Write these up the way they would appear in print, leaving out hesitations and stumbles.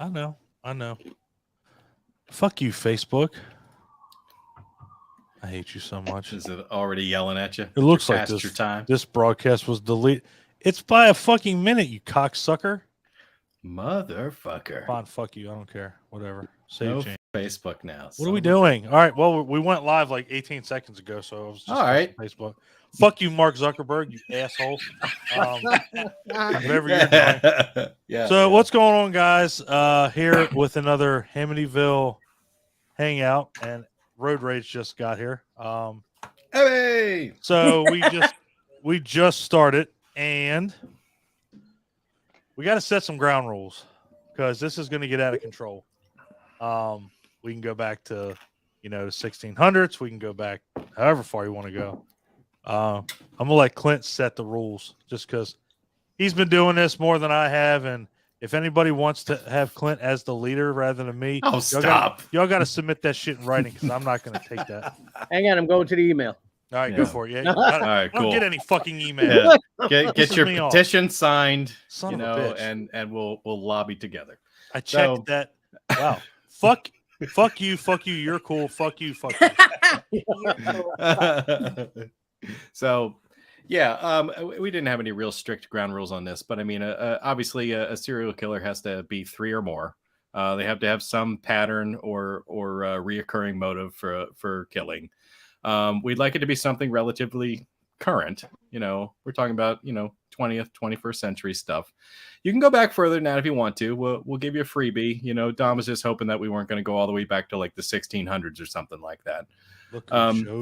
I know. Fuck you, Facebook. I hate you so much. Is it already yelling at you? It looks like your time. This broadcast was deleted. It's by a fucking minute, you cocksucker. Motherfucker. Fine, fuck you. I don't care. Whatever. No Facebook now. What are we doing? All right. Well, we went live like 18 seconds ago, so I was just all right. Facebook. Fuck you, Mark Zuckerberg, you asshole. Whatever you're doing. Yeah. So what's going on, guys? Here with another Hamityville hangout, and Road Rage just got here. Hey. So we just started, and we got to set some ground rules because this is going to get out of control. We can go back to, the 1600s. We can go back however far you want to go. I'm gonna let Clint set the rules just because he's been doing this more than I have, and if anybody wants to have Clint as the leader rather than me, stop. Y'all got to submit that shit in writing because I'm not going to take that. Hang on, I'm going to the email. All right, go for it. Yeah, all right, cool. Don't get any fucking email. Yeah. Get your petition signed, Son of a bitch. and we'll lobby together. I checked that. Wow. Fuck you. You're cool. Fuck you. So, yeah, we didn't have any real strict ground rules on this, but I mean, obviously, a serial killer has to be 3 or more. They have to have some pattern or reoccurring motive for killing. We'd like it to be something relatively current. We're talking about 20th, 21st century stuff. You can go back further than that if you want to. We'll give you a freebie. Dom was just hoping that we weren't going to go all the way back to like the 1600s or something like that.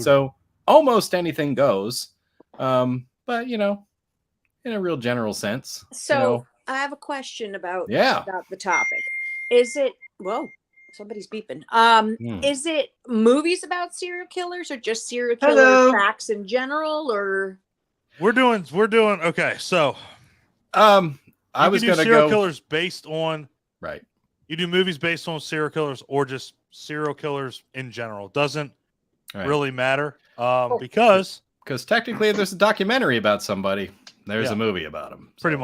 So almost anything goes, but in a real general sense. So I have a question about the topic. Is it somebody's beeping? Is it movies about serial killers or just serial killer facts in general, or we're doing okay? So I was going to serial killers based on right. You do movies based on serial killers or just serial killers in general. Doesn't really matter. Because technically there's a documentary about somebody. There's a movie about them. Pretty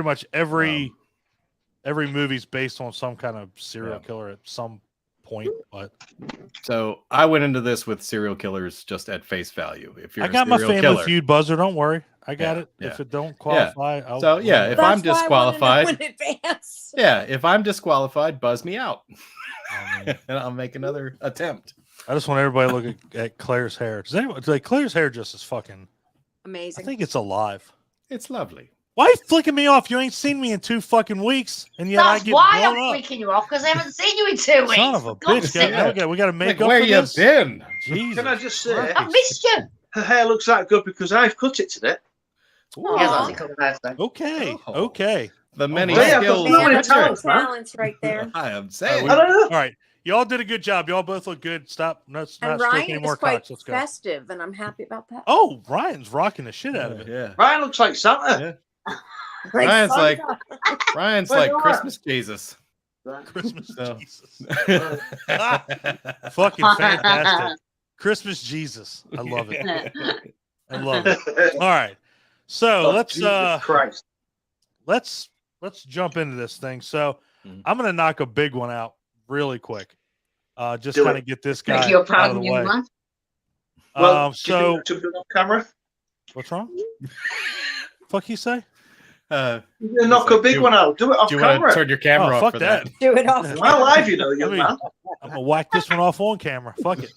much every movie's based on some kind of serial killer at some point. But so I went into this with serial killers just at face value. If you're I got my Family Feud buzzer, don't worry. I got it. Yeah. If it don't qualify, if I'm disqualified, if I'm disqualified, buzz me out. And I'll make another attempt. I just want everybody to look at Claire's hair. Does anyone like Claire's hair? Just is fucking amazing. I think it's alive. It's lovely. Why are you flicking me off? You ain't seen me in 2 fucking weeks, and yet I get why I'm up. flicking you off because I haven't seen you in 2 weeks. Son of a bitch! We got to make up where for you this. Been? Jesus. Can I just say, I missed you. Her hair looks that good because I've cut it today. Okay. The many skills. Talents right there. I am saying. All right. Y'all did a good job. Y'all both look good. Stop. Let's not stick any more cocks. Let's go. Festive, and I'm happy about that. Oh, Ryan's rocking the shit out of it. Yeah. Ryan looks like Santa. Ryan's like Christmas Jesus. Christmas Jesus. Fucking fantastic. Christmas Jesus. I love it. I love it. All right. So let's jump into this thing. So I'm gonna knock a big one out really quick. Just kind of get this guy out of the way. Well, so to do it on camera. What's wrong? Fuck you say? You knock a big one out. Do it off camera. You want to turn your camera off fuck for that. Do it off. Well, live, young man. I'm gonna whack this one off on camera. Fuck it.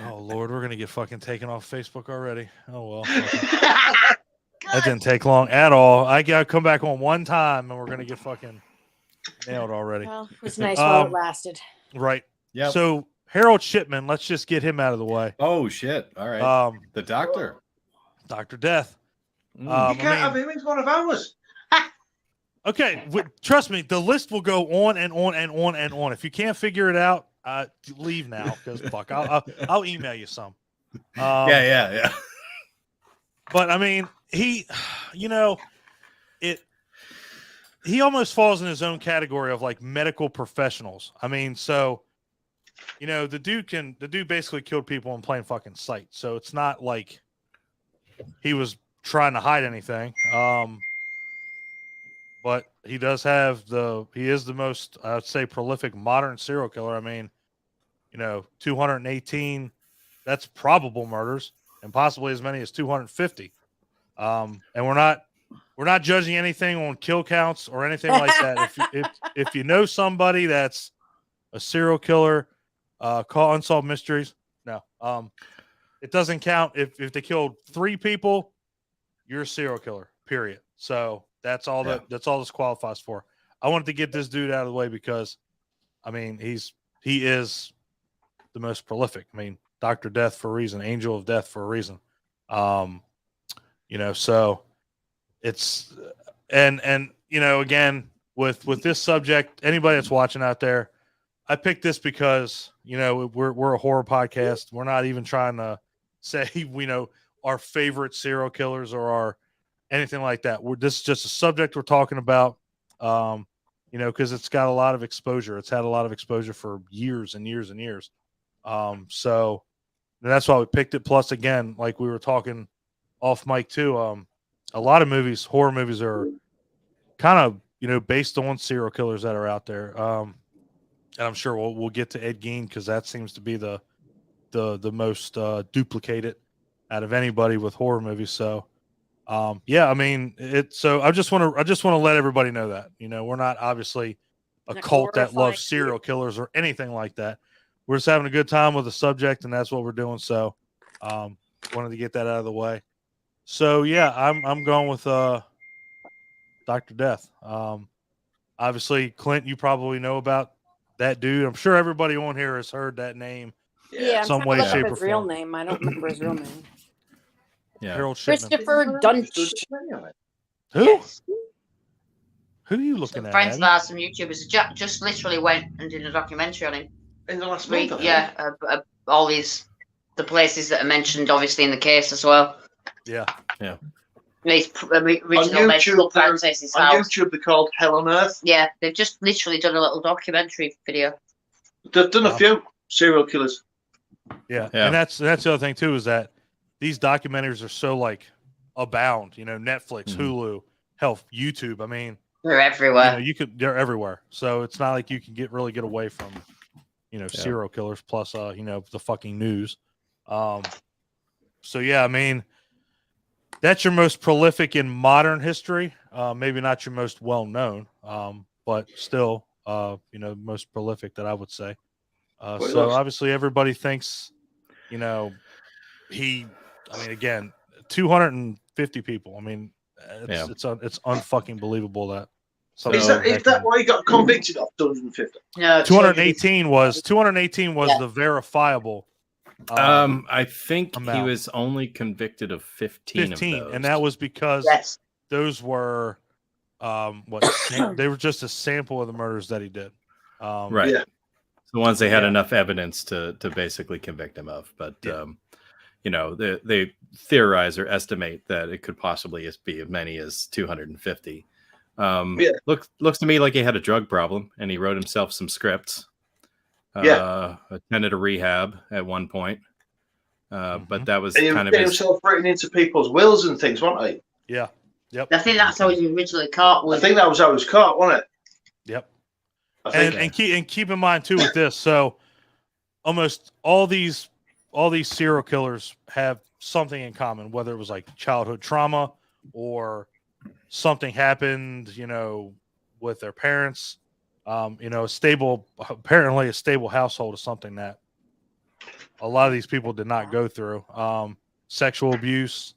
Oh Lord, we're gonna get fucking taken off Facebook already. Oh well. That didn't take long at all. I gotta come back on one time and we're gonna get fucking nailed already. Well, it was nice while it lasted. Right. Yeah. So Harold Shipman, let's just get him out of the way. Oh shit. All right. The doctor. Dr. Death. You can't have him, he's one of ours. Okay, trust me, the list will go on and on and on and on. If you can't figure it out, leave now because fuck, I'll email you some. Yeah. But I mean, he almost falls in his own category of like medical professionals. I mean, so the dude basically killed people in plain fucking sight. So it's not like he was trying to hide anything. but he does have he is the most, I would say, prolific modern serial killer. I mean, 218, that's probable murders, and possibly as many as 250. And we're not judging anything on kill counts or anything like that. If you know somebody that's a serial killer, call Unsolved Mysteries. No, it doesn't count. If they killed 3 people, you're a serial killer. Period. So that's all that's all this qualifies for. I wanted to get this dude out of the way because, I mean, he is the most prolific. I mean, Dr. Death for a reason, Angel of Death for a reason. So it's and again with this subject, anybody that's watching out there, I picked this because we're a horror podcast. We're not even trying to say we know our favorite serial killers or anything like that. This is just a subject we're talking about, because it's got a lot of exposure. It's had a lot of exposure for years and years and years. So that's why we picked it. Plus, again, like we were talking off mic too, a lot of movies, horror movies, are kind of based on serial killers that are out there. And I'm sure we'll get to Ed Gein because that seems to be the most duplicated out of anybody with horror movies. So I mean so I just want to let everybody know that we're not obviously a cult that loves serial killers or anything like that. We're just having a good time with the subject, and that's what we're doing. So wanted to get that out of the way. So I'm going with Dr. Death. Obviously, Clint, you probably know about that dude. I'm sure everybody on here has heard that name. Yeah, some way, shape, or his real form. name. I don't remember his real name. Yeah, Harold Shipman. Christopher Dunch. Who? Yes. Who are you looking at? Friends of ours from YouTubers just literally went and did a documentary on him. In the last month, all the places that are mentioned, obviously in the case as well. Yeah. His original on YouTube, they're called Hell on Earth. Yeah, they've just literally done a little documentary video. They've done a few serial killers. Yeah, and that's the other thing too, is that these documentaries are so abound. Netflix, Hulu, hell, YouTube. I mean, they're everywhere. They're everywhere. So it's not like you can get away from serial killers. Plus, the fucking news. I mean, that's your most prolific in modern history. Maybe not your most well known, but still, most prolific that I would say. So obviously, everybody thinks, again, 250 people. I mean, it's unfucking believable that. Is that why he got convicted of 250? No, 218 was the verifiable. I think amount. He was only convicted of 15 of those. And that was because those were they were just a sample of the murders that he did. Right. Yeah. The ones they had enough evidence to basically convict him of. But they theorize or estimate that it could possibly be as many as 250. Looks to me like he had a drug problem and he wrote himself some scripts. Attended a rehab at one point, but that was kind of himself written into people's wills and things, wasn't he? Yeah, yep. I think that's how he was originally caught. I think that was how he was caught, wasn't it? Yep. And keep in mind too with this, so almost all these serial killers have something in common, whether it was like childhood trauma or something happened, with their parents. A stable household is something that a lot of these people did not go through. Sexual abuse,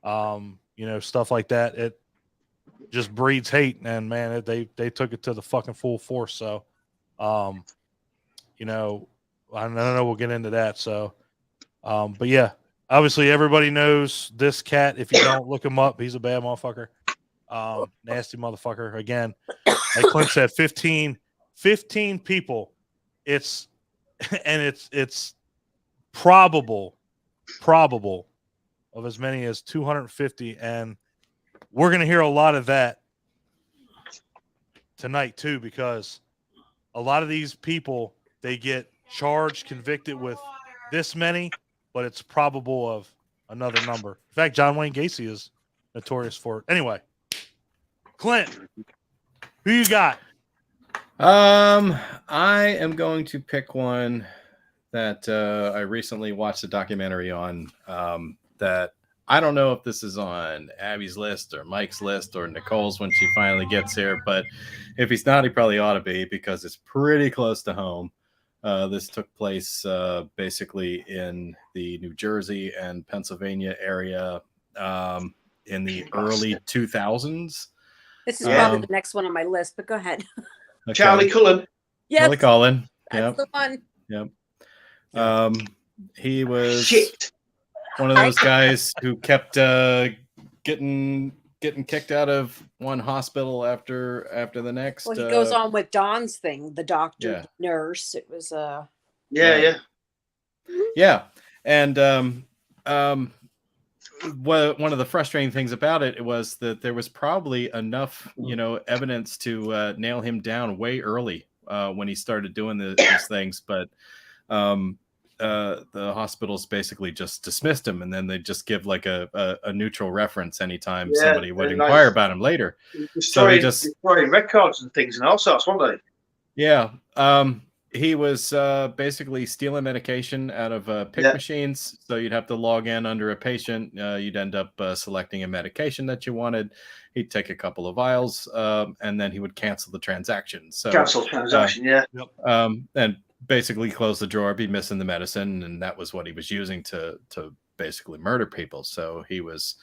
stuff like that. It just breeds hate, and man, they took it to the fucking full force. So, I know we'll get into that. So, but yeah, obviously everybody knows this cat. If you don't look him up, he's a bad motherfucker. Nasty motherfucker. Again, like Clint said, 15 people. It's probable of as many as 250, and we're going to hear a lot of that tonight too, because a lot of these people, they get charged, convicted with this many, but it's probable of another number. In fact, John Wayne Gacy is notorious for it. Anyway, Clint, Who you got? I am going to pick one that I recently watched a documentary on. That I don't know if this is on Abby's list or Mike's list or Nicole's when she finally gets here, but if he's not, he probably ought to be because it's pretty close to home. This took place basically in the New Jersey and Pennsylvania area in the early 2000s. This is probably the next one on my list, but go ahead. Okay. Charlie Cullen. Yes, Charlie Cullen. that's the one. Yep. He was Shit. one of those guys who kept getting kicked out of one hospital after the next. Well, he goes on with Don's thing, the doctor, the nurse. It was Yeah. And one of the frustrating things about it was that there was probably enough, evidence to nail him down way early when he started doing these things, but the hospitals basically just dismissed him, and then they just give like a neutral reference anytime somebody would inquire about him later. Destroying records and things and all sorts, weren't they? Yeah. He was basically stealing medication out of pick machines. So you'd have to log in under a patient. You'd end up selecting a medication that you wanted. He'd take a couple of vials, and then he would cancel the transaction. So cancel transaction, and basically close the drawer, be missing the medicine, and that was what he was using to basically murder people. So he was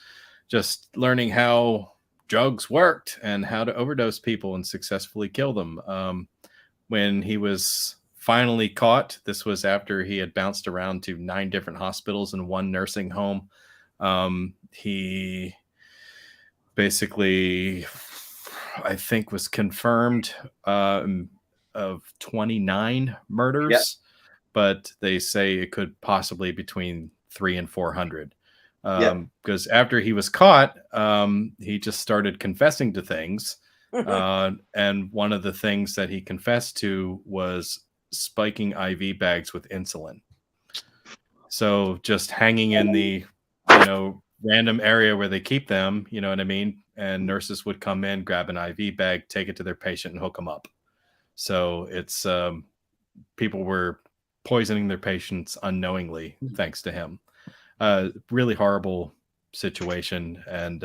just learning how drugs worked and how to overdose people and successfully kill them. When he was finally caught, this was after he had bounced around to 9 different hospitals and 1 nursing home. He basically, I think, was confirmed of 29 murders, but they say it could possibly between 300 and 400. Because after he was caught, he just started confessing to things. And one of the things that he confessed to was spiking IV bags with insulin. So just hanging in the, random area where they keep them, you know what I mean? And nurses would come in, grab an IV bag, take it to their patient and hook them up. So it's people were poisoning their patients unknowingly thanks to him. Really horrible situation. And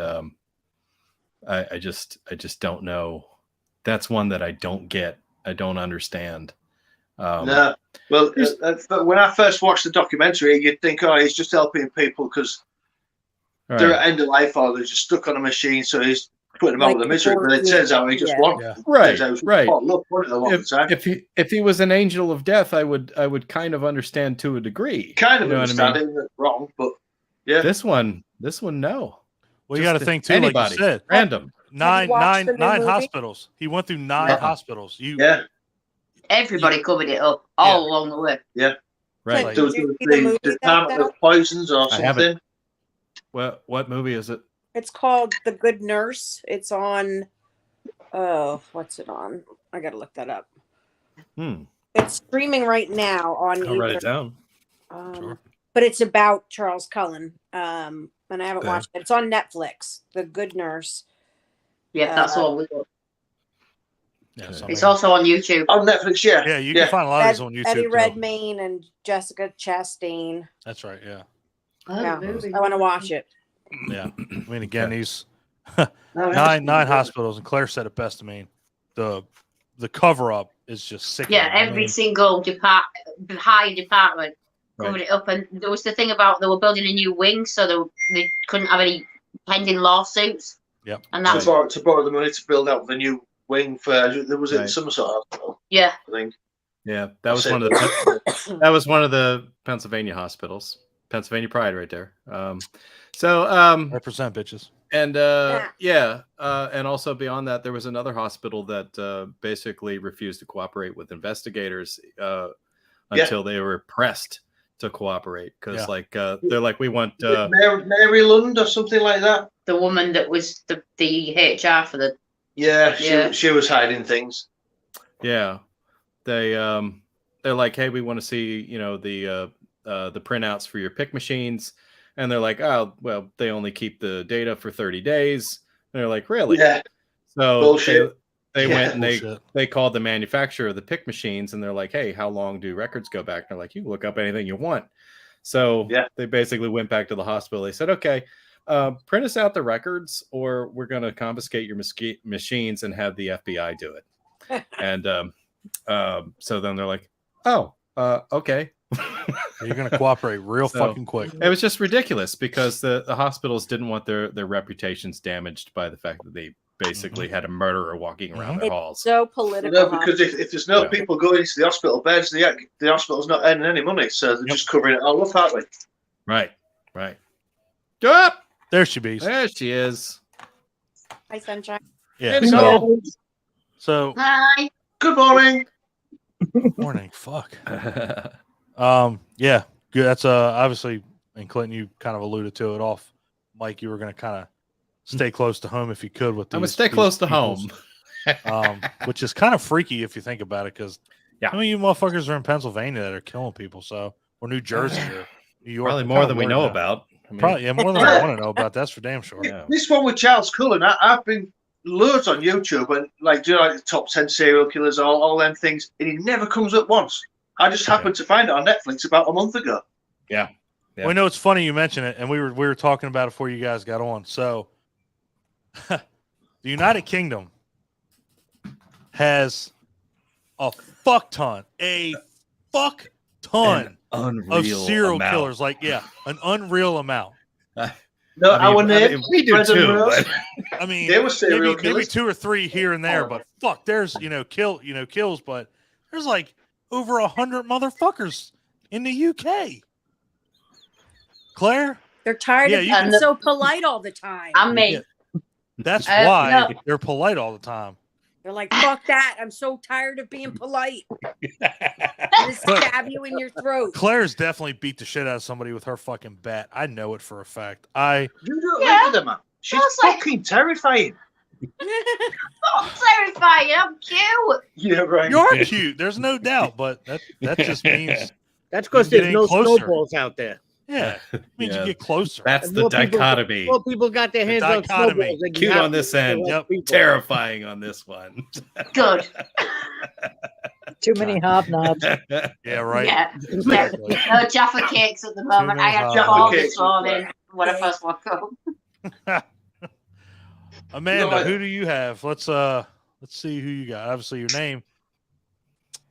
I just don't know. That's one that I don't get. I don't understand. No. Well, when I first watched the documentary, you'd think, he's just helping people because they're at end of life or they're just stuck on a machine, so he's putting them out of the misery. But it turns out he just wants. Right. If he was an angel of death, I would kind of understand to a degree. Kind of understand it. Wrong, but yeah. This one, no. Well, you got to think too, anybody, like you said, random. Nine hospitals. He went through 9 hospitals. Everybody covered it up all along the way. Yeah, right. Like, there was the Department of Poisons or something. What movie is it? It's called The Good Nurse. It's on. What's it on? I got to look that up. It's streaming right now on. I'll write it down. Sure. But it's about Charles Cullen. And I haven't watched it. It's on Netflix. The Good Nurse. Yeah, that's all we got. Yeah, it's also on YouTube. On Netflix, yeah, you can find a lot of these on YouTube. Eddie Redmayne and Jessica Chastain. That's right. Yeah. I want to watch it. Yeah, I mean, again, these nine hospitals, and Claire said it best. I mean, the cover up is just sick. Yeah, every single high department covered it up, and there was the thing about they were building a new wing, so they couldn't have any pending lawsuits. Yep. And that's to borrow the money to build out the new wing for there was in some sort of hospital. Yeah, I think. Yeah, that was one of the Pennsylvania hospitals. Pennsylvania Pride, right there. Represent bitches. And and also beyond that, there was another hospital that basically refused to cooperate with investigators until they were pressed to cooperate because, they're like, we want Mary Lund or something like that. The woman that was the HR for the. She was hiding things. Yeah, they're like, hey, we want to see the printouts for your pick machines, and they're like, oh well, they only keep the data for 30 days. And they're like, really? Yeah. So bullshit. they went and Bullshit. they called the manufacturer of the pick machines, and they're like, "Hey, how long do records go back?" And they're like, "You can look up anything you want." So they basically went back to the hospital. They said, "Okay, print us out the records, or we're going to confiscate your machines and have the FBI do it." And so then they're like, "Oh, okay." You're going to cooperate real fucking quick. It was just ridiculous because the hospitals didn't want their reputations damaged by the fact that they basically had a murderer walking around their halls. So political. No, because if there's no people going into the hospital beds, the hospital's not earning any money, so they're just covering it all up, aren't they? Right. Up! There she be. There she is. Hi, sunshine. Yeah. So Hi. Good morning. Morning. Fuck. Yeah. Good. That's obviously, and Clinton, you kind of alluded to it off. Mike, you were going to kind of stay close to home if you could with these. I'm gonna stay close to home. Which is kind of freaky if you think about it, because how many of you motherfuckers are in Pennsylvania that are killing people? So, or New Jersey or New York. Probably more than we know about. I mean, probably more than I want to know about. That's for damn sure. Yeah. This one with Charles Cullen, I've been loads on YouTube and like the top 10 serial killers, all them things, and he never comes up once. I just happened to find it on Netflix about a month ago. Yeah. Well, I know it's funny you mention it, and we were talking about it before you guys got on. So, the United Kingdom has a fuck ton of serial killers. Like, an unreal amount. No, our name. We do too. But... I mean, there was maybe 2 or 3 here and there, but fuck, there's kills, but there's like over 100 motherfuckers in the UK. Claire, they're tired of being so polite all the time. I'm me. That's why they're polite all the time. They're like, fuck that. I'm so tired of being polite. I'm gonna stab you in your throat. Claire's definitely beat the shit out of somebody with her fucking bat. I know it for a fact. You don't live with her, man. She's fucking terrifying. Not terrifying. I'm cute. Yeah, right. You are cute. There's no doubt, but that just means that's because there's no snowballs out there. Yeah, it means you get closer. That's the dichotomy. More people got their hands on snowballs. Cute on this end, terrifying on this one. Good. Too many hobnobs. Yeah, right. Yeah. No Jaffa cakes at the moment. I had Jaffa this morning when I first woke up. Amanda, who do you have? Let's see who you got. Obviously, your name.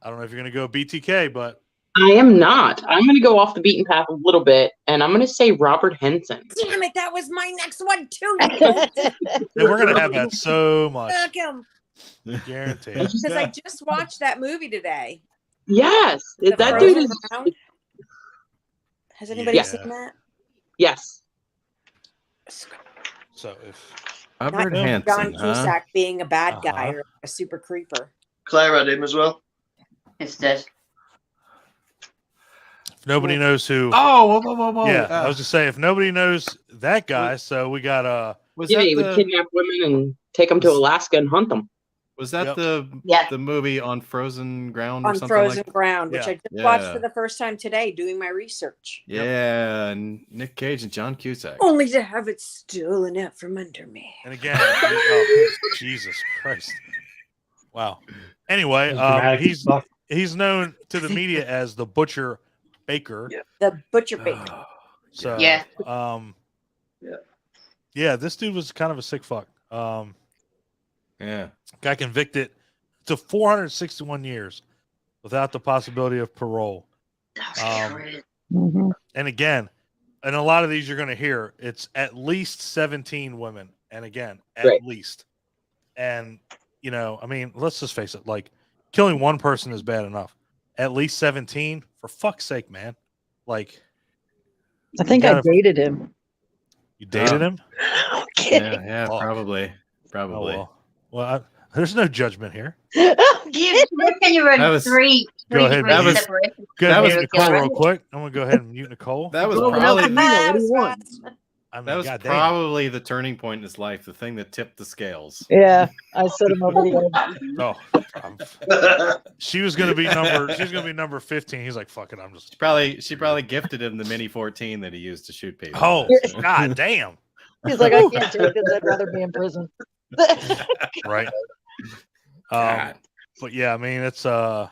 I don't know if you're gonna go BTK, but I am not. I'm going to go off the beaten path a little bit, and I'm going to say Robert Henson. Damn it, that was my next one too. We're going to have that so much. Fuck him. Guaranteed. Because I just watched that movie today. Yes. That dude is... Has anybody seen that? Yes. So if... Robert Henson, John Cusack being a bad guy or a super creeper. Claire had him as well. It's dead. If nobody knows who... whoa. Yeah, I was just saying, if nobody knows that guy, so we got... he would kidnap women and take them to Alaska and hunt them. Was that the movie On Frozen Ground or something On Frozen like Ground, which I just watched for the first time today doing my research. Yeah, and Nick Cage and John Cusack. Only to have it stolen out from under me. And again, Jesus Christ. Wow. Anyway, he's known to the media as the Butcher Baker. The Butcher Baker. So this dude was kind of a sick fuck. Guy convicted to 461 years without the possibility of parole. And again, and a lot of these you're going to hear, it's at least 17 women. And again, at least. And, I mean, let's just face it, like killing one person is bad enough. At least 17, for fuck's sake, man. Like, I think I dated him. You dated him? Okay. Yeah, probably. Oh, well, there's no judgment here. You were three. Go ahead. That was Nicole, real quick. I'm gonna go ahead and mute Nicole. That was probably the turning point in his life, the thing that tipped the scales. Yeah, I set him over the edge. She was gonna be number 15. He's like, fuck it, I'm just. She probably gifted him the Mini 14 that he used to shoot people. Oh, god damn. He's like, I can't take this. I'd rather be in prison. Right. But yeah, I mean, it's and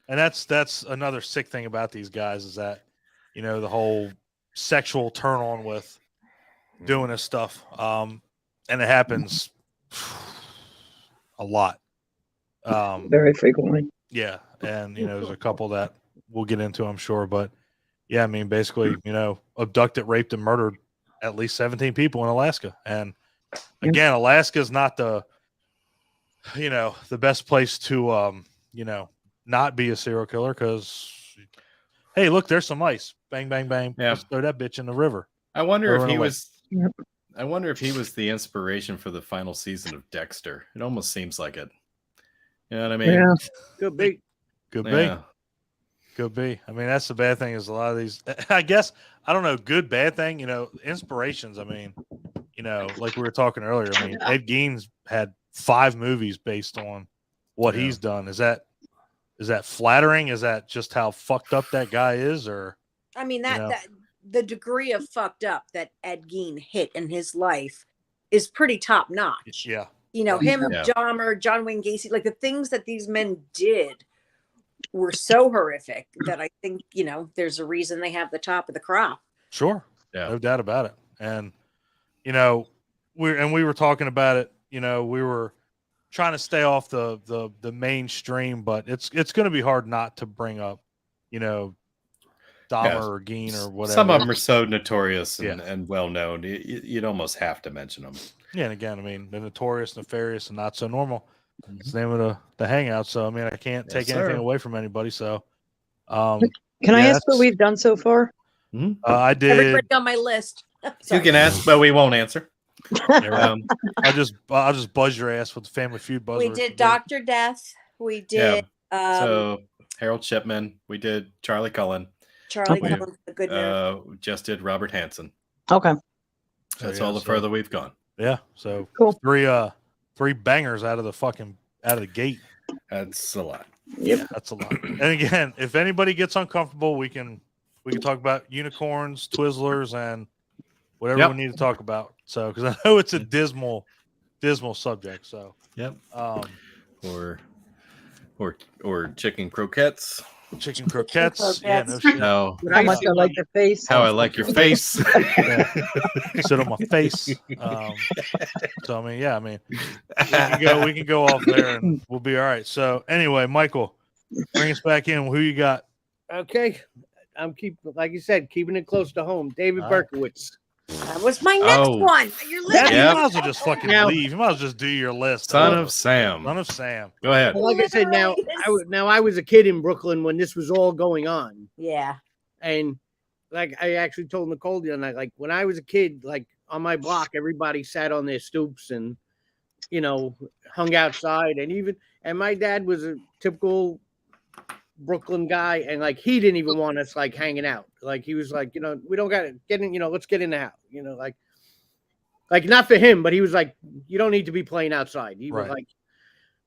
that's another sick thing about these guys is that, you know, the whole sexual turn on with doing this stuff. And it happens a lot. Very frequently. Yeah. And, you know, there's a couple that we'll get into, I'm sure. But yeah, I mean, basically, you know, abducted, raped, and murdered at least 17 people in Alaska. And again, Alaska is not the, you know, the best place to, you know, not be a serial killer because, hey, look, there's some ice. Bang, bang, bang. Yeah. Let's throw that bitch in the river. I wonder if he was. I wonder if he was the inspiration for the final season of Dexter. It almost seems like it. You know what I mean? Yeah. Could be. Could be. Could be. I mean, that's the bad thing is a lot of these, I guess, I don't know, good, bad thing, you know, inspirations. I mean, you know, like we were talking earlier, I mean, Ed Gein's had 5 movies based on what he's done. Is that flattering? Is that just how fucked up that guy is? Or, I mean, that the degree of fucked up that Ed Gein hit in his life is pretty top notch. Yeah. You know, him, Dahmer, John Wayne Gacy, like the things that these men did were so horrific that I think, you know, there's a reason they have the top of the crop. Sure. Yeah. No doubt about it. And, you know, we were talking about it, you know, we were trying to stay off the mainstream, but it's going to be hard not to bring up, you know, Dahmer or Gein or whatever. Some of them are so notorious and well known. You'd almost have to mention them. Yeah, and again, I mean, the Notorious, Nefarious, and Not So Normal. It's the name of the Hangout. So I mean, I can't take anything away from anybody. So, can I ask what we've done so far? I did. Everybody on my list. You can ask, but we won't answer. I'll just buzz your ass with the Family Feud buzzer. We did Dr. Death. We did. So Harold Shipman. We did Charlie Cullen. Cullen's the good news. Just did Robert Hansen. Okay. That's all the further we've gone. Yeah. So cool. 3 bangers out of the gate. That's a lot. Yeah, that's a lot. And again, if anybody gets uncomfortable, we can talk about unicorns, Twizzlers, and whatever we need to talk about. So, because I know it's a dismal subject. So, or chicken croquettes. Chicken croquettes. Yeah, no shit. No. How much I like your face. How I like your face. Sit on my face. So I mean, we can go off there and we'll be all right. So anyway, Michael, bring us back in. Who you got? Okay, I'm like you said, keeping it close to home. David Berkowitz. That was my next one. You're listening. You might as well just fucking leave. You might as well just do your list. Son of Sam. Go ahead. Well, like I said, I was a kid in Brooklyn when this was all going on. Yeah. And like I actually told Nicole the other night, like when I was a kid, like on my block, everybody sat on their stoops and, you know, hung outside. And my dad was a typical Brooklyn guy, and like he didn't even want us like hanging out. Like he was like, you know, we don't got to get in, you know, let's get in the house, you know, like not for him, but he was like, you don't need to be playing outside. He was like,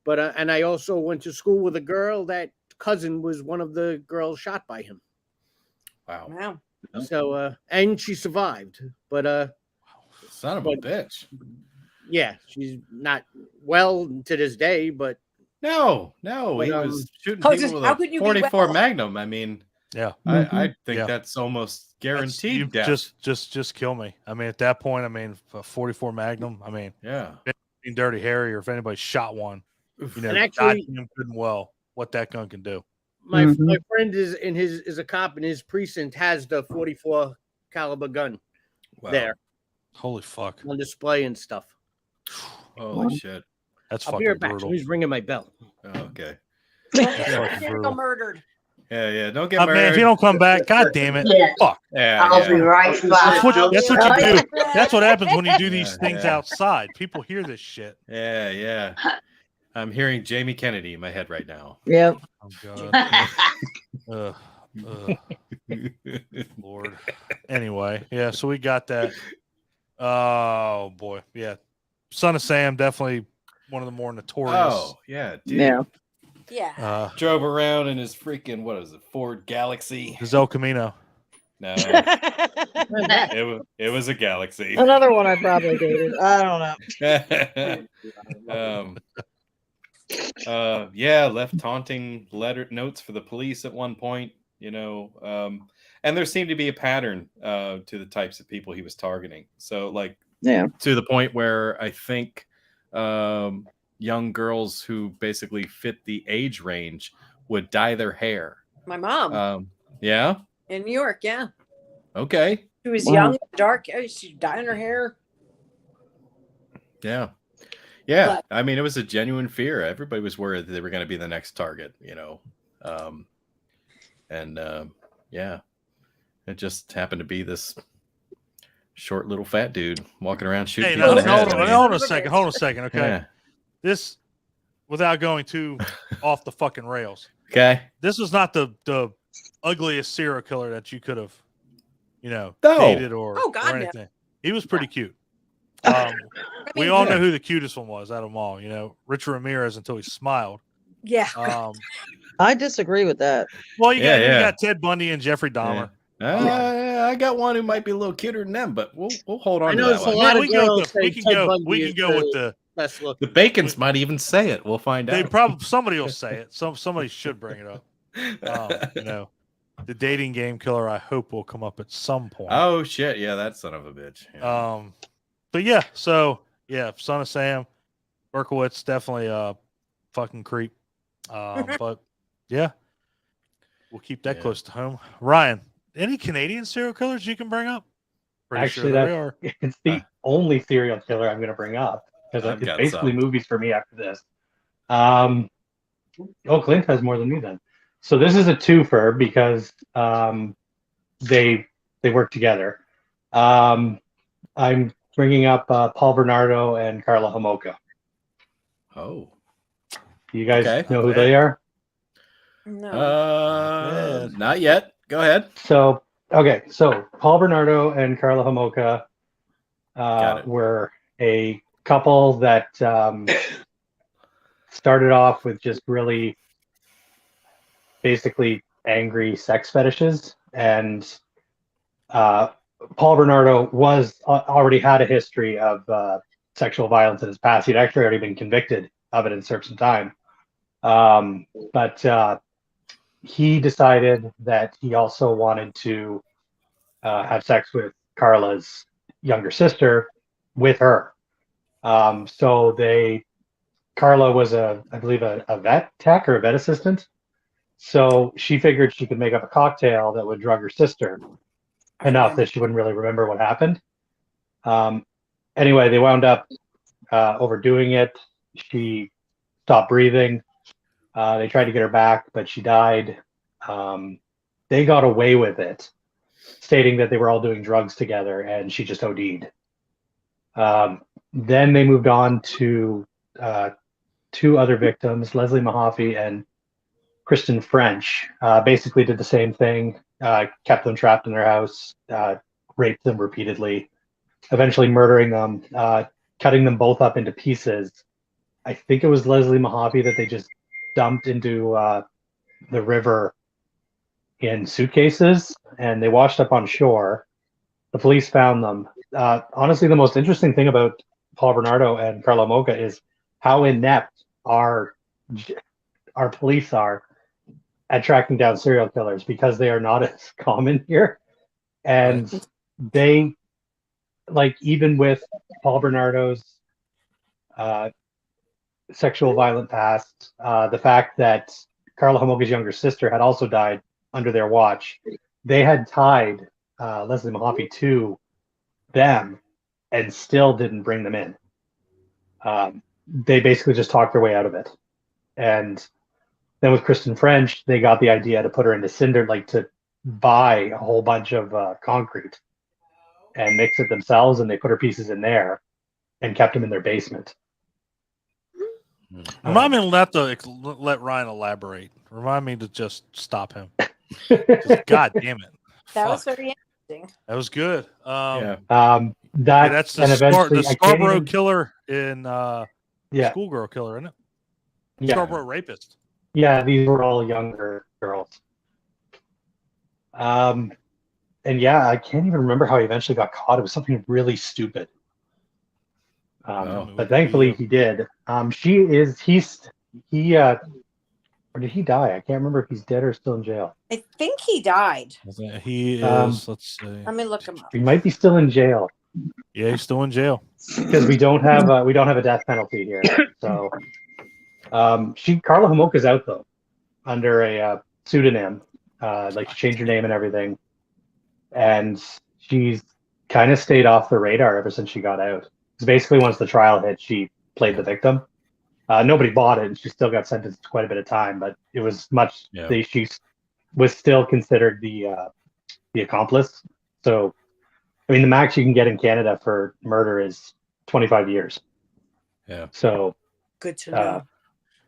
but and I also went to school with a girl that cousin was one of the girls shot by him. Wow. So and she survived, but son of a bitch. Yeah, she's not well to this day, but. No, he was shooting people with a 44 Magnum. I mean, I think that's almost guaranteed death. Just kill me. I mean, at that point, I mean, a 44 Magnum. I mean, Dirty Harry, or if anybody shot one, you know, actually, what that gun can do. My friend is a cop in his precinct, has the 44 caliber gun there. Holy fuck! On display and stuff. Holy shit. That's I'll fucking be right back. brutal. He's ringing my bell. Oh, okay. Get murdered. Yeah. Don't get murdered. Man, if you don't come back, god damn it. Fuck. I'll be right back. That's what you do. That's what happens when you do these things outside. People hear this shit. Yeah. I'm hearing Jamie Kennedy in my head right now. Yep. Oh god. Lord. Anyway, so we got that. Oh boy. Yeah. Son of Sam, definitely one of the more notorious. Oh, yeah. Dude. Yeah. Drove around in his freaking, what is it, Ford Galaxy? His El Camino. No. it was a Galaxy. Another one I probably dated. I don't know. left taunting notes for the police at one point, and there seemed to be a pattern to the types of people he was targeting. So to the point where I think young girls who basically fit the age range would dye their hair. My mom. Yeah. In New York, yeah. Okay. She was young, dark. She's dyeing her hair. Yeah. Yeah. But, I mean, it was a genuine fear. Everybody was worried that they were going to be the next target, it just happened to be this short little fat dude walking around shooting. Hey, hold on a second. Okay. Yeah. This, without going too off the fucking rails. Okay. This was not the ugliest serial killer that you could have, dated or anything. No. He was pretty cute. We all know who the cutest one was out of them all. Richard Ramirez until he smiled. Yeah. I disagree with that. Well, you got Ted Bundy and Jeffrey Dahmer. I got one who might be a little cuter than them, but we'll hold on. I know to that a lot of we can go with the best look. The Bacons might even say it. We'll find out. Somebody will say it. Somebody should bring it up. The dating game killer, I hope, will come up at some point. Oh shit! Yeah, that son of a bitch. Yeah. But yeah, so yeah, Son of Sam, Berkowitz, definitely a fucking creep. But yeah, we'll keep that close to home. Ryan, any Canadian serial killers you can bring up? Actually, it's the only serial killer I'm going to bring up because it's basically movies for me after this. Clint has more than me then. So this is a twofer because they work together. I'm bringing up Paul Bernardo and Carla Homolka. Oh. Do you guys know who they are? No. Not yet. Go ahead. So Paul Bernardo and Carla Homolka were a couple that started off with just really basically angry sex fetishes, and Paul Bernardo already had a history of sexual violence in his past. He'd actually already been convicted of it and served some time. But he decided that he also wanted to have sex with Carla's younger sister with her. Carla was I believe a vet tech or a vet assistant. So she figured she could make up a cocktail that would drug her sister enough that she wouldn't really remember what happened. Anyway, they wound up overdoing it. She stopped breathing. They tried to get her back, but she died. They got away with it, stating that they were all doing drugs together, and she just OD'd. Then they moved on to two other victims, Leslie Mahaffey and Kristen French. Basically did the same thing, kept them trapped in their house, raped them repeatedly, eventually murdering them, cutting them both up into pieces. I think it was Leslie Mahaffey that they just dumped into the river in suitcases, and they washed up on shore. The police found them. Honestly, the most interesting thing about Paul Bernardo and Carla Homolka is how inept our police are at tracking down serial killers, because they are not as common here. And they, even with Paul Bernardo's sexual violent past, the fact that Carla Homolka's younger sister had also died under their watch, they had tied Leslie Mahaffey to them and still didn't bring them in. They basically just talked their way out of it. And then with Kristen French, they got the idea to put her into cinder, to buy a whole bunch of concrete and mix it themselves, and they put her pieces in there and kept them in their basement. Remind me to let Ryan elaborate. Remind me to just stop him. God damn it! That was very interesting. That was good. That's the Scarborough killer in Schoolgirl killer, isn't it? Yeah. Scarborough rapist. Yeah, these were all younger girls. And I can't even remember how he eventually got caught. It was something really stupid. But thankfully he did. He's he or did he die? I can't remember if he's dead or still in jail. I think he died. He is. Let's see. Let me look him up. He might be still in jail. Yeah, he's still in jail because we don't have a death penalty here. So, Carla Homolka's out though, under a pseudonym. Like she changed her name and everything, and she's kind of stayed off the radar ever since she got out. Because basically, once the trial hit, she played the victim. Nobody bought it, and she still got sentenced to quite a bit of time. But it was much. She was still considered the accomplice. So, I mean, the max you can get in Canada for murder is 25 years. Yeah. So good to know.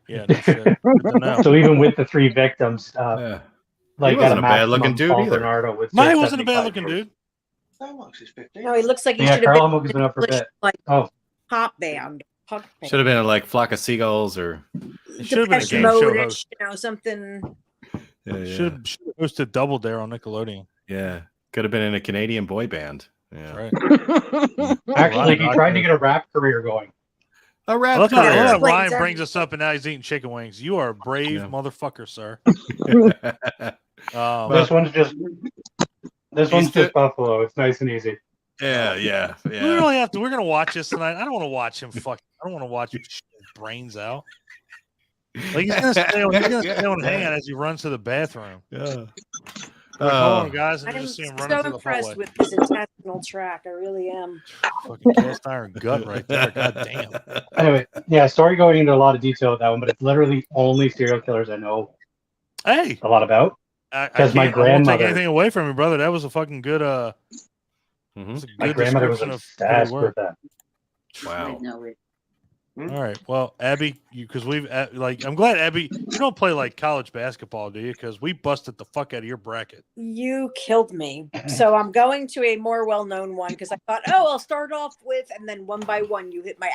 Yeah. No shit. Good to know. So even with the 3 victims, like he wasn't a bad looking dude either. No, he wasn't a bad looking dude. No, he looks like he should have been up for a bit. Like pop band. Should have been like Flock of Seagulls or should have been a game show host. You know, something. Should have hosted Double Dare on Nickelodeon. Yeah. Could have been in a Canadian boy band. Yeah. Right. Actually, he tried to get a rap career going. A rap I love career. how Ryan brings us up and now he's eating chicken wings. You are a brave motherfucker, sir. This one's just Buffalo. It's nice and easy. Yeah. We really have to. We're gonna watch this tonight. I don't want to watch him. I don't want to watch him shit his brains out. Like he's gonna stay on Hangout as he runs to the bathroom. Yeah. Hold on, guys, and I'm just see him so running through the impressed hallway. with his intestinal tract. I really am. Fucking cast iron gut right there. God damn. Anyway, sorry going into a lot of detail with that one, but it's literally only serial killers I know. Hey, a lot about. Because my grandmother. I won't take anything away from you, brother. That was a fucking good. My grandmother was obsessed with that. Wow. All right. Well, Abby, because I'm glad, Abby, you don't play like college basketball, do you? Because we busted the fuck out of your bracket. You killed me. So I'm going to a more well-known one because I thought, I'll start off with, and then one by one, you hit my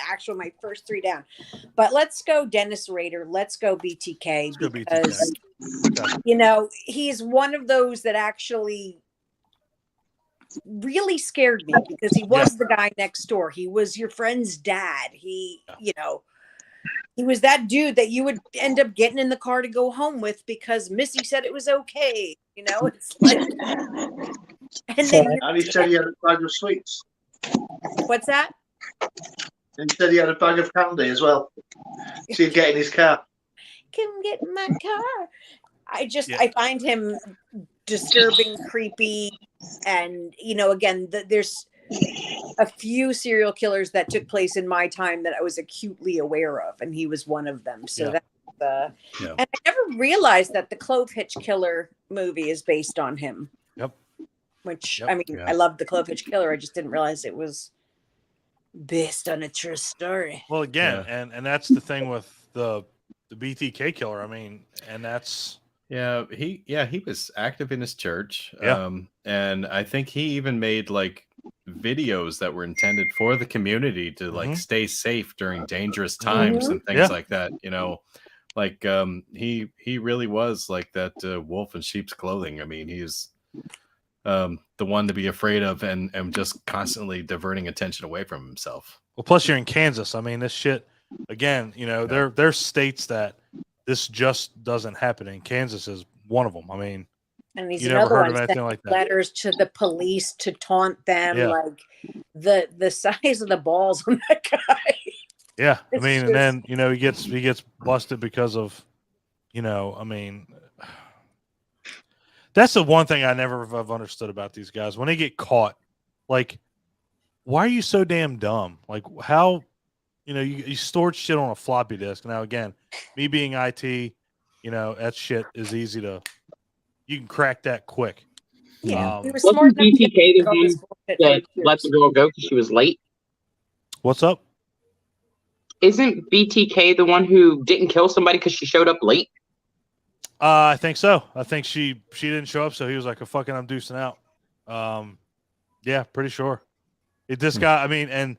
first 3 down. But let's go Dennis Rader. Let's go BTK because, he's one of those that actually really scared me because he was the guy next door. He was your friend's dad. He was that dude that you would end up getting in the car to go home with because Missy said it was okay. It's like, and he said he had a bag of sweets. What's that? And he said he had a bag of candy as well. So he'd get in his car. Come get in my car. I find him disturbing, creepy, and again, there's a few serial killers that took place in my time that I was acutely aware of, and he was one of them. So and I never realized that the Clove Hitch Killer movie is based on him. Yep. Which I love the Clove Hitch Killer. I just didn't realize it was based on a true story. Well, again, and that's the thing with the BTK killer. I mean, and that's. Yeah, he was active in his church. Yeah. And I think he even made like videos that were intended for the community to like stay safe during dangerous times and things like that. Like he really was like that wolf in sheep's clothing. I mean, he's the one to be afraid of and just constantly diverting attention away from himself. Well, plus you're in Kansas. I mean, this shit again, there's states that this just doesn't happen in. Kansas is one of them. I mean, and he's you never another heard one of anything like that. Letters to the police to taunt them, like the size of the balls on that guy. Yeah, I mean, and then he gets busted because of, I mean, that's the one thing I never have understood about these guys. When they get caught, like, why are you so damn dumb? Like, how? You stored shit on a floppy disk. Now, again, me being IT, that shit is easy to. You can crack that quick. Yeah, wasn't BTK the one that let the girl go because she was late? What's up? Isn't BTK the one who didn't kill somebody because she showed up late? I think so. I think she didn't show up, so he was like, "Fucking, I'm deucing out." Yeah, pretty sure. This guy, I mean, and.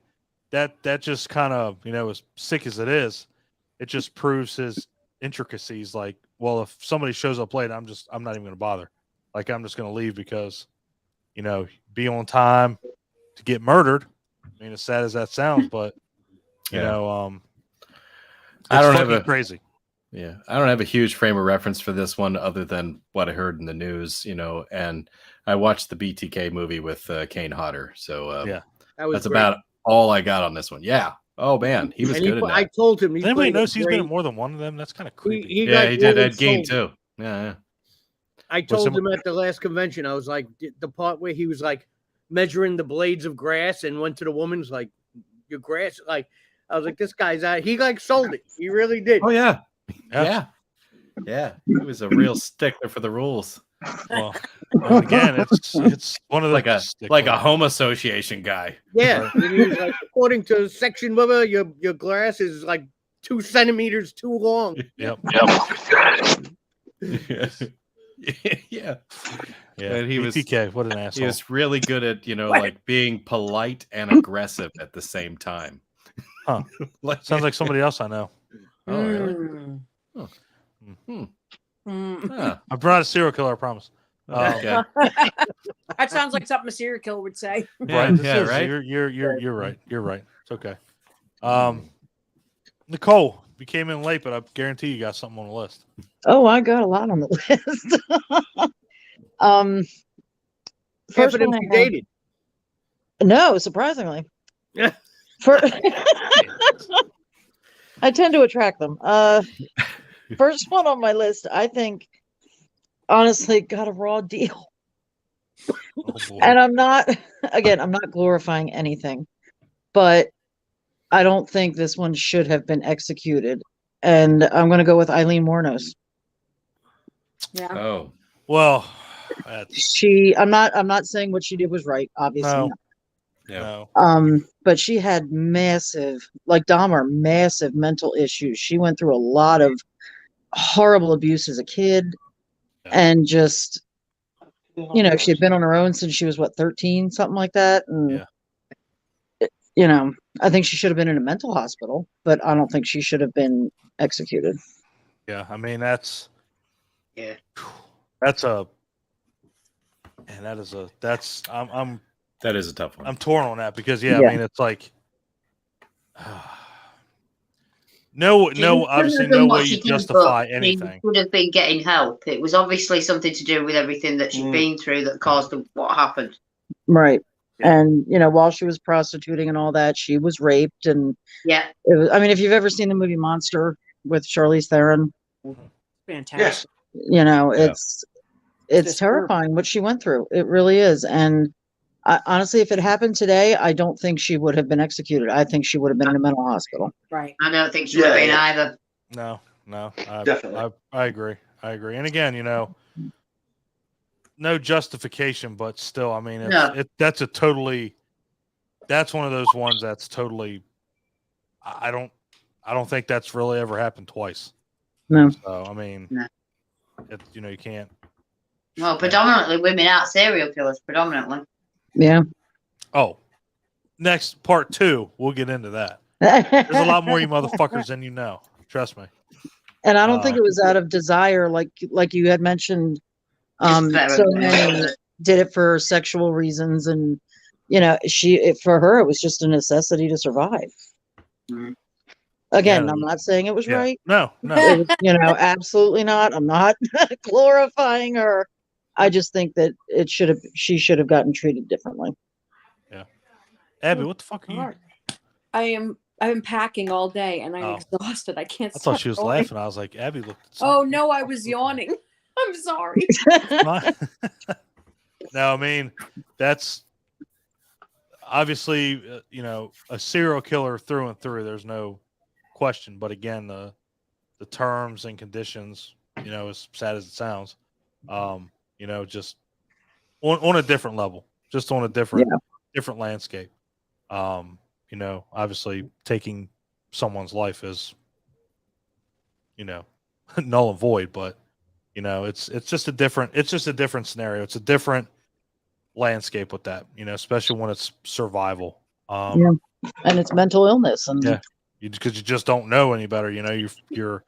That just kind of, as sick as it is, it just proves his intricacies. Like, well, if somebody shows up late, I'm not even going to bother. Like, I'm just going to leave because, be on time to get murdered. I mean, as sad as that sounds, but, I don't have crazy. Yeah, I don't have a huge frame of reference for this one other than what I heard in the news, and I watched the BTK movie with Kane Hodder. So yeah, that's about all I got on this one. Yeah. Oh man, he was good in that. I told him. Does anybody knows he's been in more than one of them? That's kind of creepy. He did at Gein too. Yeah. I told him at the last convention, I was like, the part where he was like measuring the blades of grass and went to the woman's like, your grass, like, I was like, this guy's out. He like sold it. He really did. Oh yeah. He was a real stickler for the rules. Well, again, it's one of the like a home association guy. Yeah, and he was like, according to section whatever, your grass is like 2 centimeters too long. Yep. Yeah. And he was BTK, what an asshole. He was really good at like being polite and aggressive at the same time. Huh? Sounds like somebody else I know. Oh really? Oh. I brought a serial killer, I promise. Okay. That sounds like something a serial killer would say. Right. Right. You're right. You're right. It's okay. Nicole, you came in late, but I guarantee you got something on the list. Oh, I got a lot on the list. First one you dated. No, surprisingly. Yeah. I tend to attract them. First one on my list, I think, honestly, got a raw deal. And I'm not glorifying anything, but I don't think this one should have been executed. And I'm going to go with Eileen Wuornos. Yeah. Oh. Well, I'm not saying what she did was right, obviously. No. Not. Yeah. But she had massive mental issues. She went through a lot of horrible abuse as a kid, and just, she had been on her own since she was 13, something like that. And I think she should have been in a mental hospital, but I don't think she should have been executed. Yeah, I mean that is a tough one. I'm torn on that because I mean it's like obviously no way you justify anything. She would have been getting help. It was obviously something to do with everything that she'd been through that caused what happened. Right. And while she was prostituting and all that, she was raped, and it was, I mean, if you've ever seen the movie Monster with Charlize Theron, fantastic. It's terrifying what she went through. It really is. And honestly, if it happened today, I don't think she would have been executed. I think she would have been in a mental hospital. Right. I don't think she would have been either. No. Definitely. I agree. And again, no justification, but still, I mean, that's one of those ones that's totally. I don't think that's really ever happened twice. No. So I mean, you can't. Well, predominantly women aren't serial killers. Predominantly. Yeah. Oh, next part 2, we'll get into that. There's a lot more you motherfuckers than you know. Trust me. And I don't think it was out of desire, like you had mentioned. So many did it for sexual reasons, and for her it was just a necessity to survive. Mm-hmm. Again, I'm not saying it was right. No. It was, absolutely not. I'm not glorifying her. I just think that she should have gotten treated differently. Yeah. Abby, what the fuck are you? I've been packing all day and I'm exhausted. I can't. I thought she was laughing. I was like, Abby looked. Oh no, I was yawning. I'm sorry. No, I mean, that's obviously, a serial killer through and through. There's no question. But again, the terms and conditions, as sad as it sounds, just on a different level, just on a different landscape. Obviously taking someone's life is, null and void, but it's just a different scenario. It's a different landscape with that, especially when it's survival. And it's mental illness, and because you just don't know any better. You're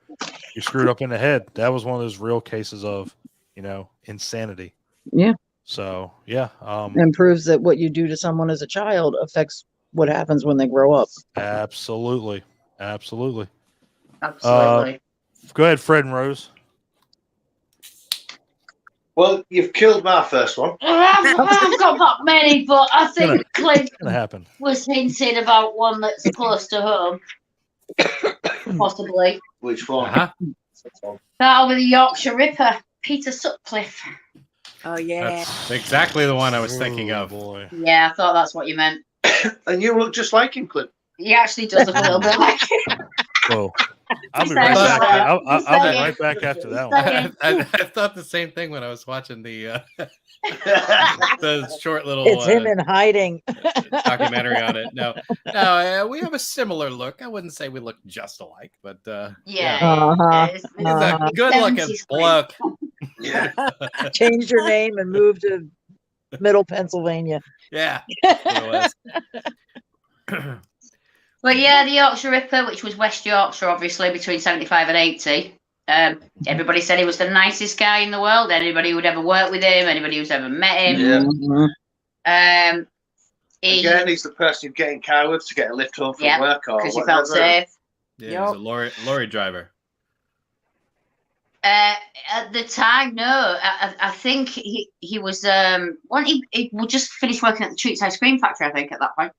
screwed up in the head. That was one of those real cases of, insanity. Yeah. So and proves that what you do to someone as a child affects what happens when they grow up. Absolutely. Go ahead, Fred and Rose. Well, you've killed my first one. I haven't got that many, but I think Clint happen. was hinting about one that's close to home. Possibly. Which one? That'll be the Yorkshire Ripper, Peter Sutcliffe. Oh, yeah. That's exactly the one I was thinking of. Boy. Yeah, I thought that's what you meant. And you look just like him, Clint. He actually does look a little bit like him. Whoa. I'll be right back. I'll be right back after that one. I thought the same thing when I was watching the short little It's him in hiding. documentary on it. No, we have a similar look. I wouldn't say we look just alike, but yeah. He's a good-looking bloke. Yeah. Changed your name and moved to Middle Pennsylvania. Yeah. It was. But yeah, the Yorkshire Ripper, which was West Yorkshire, obviously, between 75 and 80. Everybody said he was the nicest guy in the world. Anybody who'd ever worked with him, anybody who's ever met him. Yeah. Again, he's the person you're getting car with to get a lift home from work or because you felt safe. Yeah, he was a lorry driver. At the time, no. I think he was he would just finished working at the Treats Ice Cream Factory, I think, at that point.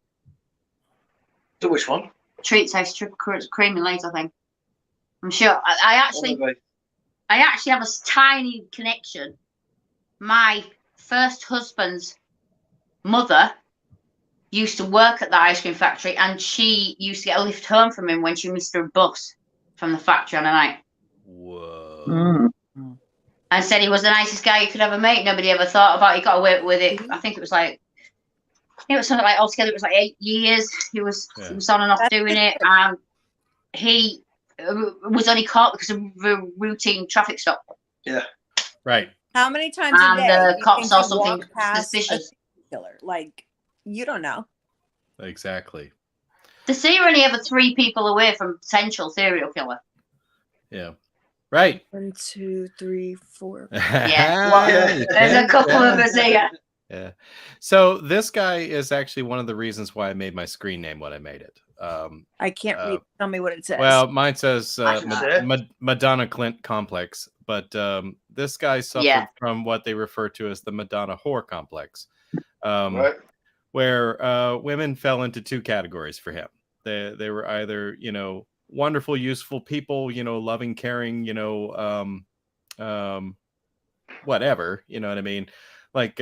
So which one? Treats Ice Cream and Lays, I think. I'm sure. I actually have a tiny connection. My first husband's mother used to work at the ice cream factory, and she used to get a lift home from him when she missed her bus from the factory on a night. Whoa. And said he was the nicest guy you could ever meet. Nobody ever thought about it. He got away with it. I think it was something like altogether. It was like 8 years. He was on and off doing it, and he was only caught because of a routine traffic stop. Yeah, right. How many times a day? And the cops saw you something walk past suspicious. a killer? Like, you don't know. Exactly. The sea only ever 3 people away from potential serial killer. Yeah. Right. 1, 2, 3, 4. Yeah. Well, there's a couple of us here. Yeah. So this guy is actually one of the reasons why I made my screen name what I made it. I can't read. Tell me what it says. Well, mine says Madonna Clint Complex, but this guy suffered from what they refer to as the Madonna Whore Complex, where women fell into 2 categories for him. They were either, wonderful, useful people, loving, caring, whatever, you know what I mean? Like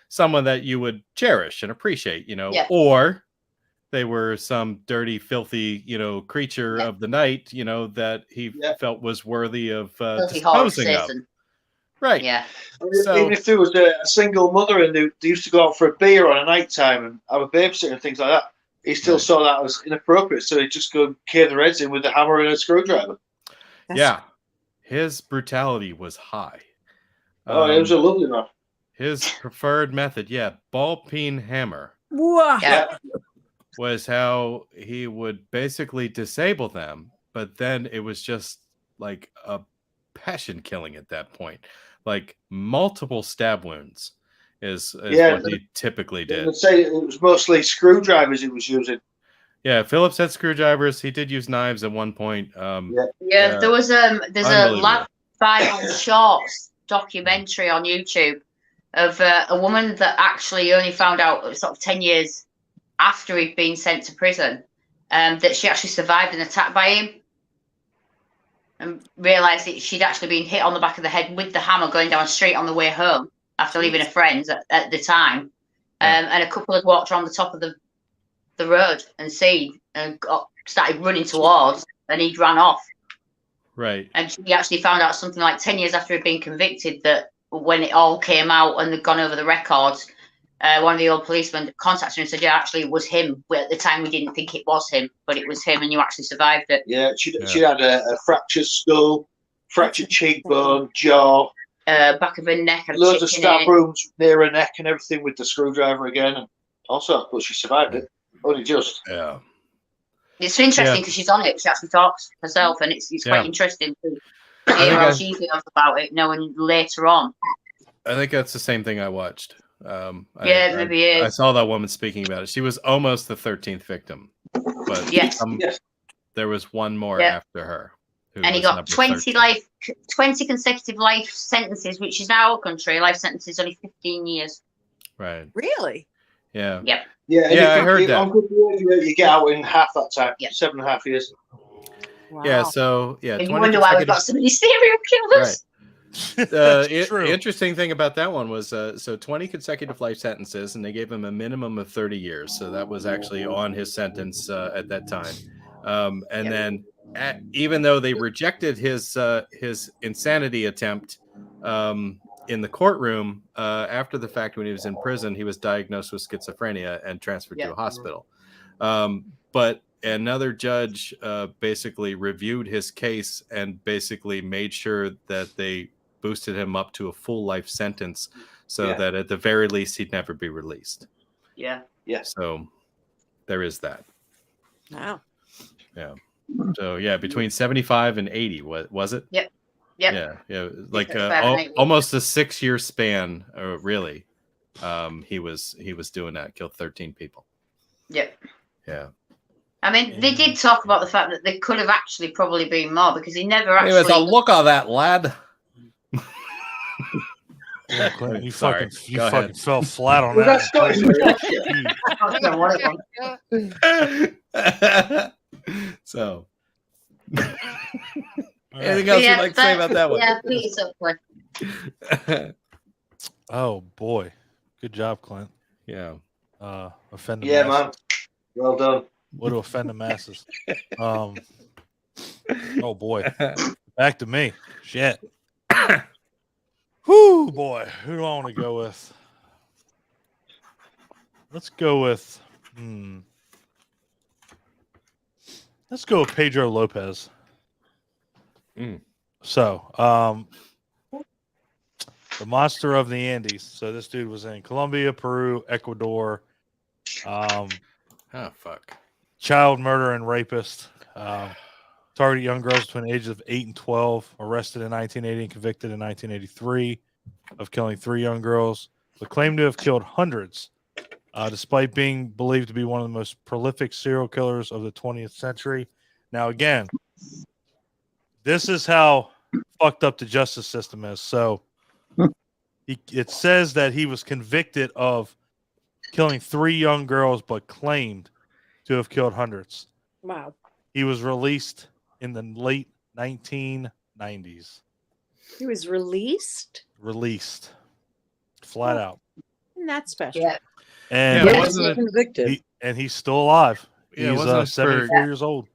someone that you would cherish and appreciate, or they were some dirty, filthy, creature of the night, that he felt was worthy of disposing of. Right. Yeah. So, even if there was a single mother and they used to go out for a beer on a night time and have a babysitter and things like that, he still saw that as inappropriate. So he'd just go cave their heads in with a hammer and a screwdriver. His brutality was high. It was a lovely one. His preferred method, ball peen hammer. Yeah. Was how he would basically disable them, but then it was just like a passion killing at that point. Like multiple stab wounds is what he typically did. I would say it was mostly screwdrivers he was using. Yeah, Phillips had screwdrivers. He did use knives at one point. There's a Lab Final Shorts documentary on YouTube of a woman that actually only found out sort of 10 years after he'd been sent to prison, that she actually survived an attack by him, and realised that she'd actually been hit on the back of the head with the hammer going down the street on the way home after leaving her friends at the time. And a couple had walked around the top of the road and seen and started running towards, and he'd ran off. Right. And she actually found out something like 10 years after he'd been convicted, that when it all came out and they'd gone over the records, one of the old policemen contacted her and said, actually, it was him. At the time, we didn't think it was him, but it was him, and you actually survived it. Yeah, she had a fractured skull, fractured cheekbone, jaw, back of her neck, and loads of stab wounds near her neck and everything with the screwdriver again. And also, but she survived it. Only just. Yeah. It's interesting because she's on it. She actually talks herself, and it's quite interesting to hear how she feels about it, knowing later on. I think that's the same thing I watched. Maybe I saw that woman speaking about it. She was almost the 13th victim, but there was one more after her. And he got 20 consecutive life sentences, which is in our country, life sentence is only 15 years. Right. Really? Yeah. Yep. Yeah, I heard that. On good behavior, you get out in half that time. Yep. 7.5 years. Wow. Yeah. So yeah. And you wonder why we've got so many serial killers. Right. Interesting thing about that one was so 20 consecutive life sentences, and they gave him a minimum of 30 years. So that was actually on his sentence at that time. And then even though they rejected his insanity attempt in the courtroom, after the fact, when he was in prison, he was diagnosed with schizophrenia and transferred to a hospital. But another judge basically reviewed his case and basically made sure that they boosted him up to a full life sentence, so that at the very least he'd never be released. Yeah. So there is that. Wow. Yeah. So yeah, between 75 and 80, was it? Yep. Yeah. Like almost a 6-year span. Really, he was doing that. Killed 13 people. Yep. Yeah. I mean, they did talk about the fact that there could have actually probably been more, because he never actually. It was a look at that lad. Clint, you fucking fell flat on Was that. So, anything else you'd like to say about that one? Yeah, please, Oh boy, good job, Clint. Yeah. Offend the masses. Man. Well done. Way to offend the masses. Oh boy, back to me. Shit. Whoo, boy, who do I want to go with? Let's go with. Let's go with Pedro Lopez. So, the monster of the Andes. So this dude was in Colombia, Peru, Ecuador. Child murder and rapist. Targeted young girls between the ages of 8 and 12. Arrested in 1980 and convicted in 1983 of killing 3 young girls. But claimed to have killed hundreds, despite being believed to be one of the most prolific serial killers of the 20th century. Now, again, this is how fucked up the justice system is. So it says that he was convicted of killing 3 young girls, but claimed to have killed hundreds. Wow. He was released in the late 1990s. He was released? Released. Flat out. Isn't that special? Yeah. And convicted. And he's still alive. Yeah, he's 74 years old.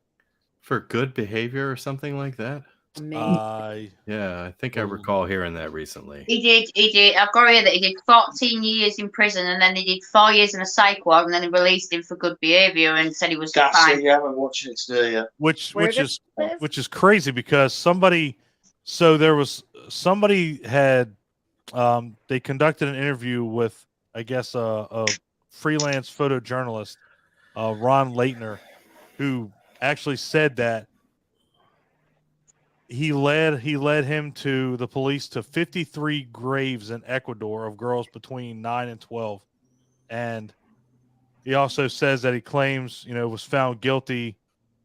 For good behavior or something like that? Yeah, I think I recall hearing that recently. He did. I've got here that he did 14 years in prison, and then he did 4 years in a psych ward, and then they released him for good behavior and said he was fine. Yeah, I'm watching it today. Yeah, which is crazy, because somebody had they conducted an interview with, I guess, a freelance photojournalist, Ron Leitner, who actually said that he led him to the police to 53 graves in Ecuador of girls between 9 and 12. And he also says that he claims, was found guilty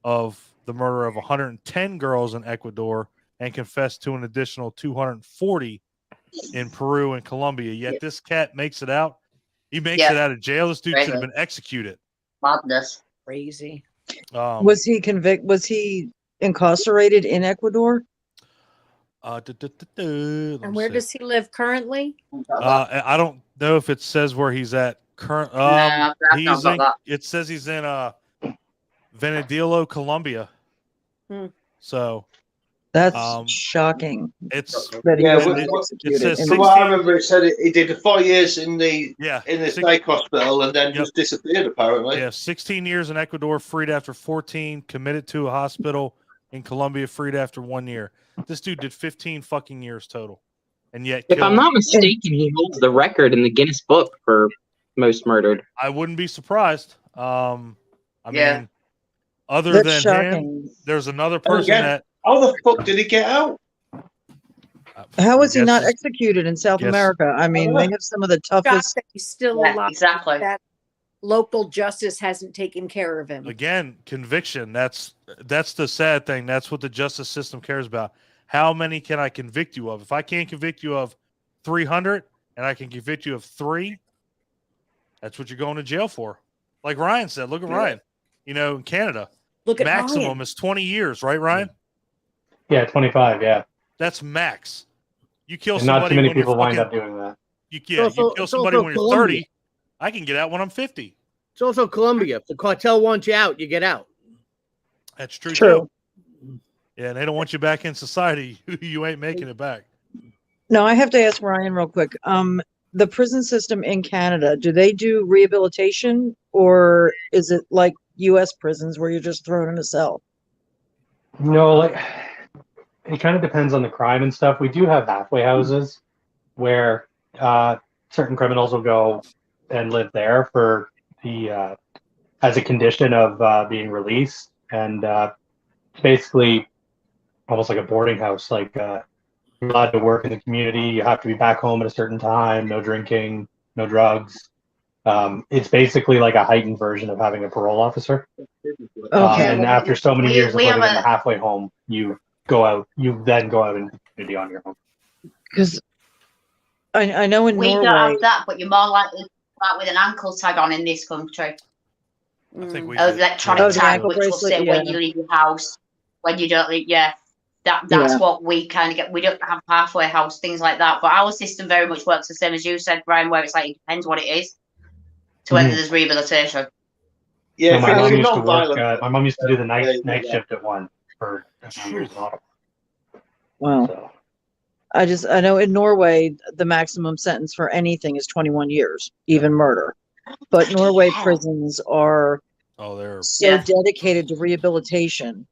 of the murder of 110 girls in Ecuador and confessed to an additional 240 in Peru and Colombia. Yet this cat makes it out. He makes it out of jail. This dude should have been executed. Madness. Crazy. Was he convicted? Was he incarcerated in Ecuador? And where does he live currently? I don't know if it says where he's at current. It says he's in Venedillo, Colombia. So that's shocking. It says from what I remember, it said he did 4 years in the psych hospital and then just disappeared, apparently. Yeah, 16 years in Ecuador, freed after 14, committed to a hospital in Colombia, freed after 1 year. This dude did 15 fucking years total, and yet, if I'm not mistaken, he holds the record in the Guinness Book for most murdered. I wouldn't be surprised. I mean, other than him, there's another person that. How the fuck did he get out? How was he not executed in South America? I mean, they have some of the toughest. He's still alive. Exactly. That local justice hasn't taken care of him. Again, conviction. That's the sad thing. That's what the justice system cares about. How many can I convict you of? If I can't convict you of 300 and I can convict you of 3, that's what you're going to jail for. Like Ryan said, look at Ryan. In Canada, look at maximum Ryan. is 20 years, right, Ryan? Yeah, 25. Yeah. That's max. You kill And somebody. not too many when you're people wind fucking- up doing that. You kill somebody when you're Colombia. 30. I can get out when I'm 50. It's also Colombia. If the cartel wants you out, you get out. That's true. Too. Yeah, and they don't want you back in society. You ain't making it back. No, I have to ask Ryan real quick. The prison system in Canada, do they do rehabilitation, or is it like U.S. prisons where you're just thrown in a cell? No, like it kind of depends on the crime and stuff. We do have halfway houses where certain criminals will go and live there for the as a condition of being released, and basically almost like a boarding house. Like you're allowed to work in the community. You have to be back home at a certain time. No drinking, no drugs. It's basically like a heightened version of having a parole officer. Okay. And after so many years of we living have in the halfway home, you then go out into the community on your own. Because I know in We Norway, don't have that, but you're more likely to start with an ankle tag on in this country. I think we Electronic the tag, ankle which will bracelet, say when you leave your house, when you don't leave. Yeah, that's what we kind of get. We don't have halfway house, things like that. But our system very much works the same as you said, Brian, where it's like it depends what it is to whether there's rehabilitation. Yeah, So my mom if used it's to work. non-violent, My mom used to do the night yeah. shift at one for a few years in Ottawa. wow. So. I know in Norway, the maximum sentence for anything is 21 years, even murder. But Norway prisons are they're so dedicated to rehabilitation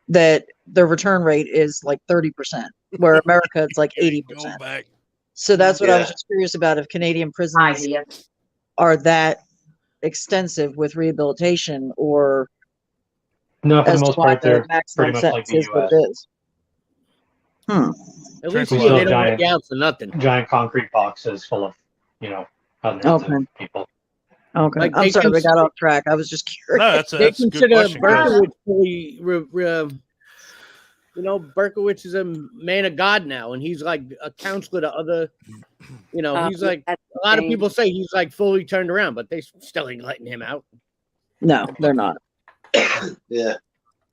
that the return rate is like 30%, where America it's like 80%. back. So that's what I was just curious about, if Canadian prisons are that extensive with rehabilitation, or no, for the as to most why part, the they're maximum pretty much like sentence the is what US. it is. At least We here, still they don't giant- let you out for nothing. Giant concrete boxes full of, hundreds of people. Okay, Like, I'm they sorry, we consider- got off track. I was just curious. No, that's They a good consider question. guys. Berkowitz fully, Berkowitz is a man of God now, and he's like a counselor to other, he's like, a lot of people say he's like fully turned around, but they still ain't letting him out. No, they're not. Yeah.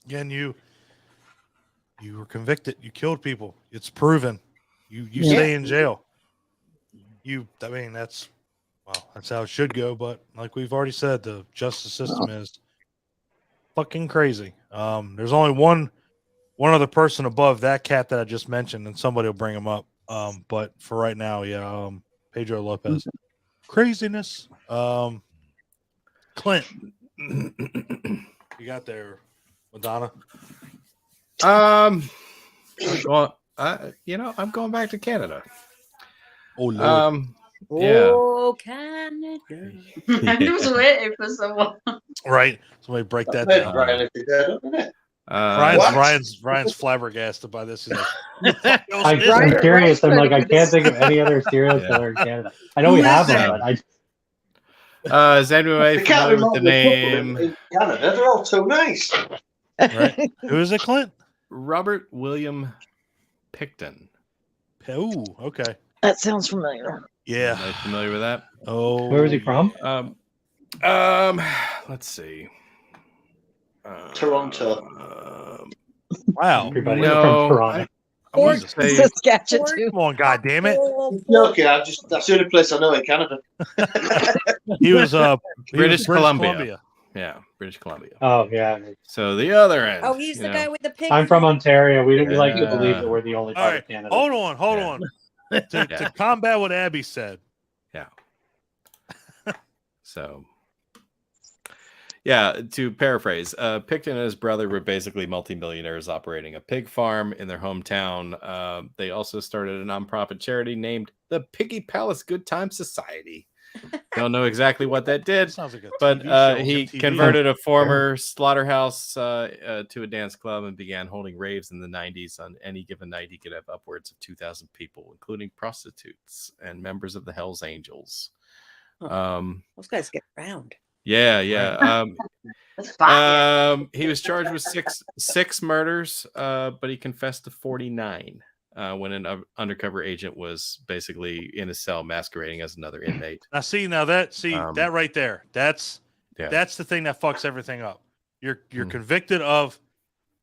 Again, you were convicted. You killed people. It's proven. You Yeah. stay in jail. That's how it should go. But like we've already said, the justice system is fucking crazy. There's only one other person above that cat that I just mentioned, and somebody will bring him up. But for right now, Pedro Lopez. Craziness. Clint, you got there, Madonna. Well, I'm going back to Canada. Oh Lord. Yeah. Oh, Canada. I was waiting for someone. Right. Somebody break that Hey, down. Brian, if you're dead, isn't it? Ryan's flabbergasted by this. He's like, I'm curious. I'm like, I can't think of any other serial killer in Canada. I know we have them, but is anyone familiar with the name? In Canada, they're all too nice. Right. Who is it, Clint? Robert William Pickton. Oh, okay. That sounds familiar. Yeah. Are you familiar with that? Oh, where is he from? Let's see. Toronto. Wow. Everybody No, from Toronto. I want to say Saskatchewan. Come on, God damn it. Okay, that's the only place I know in Canada. He was British Columbia. Yeah, British Columbia. Oh yeah. So the other end. Oh, he's the guy with the pig. I'm from Ontario. We like to Yeah. believe that we're the only All part right. of Canada. Hold on. To combat what Abby said. Yeah. So, yeah, to paraphrase, Pickton and his brother were basically multimillionaires operating a pig farm in their hometown. They also started a nonprofit charity named the Piggy Palace Good Time Society. Don't know exactly what that did, Sounds like a but TV show, he MTV. converted a former slaughterhouse to a dance club and began holding raves in the 90s. On any given night, he could have upwards of 2,000 people, including prostitutes and members of the Hells Angels. Those guys get around. Yeah. He was charged with six murders, but he confessed to 49 when an undercover agent was basically in a cell masquerading as another inmate. Now that right there, that's the thing that fucks everything up. You're convicted of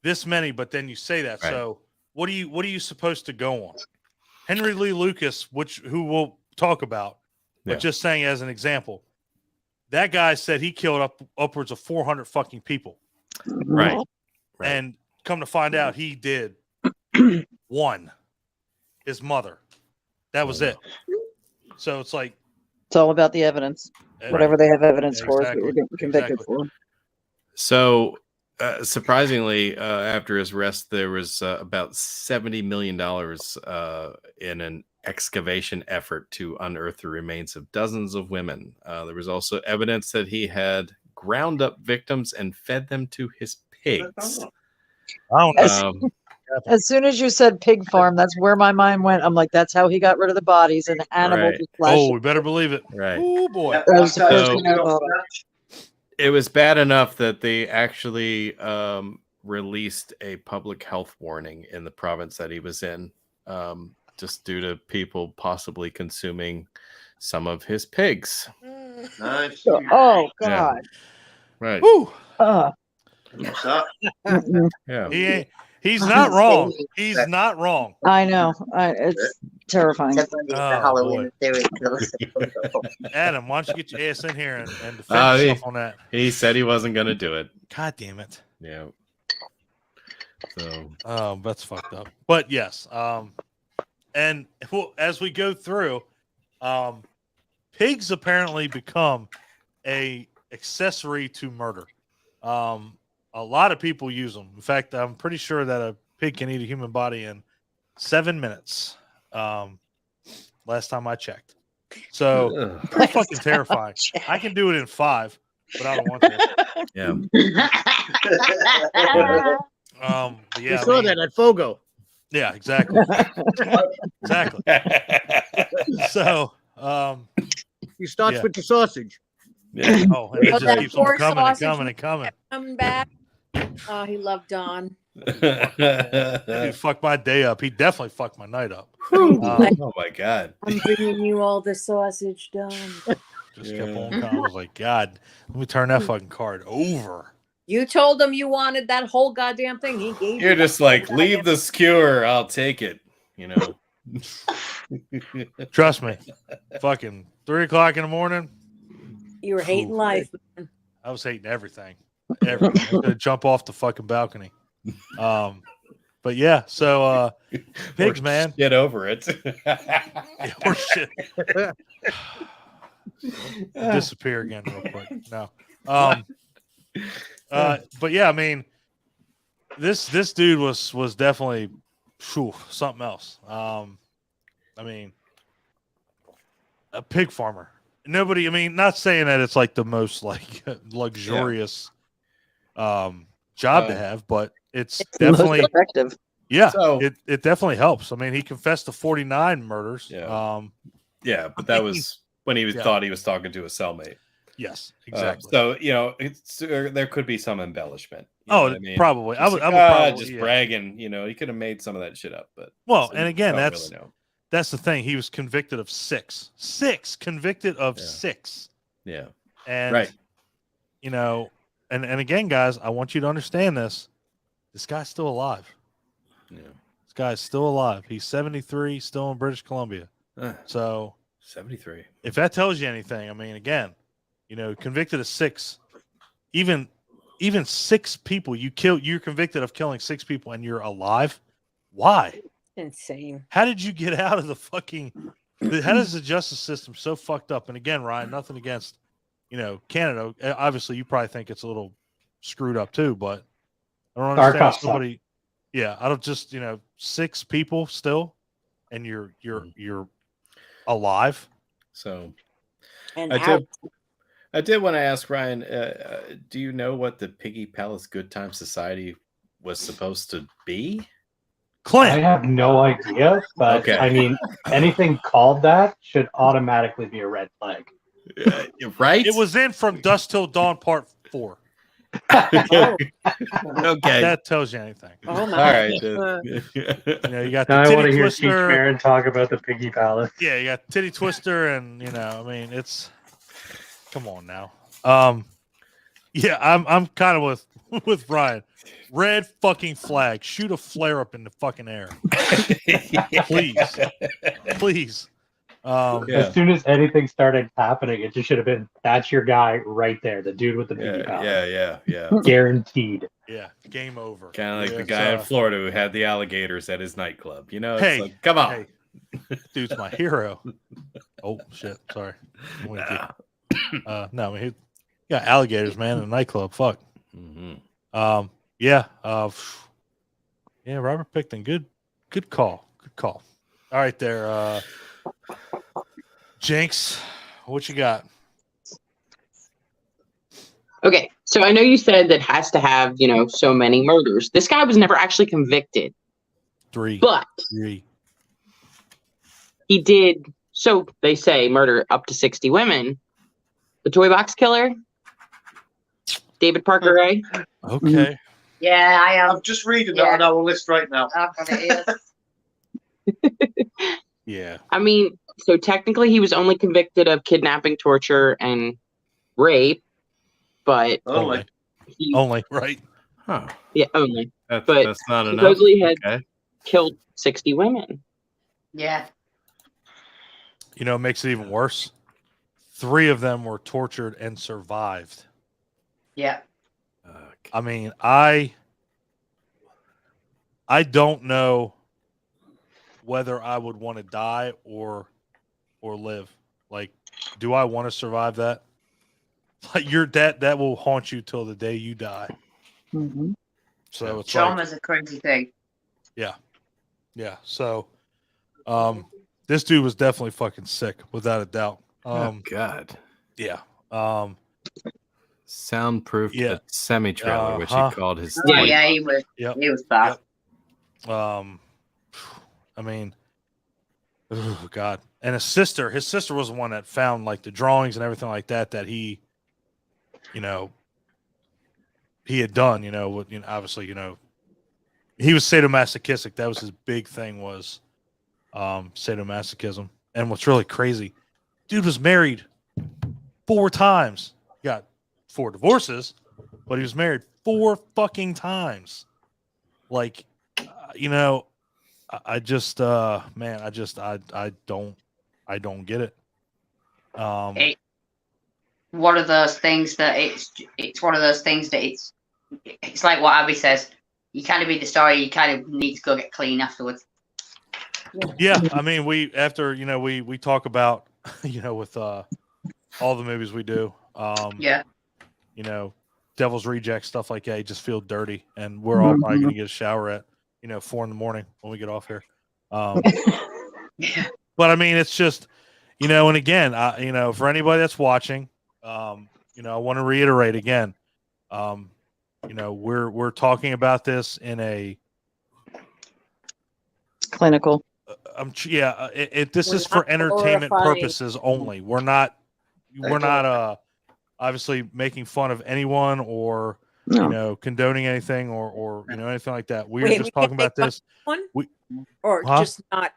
this many, but then you say that. Right. So what are you supposed to go on? Henry Lee Lucas, who we'll talk about, but just saying as an example, that guy said he killed upwards of 400 fucking people. Right. And come to find out, he did one. His mother. That was it. So it's like it's all about the evidence. Whatever they have evidence for is what we're getting convicted for. So surprisingly, after his arrest, there was about $70 million in an excavation effort to unearth the remains of dozens of women. There was also evidence that he had ground up victims and fed them to his pigs. As soon as you said pig farm, that's where my mind went. I'm like, that's how he got rid of the bodies and animals. Right. Oh, we better believe it. Right. Oh boy. That was the first thing I thought of. It was bad enough that they actually released a public health warning in the province that he was in, just due to people possibly consuming some of his pigs. Nice. Oh God. Yeah. Right. Woo. Yeah. He's not wrong. He's not wrong. I know. It's terrifying. Adam, why don't you get your ass in here and defend yourself on that? He said he wasn't going to do it. God damn it. Yeah. So. That's fucked up. But yes. And as we go through, pigs apparently become a accessory to murder. A lot of people use them. In fact, I'm pretty sure that a pig can eat a human body in 7 minutes. Last time I checked. So pretty fucking terrifying. I can do it in 5, but I don't want to. Yeah. You saw that at Fogo. Yeah, exactly. Exactly. So he starts with the sausage. Yeah. Oh, and it just keeps on coming and coming and coming. Coming back. Oh, he loved Don. He fucked my day up. He definitely fucked my night up. Oh my God. I'm bringing you all the sausage, Don. Just kept on coming. I was like, God, let me turn that fucking card over. You told him you wanted that whole goddamn thing. He gave You're just like, leave the skewer. I'll take it. You know. Trust me. Fucking 3 o'clock in the morning. You were hating life, man. I was hating everything. Everything. I was gonna jump off the fucking balcony. But yeah, so pigs, man. Get over it. Yeah, or shit. Disappear again real quick. No. But yeah, I mean, this dude was definitely something else. I mean, a pig farmer. Nobody, I mean, not saying that it's like the most like luxurious job to have, but it's definitely effective. Yeah, so, it definitely helps. I mean, he confessed to 49 murders. Yeah, but that was when he thought he was talking to a cellmate. Yes, exactly. So you know, there could be some embellishment. I mean? Probably. I would probably just bragging. You know, he could have made some of that shit up. But and again, that's the thing. He was convicted of 6. 6 convicted of 6. Yeah. And you know, and again, guys, I want you to understand this. This guy's still alive. Yeah. This guy's still alive. He's 73, still in British Columbia. So 73. If that tells you anything, I mean, again, you know, convicted of 6, even 6 people you're convicted of killing 6 people and you're alive. Why? Insane. How did you get out of the fucking? How does the justice system so fucked up? And again, Ryan, nothing against, you know, Canada. Obviously, you probably think it's a little screwed up too, but I don't understand somebody. Yeah, I don't just 6 people still, and you're alive. So, and I did want to ask Ryan. Do you know what the Piggy Palace Good Time Society was supposed to be? Clint. I have no idea, but I mean, anything called that should automatically be a red flag. Right? It was in From Dusk Till Dawn Part 4. Okay. That tells you anything. Oh my! All right. You got Now the I want titty to hear Cheech twister. Marin talk about the Piggy Palace. Yeah, you got titty twister, and I mean, it's. Come on now. Yeah, I'm kind of with Brian. Red fucking flag. Shoot a flare up in the fucking air. Please. As soon as anything started happening, it just should have been, that's your guy right there, the dude with the Piggy Palace. Yeah. Guaranteed. Yeah, game over. Kind of like the guy in Florida who had the alligators at his nightclub. It's Hey, like, come on. Hey, dude's my hero. Oh shit! Sorry. No, he got alligators, man, in a nightclub. Fuck. Mm-hmm. Yeah. Yeah. Robert Pickton. Good call. All right, there. Jinx, what you got? Okay, so I know you said that has to have, so many murders. This guy was never actually convicted. 3. But 3. he did, so they say, murder up to 60 women. The toy box killer, David Parker Ray. Okay. Yeah, I am. I'm just reading that on our list right now. I've got it here. Yeah. I mean, so technically he was only convicted of kidnapping, torture, and rape, but Only, right? Huh. Yeah, only. That's not enough. Supposedly he had killed 60 women. Yeah. It makes it even worse. 3 of them were tortured and survived. Yeah. I mean, I don't know whether I would want to die or live. Like, do I want to survive that? Like, that will haunt you till the day you die. Mm-hmm. So it's trauma's a crazy thing. Yeah. So, this dude was definitely fucking sick, without a doubt. Oh God. Yeah. Soundproof semi-trailer, which he called his. Yeah, he was. Yep. He was bad. Yep. I mean, oh God. And his sister was the one that found like the drawings and everything like that he had done, obviously, he was sadomasochistic. That was his big thing, was sadomasochism. And what's really crazy, dude was married 4 times. He got 4 divorces, but he was married 4 fucking times. Like, I just, man, I don't get it. One of those things that it's one of those things that it's like what Abby says. You kind of read the story, you kind of need to go get clean afterwards. Yeah, I mean, we talk about, with all the movies we do, Devil's Rejects, stuff like that. You just feel dirty, and we're all probably going to get a shower at 4 a.m. when we get off here. But I mean, it's just, and again, for anybody that's watching, I want to reiterate again, we're talking about this in a clinical. This is for entertainment purposes only. We're not obviously making fun of anyone or condoning anything or anything like that. We're just talking about this. Just not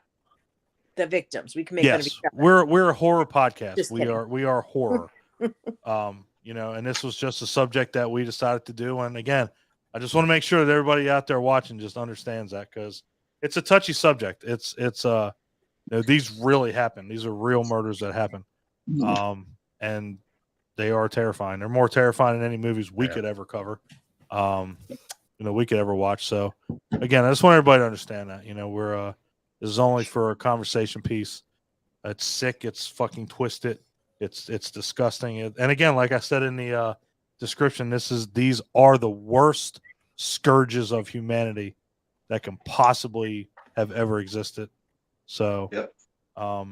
the victims. We can make fun of each other. We're a horror podcast. We are horror. And this was just a subject that we decided to do. And again, I just want to make sure that everybody out there watching just understands that, because it's a touchy subject. It's these really happen. These are real murders that happen. And they are terrifying. They're more terrifying than any movies we could ever cover. We could ever watch. So again, I just want everybody to understand that, we're this is only for a conversation piece. It's sick. It's fucking twisted. It's disgusting. And again, like I said in the description, these are the worst scourges of humanity that can possibly have ever existed. So, I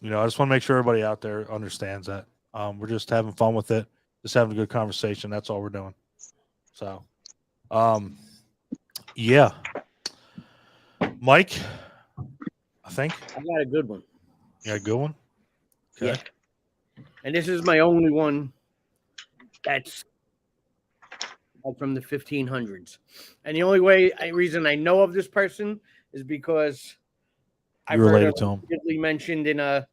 just want to make sure everybody out there understands that. We're just having fun with it, just having a good conversation. That's all we're doing. So, yeah. Mike, I think I got a good one. You got a good one? Okay. Yeah. and this is my only one that's from the 1500s. And the only reason I know of this person is because I've heard her repeatedly mentioned in a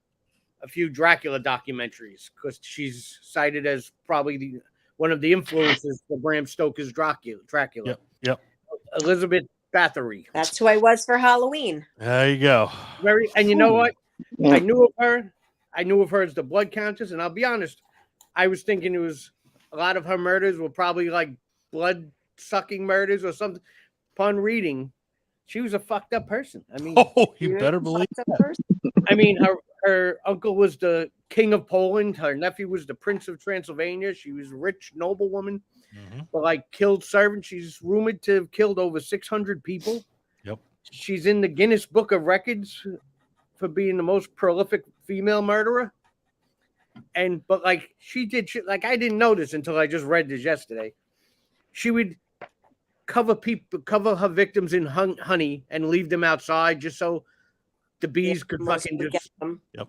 few Dracula documentaries, because she's cited as probably one of the influences for Bram Stoker's Dracula. Yep. Elizabeth Bathory. That's who I was for Halloween. There you go. And you know what? I knew of her. I knew of her as the Blood Countess, and I'll be honest, I was thinking it was a lot of her murders were probably like blood sucking murders or something. Upon reading, she was a fucked up person. I mean, you better believe that. I mean, her uncle was the king of Poland. Her nephew was the prince of Transylvania. She was a rich noblewoman, but like killed servants. She's rumored to have killed over 600 people. Yep. She's in the Guinness Book of Records for being the most prolific female murderer. But like she did shit like I didn't know this until I just read this yesterday. She would cover her victims in honey and leave them outside just so the bees could fucking just them. Yep.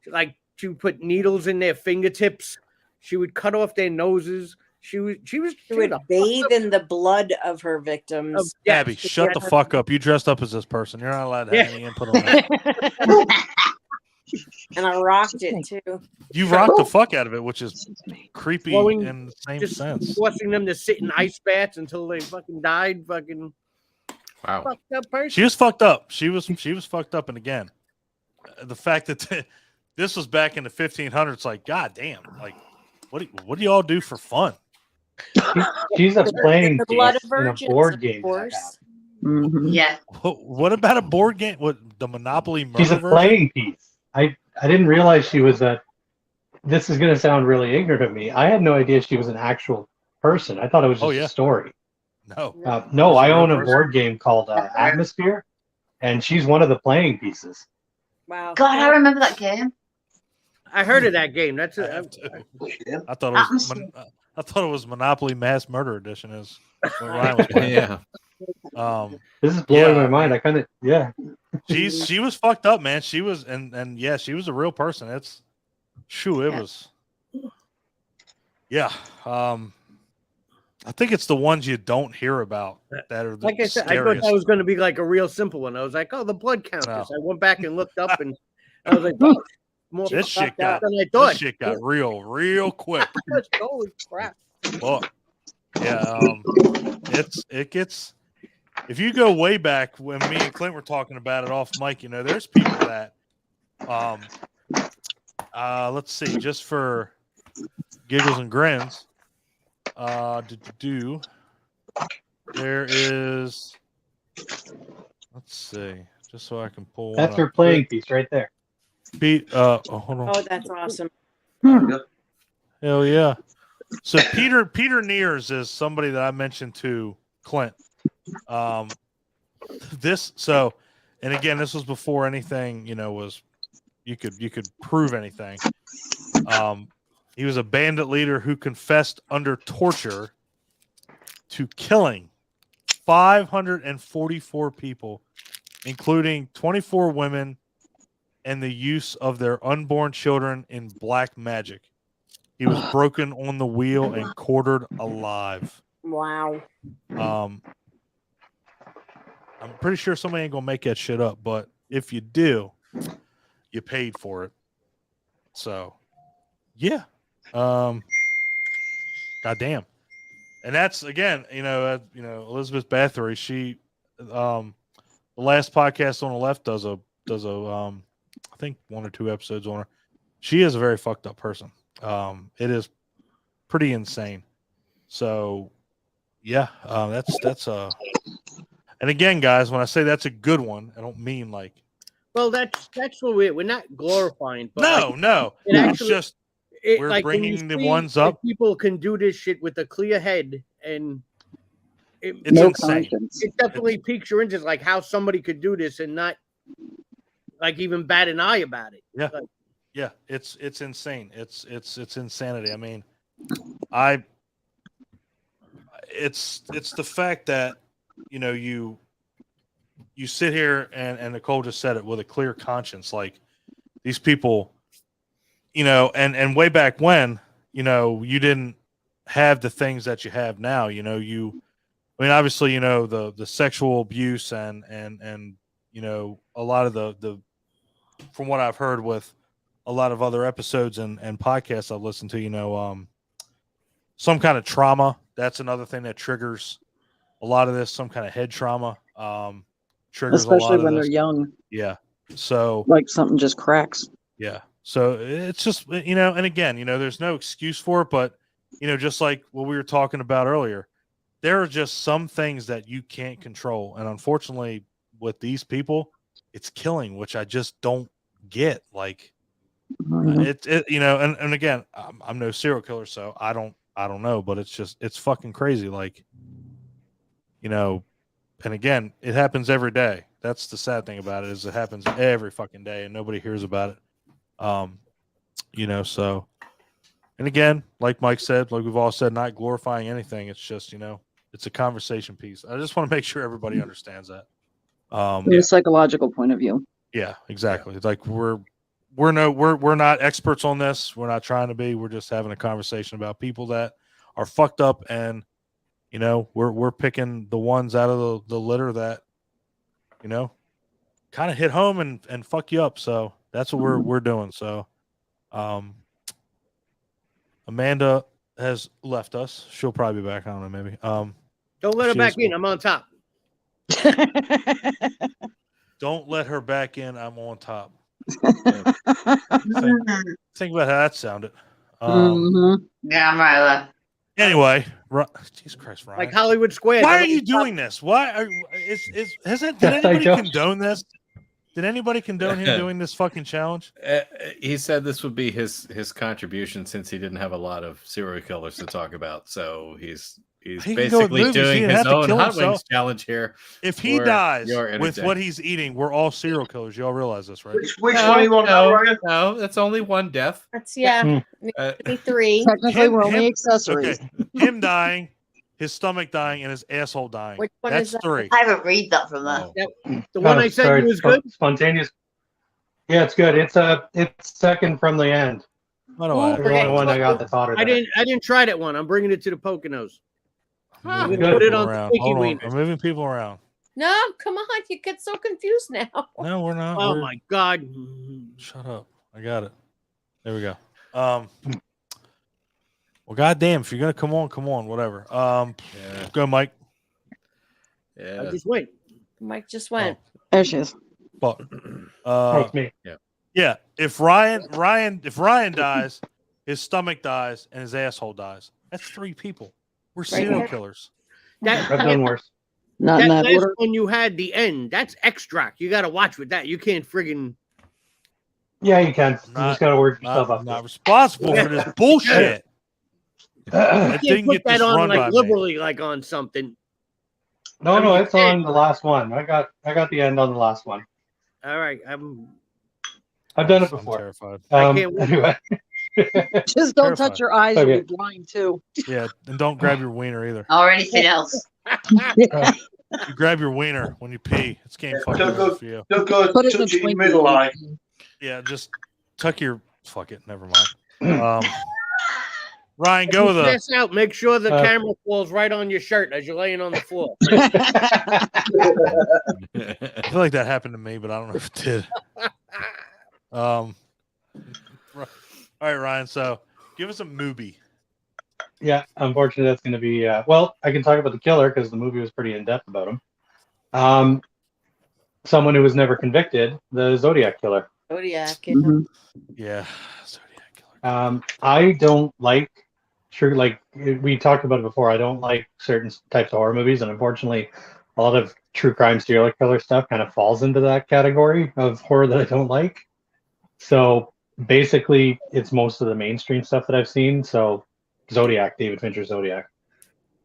Like she would put needles in their fingertips. She would cut off their noses. She would bathe in the blood of her victims. Abby, shut the fuck up. You dressed up as this person. You're not allowed to have any input on that. And I rocked it too. You rocked the fuck out of it, which is creepy in the same sense. Forcing them to sit in ice baths until they fucking died. Fucking wow. Fucked up person. She was fucked up. She was fucked up. And again, the fact that this was back in the 1500s, like, god damn, like, what do y'all do for fun? She's a playing piece in a board game. Yeah. What about a board game? What, the Monopoly murder? She's a playing piece. I didn't realize she was a. This is going to sound really ignorant of me. I had no idea she was an actual person. I thought it was just a story. No. No, I own a board game called Atmosphere, and she's one of the playing pieces. Wow. God, I remember that game. I heard of that game. That's I thought it was Monopoly Mass Murder Edition. Is what Ryan was playing. Yeah. This is blowing my mind. I kind of She was fucked up, man. She was and yeah, she was a real person. It was. Yeah. I think it's the ones you don't hear about that are the like I said, scariest. I thought that was going to be like a real simple one. I was like, oh, the Blood Countess. I went back and looked up, and I was like, oh, more this shit got than I thought. This shit got real quick. Holy crap! Well, yeah, it gets. If you go way back when me and Clint were talking about it off mic, there's people that, let's see, just for giggles and grins. There is, let's see, just so I can pull. That's her playing piece right there. Hold on. Oh, that's awesome. Hell yeah! So Peter Neers is somebody that I mentioned to Clint. And again, this was before anything was you could prove anything. He was a bandit leader who confessed under torture to killing 544 people, including 24 women, and the use of their unborn children in black magic. He was broken on the wheel and quartered alive. Wow. I'm pretty sure somebody ain't gonna make that shit up, but if you do, you paid for it. So, yeah. Goddamn. And that's again, Elizabeth Bathory. She, the last podcast on the left does a I think 1 or 2 episodes on her. She is a very fucked up person. It is pretty insane. So, yeah, that's and again, guys, when I say that's a good one, I don't mean like. Well, that's what we're not glorifying. But no. It's just we're like bringing the ones up. People can do this shit with a clear head, and it's insane. It definitely piques your interest, like how somebody could do this and not like even bat an eye about it. Yeah, like, yeah, it's insane. It's insanity. I mean, it's the fact that you sit here and Nicole just said it with a clear conscience. Like these people, you know, and way back when, you know, you didn't have the things that you have now. You know, I mean, obviously, you know, the sexual abuse and you know, a lot of the from what I've heard with a lot of other episodes and podcasts I've listened to, you know, some kind of trauma. That's another thing that triggers a lot of this. Some kind of head trauma triggers Especially a lot of when this. they're young. Yeah. So like something just cracks. Yeah. So it's just, you know, and again, you know, there's no excuse for it, but, you know, just like what we were talking about earlier, there are just some things that you can't control. And unfortunately, with these people, it's killing, which I just don't get. Like, it you know, and again, I'm no serial killer, so I don't know, but it's fucking crazy. Like, you know, and again, it happens every day. That's the sad thing about it, is it happens every fucking day and nobody hears about it. You know, so, and again, like Mike said, like we've all said, not glorifying anything. It's just, you know, it's a conversation piece. I just want to make sure everybody understands that. From a psychological point of view. Yeah, exactly. It's like we're not experts on this. We're not trying to be. We're just having a conversation about people that are fucked up, and you know, we're picking the ones out of the litter that, you know, kind of hit home and fuck you up. So that's what we're doing. So Amanda has left us. She'll probably be back. I don't know, maybe. Don't let her back in. I'm on top. Don't let her back in. I'm on top. Think about how that sounded. Yeah, I'm right there. Anyway, Jesus Christ, Ryan. Like Hollywood Square. Why are you doing this? Why are did anybody condone this? Did anybody condone him doing this fucking challenge? He said this would be his contribution, since he didn't have a lot of serial killers to talk about. So he's basically doing his own hot wings challenge here. If he dies with what he's eating, we're all serial killers. You all realize this, right? Which one do you want? No, that's only one death. That's maybe three. Technically, we're only accessories. Okay. Him dying, his stomach dying, and his asshole dying. Which one that's is that? three. I haven't read that from there. The one I said was good. Spontaneous. Yeah, it's good. It's second from the end. What do I? The only one I got that's hotter. I didn't try that one. I'm bringing it to the Poconos. I'm We're gonna put it on around. sticky Hold on. wieners. I'm moving people around. No, come on. You get so confused now. No, we're not. Oh my God. Shut up. I got it. There we go. Well, goddamn, if you're gonna come on, whatever. Go, Mike. Yeah. I just went. Mike just went. There she is. But That's me. yeah. If Ryan dies, his stomach dies, and his asshole dies. That's three people. We're serial killers. I've done worse. Not in That that last order. one you had, the end, that's extract. You got to watch with that. You can't friggin'. Yeah, you can. You just gotta work yourself up. I'm not responsible for this bullshit. You That can't didn't put get that this on run by like me. liberally, like on something. No, it's on the last one. I got the end on the last one. All right, I've done it I'm before. terrified. I can't wait. Anyway. Just don't touch your eyes. Okay. You'll be blind too. Yeah, and don't grab your wiener either. Or anything else. You grab your wiener when you pee. It's game fucking over for you. Don't go Put it in touch the it in twinkle. middle eye. Yeah, just tuck your. Fuck it. Never mind. Ryan, go with a. Pass out. Make sure the camera falls right on your shirt as you're laying on the floor. I feel like that happened to me, but I don't know if it did. All right, Ryan. So, give us a movie. Yeah, unfortunately, that's going to be. Well, I can talk about the killer because the movie was pretty in depth about him. Someone who was never convicted, the Zodiac killer. Zodiac. Yeah, Zodiac killer. I don't like true. Like we talked about it before. I don't like certain types of horror movies, and unfortunately, a lot of true crime serial killer stuff kind of falls into that category of horror that I don't like. So basically, it's most of the mainstream stuff that I've seen. So Zodiac, David Fincher's Zodiac.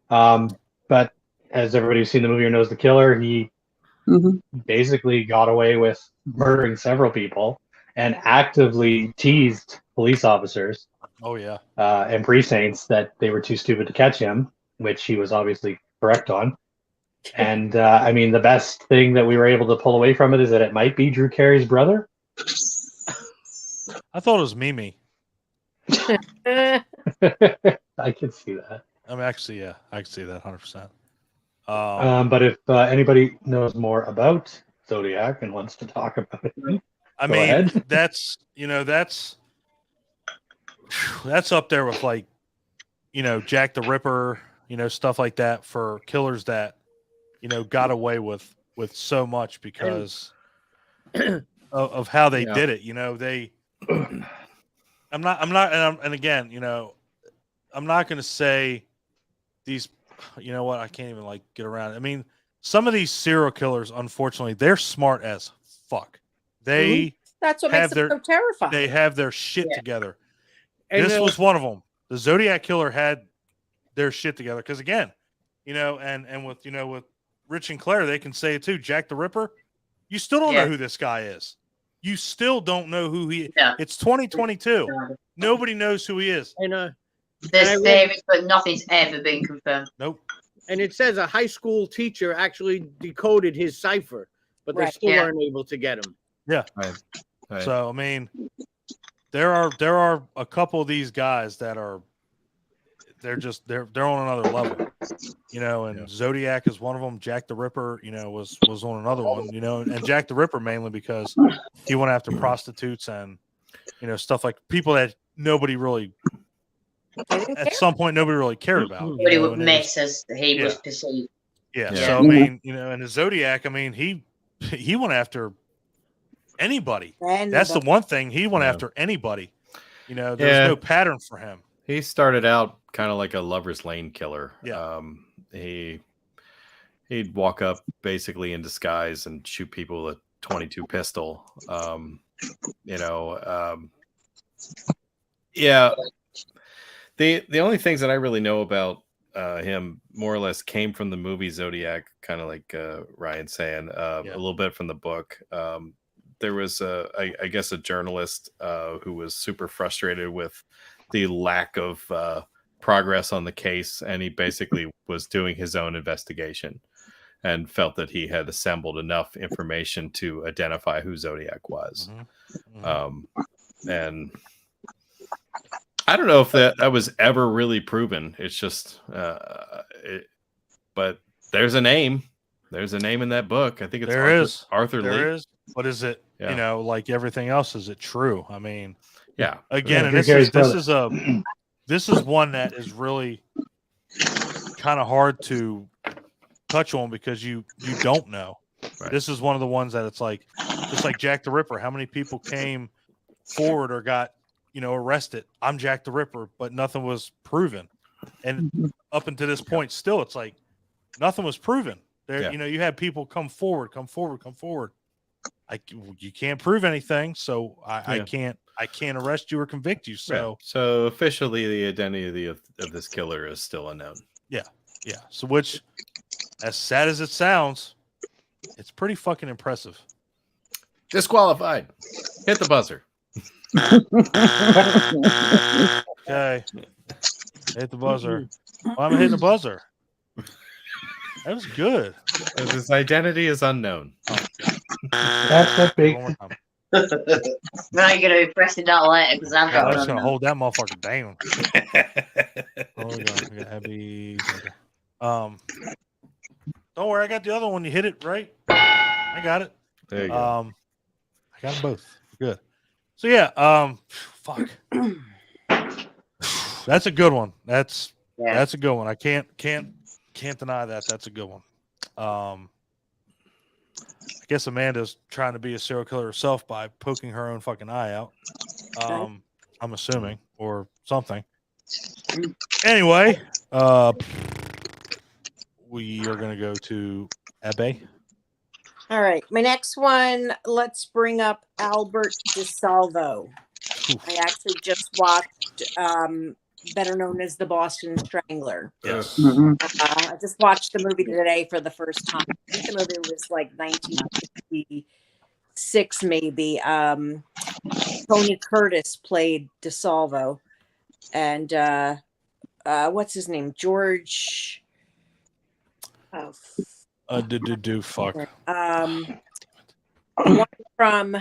But as everybody who's seen the movie or knows the killer, he basically got away with murdering several people and actively teased police officers. Oh yeah. And precincts that they were too stupid to catch him, which he was obviously correct on. And I mean, the best thing that we were able to pull away from it is that it might be Drew Carey's brother. I thought it was Mimi. I can see that. I mean, actually, yeah, I can see that 100%. But if anybody knows more about Zodiac and wants to talk about it, I go mean, ahead. that's up there with like, Jack the Ripper, stuff like that for killers that, got away with so much because of how they did it. I'm not, and again, I'm not going to say these, I can't even like get around it. I mean, some of these serial killers, unfortunately, they're smart as fuck. That's what makes them so terrifying. They have their shit together. And this was one of them. The Zodiac killer had their shit together. Because again, and with Rich and Claire, they can say it too. Jack the Ripper, you still don't know who this guy is. You still don't know who he is. Yeah. It's 2022. Nobody knows who he is. There's theories, but nothing's ever been confirmed. Nope. And it says a high school teacher actually decoded his cipher, but they still aren't able to get him. Yeah. Right. So I mean, there are a couple of these guys that are they're on another level, and Zodiac is one of them. Jack the Ripper, was on another one, and Jack the Ripper mainly because he went after prostitutes and stuff like people that nobody really at some point nobody really cared about. Nobody would miss as he was perceived. Yeah. So I mean, in the Zodiac, I mean he went after anybody. That's the one thing, he went after anybody. There's no pattern for him. He started out kind of like a Lover's Lane killer. Yeah. He'd walk up basically in disguise and shoot people with a 22 pistol. The only things that I really know about him more or less came from the movie Zodiac, kind of like Ryan's saying, a little bit from the book. There was I guess a journalist who was super frustrated with the lack of progress on the case, and he basically was doing his own investigation and felt that he had assembled enough information to identify who Zodiac was. And I don't know if that was ever really proven. It's just but there's a name. There's a name in that book. I think it's Arthur Lee. There is. What is it? Like everything else, is it true? I mean, again, and this is one that is really kind of hard to touch on because you don't know. Right. This is one of the ones that it's like, just like Jack the Ripper. How many people came forward or got arrested? I'm Jack the Ripper, but nothing was proven. And up until this point, still, it's like nothing was proven. There, you had people come forward. You can't prove anything, so I can't arrest you or convict you. So officially, the identity of this killer is still unknown. Yeah. So, which, as sad as it sounds, it's pretty fucking impressive. Disqualified. Hit the buzzer. Okay. Hit the buzzer. Well, I'm hitting the buzzer. That was good. His identity is unknown. That's what big. Now you're gonna be pressing that later because I'm just gonna hold that motherfucker down. We got heavy. Don't worry, I got the other one. You hit it right. I got it. There you go. I got them both. Good. So yeah. Fuck. That's a good one. That's a good one. I can't deny that. That's a good one. I guess Amanda's trying to be a serial killer herself by poking her own fucking eye out. I'm assuming, or something. Anyway, we are going to go to Abbe. All right. My next one, let's bring up Albert DeSalvo. I actually just watched, better known as the Boston Strangler. Yes. I just watched the movie today for the first time. I think the movie was like 1956, maybe. Tony Curtis played DeSalvo. And what's his name? George. Oh, fuck. One from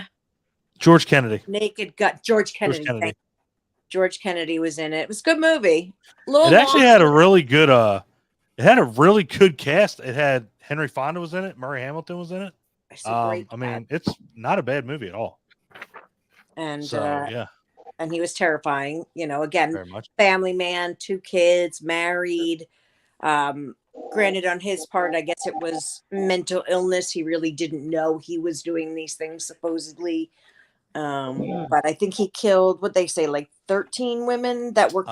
George Kennedy. Naked Gun. George Kennedy. George Kennedy was in it. It was a good movie. It actually had a really good it had a really good cast. It had Henry Fonda was in it, Murray Hamilton was in it. I mean, it's not a bad movie at all. And so yeah. And he was terrifying, again, very much. family man, 2 kids, married. Granted, on his part, I guess it was mental illness. He really didn't know he was doing these things, supposedly. But I think he killed, what they say, like 13 women that were.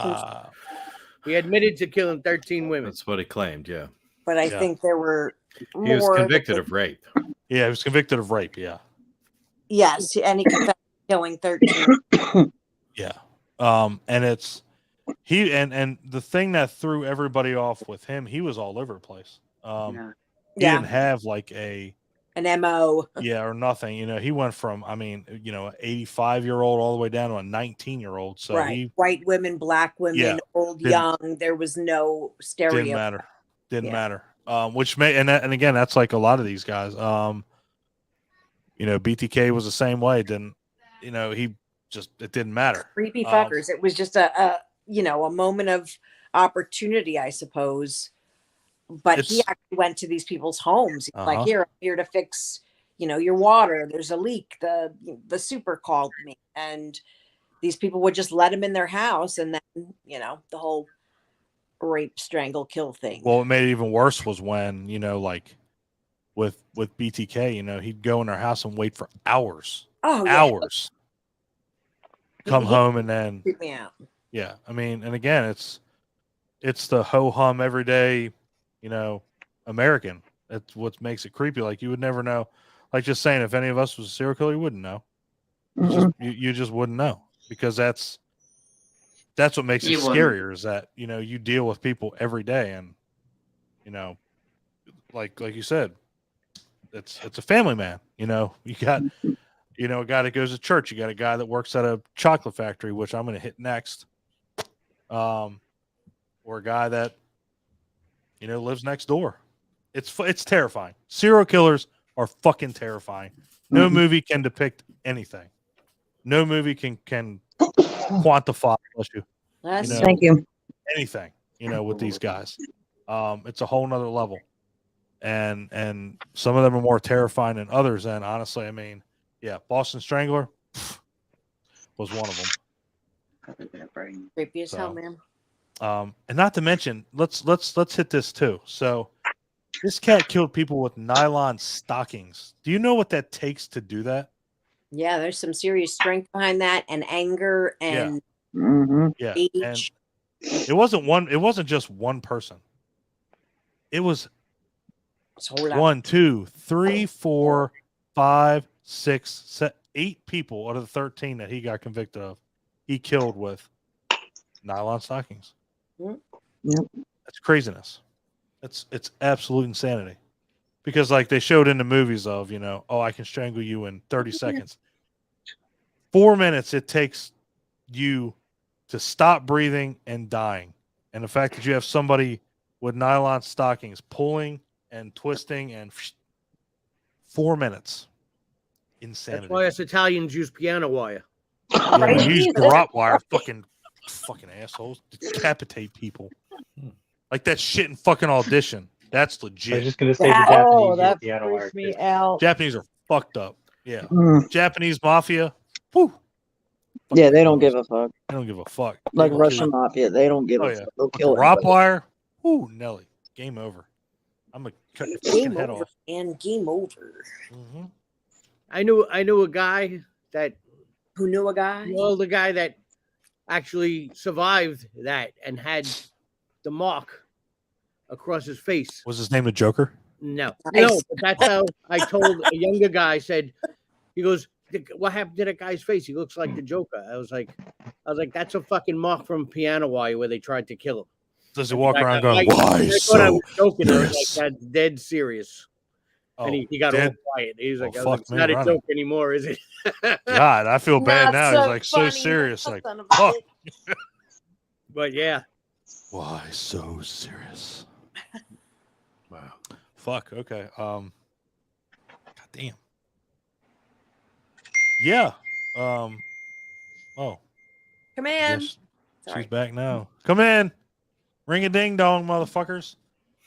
He admitted to killing 13 women. That's what he claimed, yeah. But I think there were more. He was convicted of rape. Yeah, he was convicted of rape, yeah. Yes, and he confessed to killing 13. Yeah. And it's and the thing that threw everybody off with him, he was all over the place. He didn't have like an MO. Yeah, or nothing. He went from, an 85-year-old all the way down to a 19-year-old. So right. White women, black women, old, young. There was no stereo. Didn't matter. Which may and again, that's like a lot of these guys. BTK was the same way. He just, it didn't matter. Creepy fuckers. It was just a moment of opportunity, I suppose. But he actually went to these people's homes. He's like, I'm here to fix, your water. There's a leak. The super called me, and these people would just let him in their house, and then the whole rape, strangle, kill thing. Well, what made it even worse was when like with BTK, he'd go in their house and wait for hours. Hours. Come home and then freak me out. Yeah, and again, it's the ho hum everyday. American. That's what makes it creepy. Like you would never know. Like just saying, if any of us was a serial killer, you wouldn't know. You just wouldn't know, because that's what makes it scarier. Is that you deal with people every day, and like you said, it's a family man. You got a guy that goes to church. You got a guy that works at a chocolate factory, which I'm going to hit next. Or a guy that lives next door. It's terrifying. Serial killers are fucking terrifying. No movie can depict anything. No movie can quantify. Bless you. Thank you. Anything. With these guys, it's a whole nother level. And some of them are more terrifying than others. And honestly, Boston Strangler was one of them. Creepy as hell, man. And not to mention, let's hit this too. So this cat killed people with nylon stockings. Do you know what that takes to do that? Yeah, there's some serious strength behind that, and anger, and age. And it wasn't just one person. It was 1, 2, 3, 4, 5, 6, 7, 8 people out of the 13 that he got convicted of. He killed with nylon stockings. Yep. That's craziness. It's absolute insanity. Because like they showed in the movies of, I can strangle you in 30 seconds. 4 minutes it takes you to stop breathing and dying. And the fact that you have somebody with nylon stockings pulling and twisting and 4 minutes. Insanity. That's why us Italians use piano wire. Yeah, use garrote wire. Fucking assholes. Decapitate people. Like that shit in fucking Audition. That's legit. I was just gonna say the Japanese freaks me out. Japanese are fucked up. Yeah. Japanese mafia. Whew. Yeah, they don't give a fuck. They don't give a fuck. Like Russian mafia, they don't give a fuck. They'll kill garrote wire. Ooh, Nelly. Game over. I'm gonna cut your fucking head off. And game over. Mm-hmm. I knew a guy who knew a guy. Well, the guy that actually survived that and had the mark across his face. Was his name the Joker? No, but that's how I told a younger guy. Said, he goes, "What happened to that guy's face? He looks like the Joker." I was like, that's a fucking mark from piano wire where they tried to kill him. Does he walk around going, "Why so?" I was joking. I was like, "That's dead serious." And he got all quiet. He was like, "It's not a joke anymore, is it?" God, I feel bad now. He's like so serious. Like, fuck. But yeah. Why so serious? Wow. Fuck. Okay. God damn. Yeah. Oh. Come in. Yes, she's back now. Come in. Ring a ding dong, motherfuckers.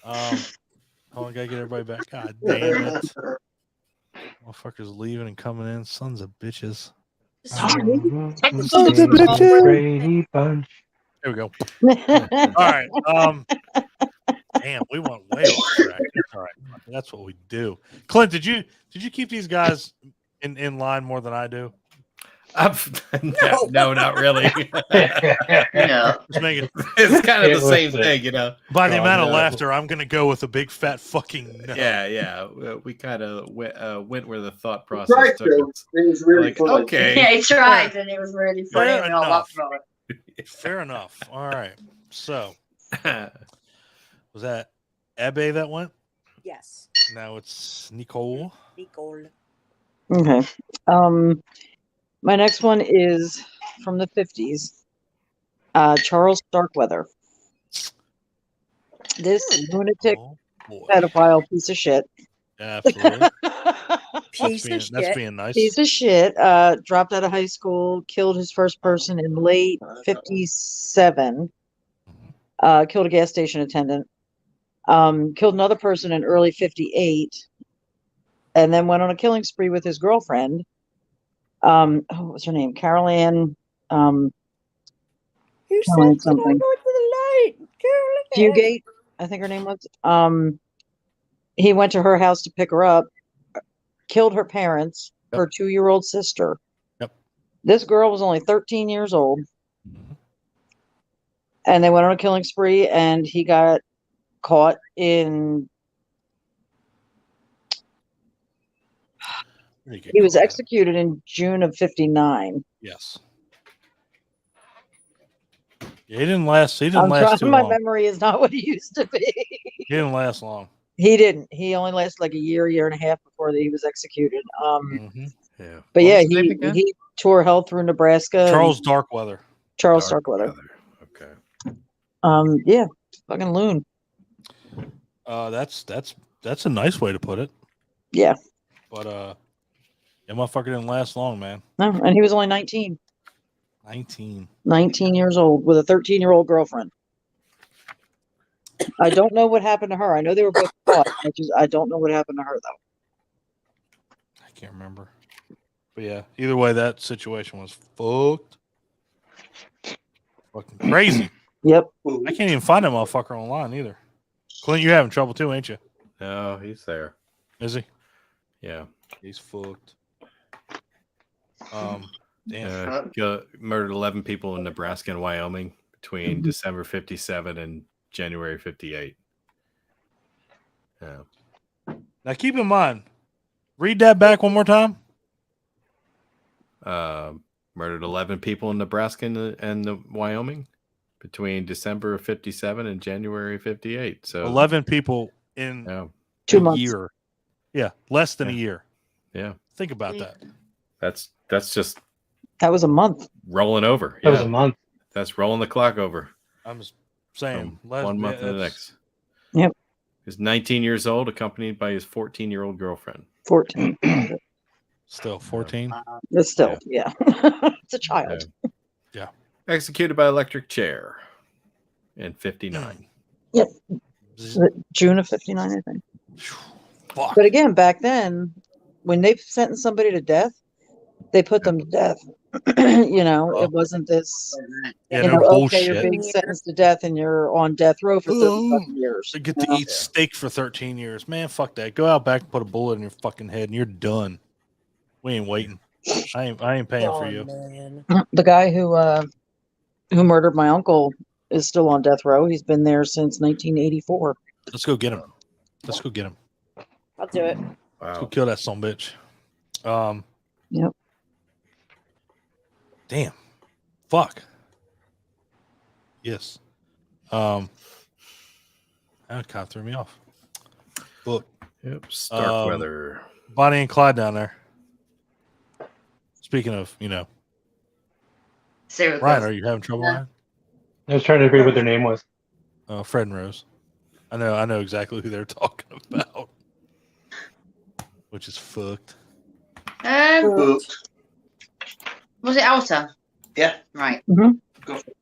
Hold on, gotta get everybody back. God damn it. Motherfuckers leaving and coming in. Sons of bitches. Sorry. Sons of bitches. Brady Bunch. There we go. All right. Damn, we went way off track. All right. That's what we do. Clint, did you keep these guys in line more than I do? No, not really. No. Just make it, It's kind of the same thing, you know. by the amount of laughter, I'm going to go with a big fat fucking no. Yeah. We kind of went where the thought process Right, took Bill. us. It was really Like, funny. okay. Yeah, he tried, and it was really funny. Fair and we all enough. laughed about it. Fair enough. All right. So, was that Abbe that went? Yes. Now it's Nicole. Nicole. Okay. My next one is from the 50s. Charles Starkweather. This lunatic pedophile piece of shit. Absolutely. Piece That's being nice. Piece of shit. Dropped out of high school, killed his first person in late 57. Killed a gas station attendant. Killed another person in early 58. And then went on a killing spree with his girlfriend. What was her name? Carol Ann. Who said Carol Ann that? something. Go to the light. Fugate, I think her name was. He went to her house to pick her up, killed her parents, her 2-year-old sister. Yep. This girl was only 13 years old. And they went on a killing spree, and he got caught in. He was executed in June of 59. Yes. Yeah, he didn't last. He didn't I'm last trying, too my long. memory is not what it used to be. He didn't last long. He didn't. He only lasted like a year and a half before he was executed. Yeah. But What yeah, was his name again? he toured hell through Nebraska. Charles Darkweather. Charles Starkweather. Okay. Yeah, fucking loon. That's a nice way to put it. Yeah. But that motherfucker didn't last long, man. No, and he was only 19. 19 years old with a 13-year-old girlfriend. I don't know what happened to her. I know they were both caught. I don't know what happened to her though. I can't remember. But yeah, either way, that situation was fucked. Fucking crazy. Yep. I can't even find that motherfucker online either. Clint, you're having trouble too, ain't you? No, he's there. Is he? Yeah. He's fucked. Damn. Murdered 11 people in Nebraska and Wyoming between December 57 and January 58. Yeah. Now keep in mind, read that back one more time. Murdered 11 people in Nebraska and the Wyoming between December of 57 and January 58. So 11 people in 2 months. Year. Yeah, less than a year. Yeah. Think about that. That's just that was a month rolling over. That was a month. That's rolling the clock over. I'm just saying, from 1 month to the next. Yep. He's 19 years old, accompanied by his 14-year-old girlfriend. 14. Still 14. It's still, yeah. It's a child. Yeah. Executed by electric chair in 59. Yep. June of 59, I think. Fuck. But again, back then, when they sentenced somebody to death, they put them to death. It wasn't this. Yeah, you no know, bullshit. okay, you're being sentenced to death and you're on death row for 30 fucking years. To get to eat steak for 13 years. Man, fuck that. Go out back and put a bullet in your fucking head and you're done. We ain't waiting. I ain't paying for you. Man. The guy who murdered my uncle is still on death row. He's been there since 1984. Let's go get him. Let's go get him. I'll do it. Let's go kill that son bitch. Yep. Damn. Fuck. Yes. That kind of threw me off. Look. Yep. Starkweather. Bonnie and Clyde down there. Speaking of, Ryan, are you having trouble, Ryan? I was trying to agree what their name was. Fred and Rose. I know exactly who they're talking about. Which is fucked. Was it Alta? Yeah. Right. Mm-hmm. Go for it.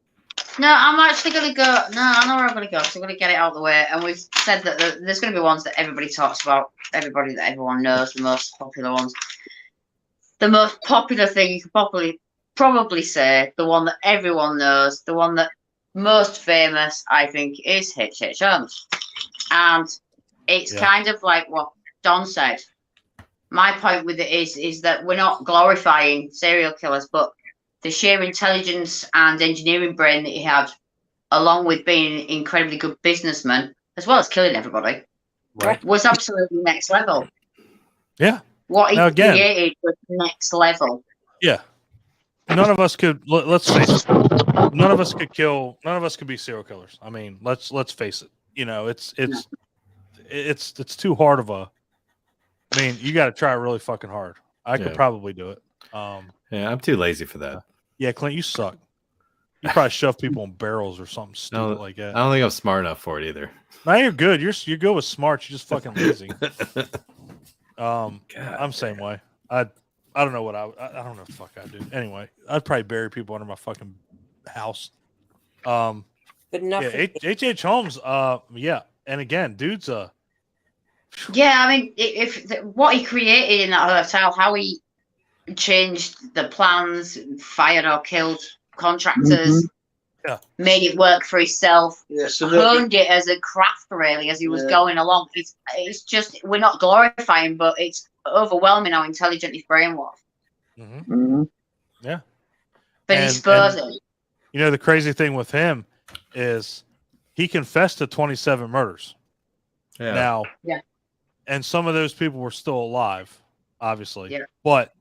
No, I'm actually going to go. No, I know where I'm going to go. So I'm going to get it out of the way. And we've said that there's going to be ones that everybody talks about, everybody that everyone knows, the most popular ones. The most popular thing you could probably say, the one that everyone knows, the one that most famous, I think, is H.H. Holmes. And it's kind of like what Don said. My point with it is that we're not glorifying serial killers, but the sheer intelligence and engineering brain that he had, along with being an incredibly good businessman, as well as killing everybody, was absolutely next level. Yeah. What he created was next level. Yeah. None of us could. Let's face it. None of us could kill. None of us could be serial killers. I mean, let's face it. You know, it's too hard of a. I mean, you got to try really fucking hard. I could probably do it. Yeah, I'm too lazy for that. Yeah, Clint, you suck. You probably shove people in barrels or something stupid like that. I don't think I'm smart enough for it either. No, you're good. You're good with smart. You're just fucking lazy. I'm same way. I don't know what I don't know what the fuck I do. Anyway, I'd probably bury people under my fucking house. Good enough. Yeah, H.H. Holmes. Yeah, and again, dude's Yeah, I mean, if what he created in that hotel, how he changed the plans, fired or killed contractors, made it work for himself, honed it as a craft really as he was going along. It's just, we're not glorifying, but it's overwhelming how intelligent his brain was. Yeah. But he spurs it. You know, the crazy thing with him is he confessed to 27 murders. Yeah. Now, and some of those people were still alive, obviously. Yeah. But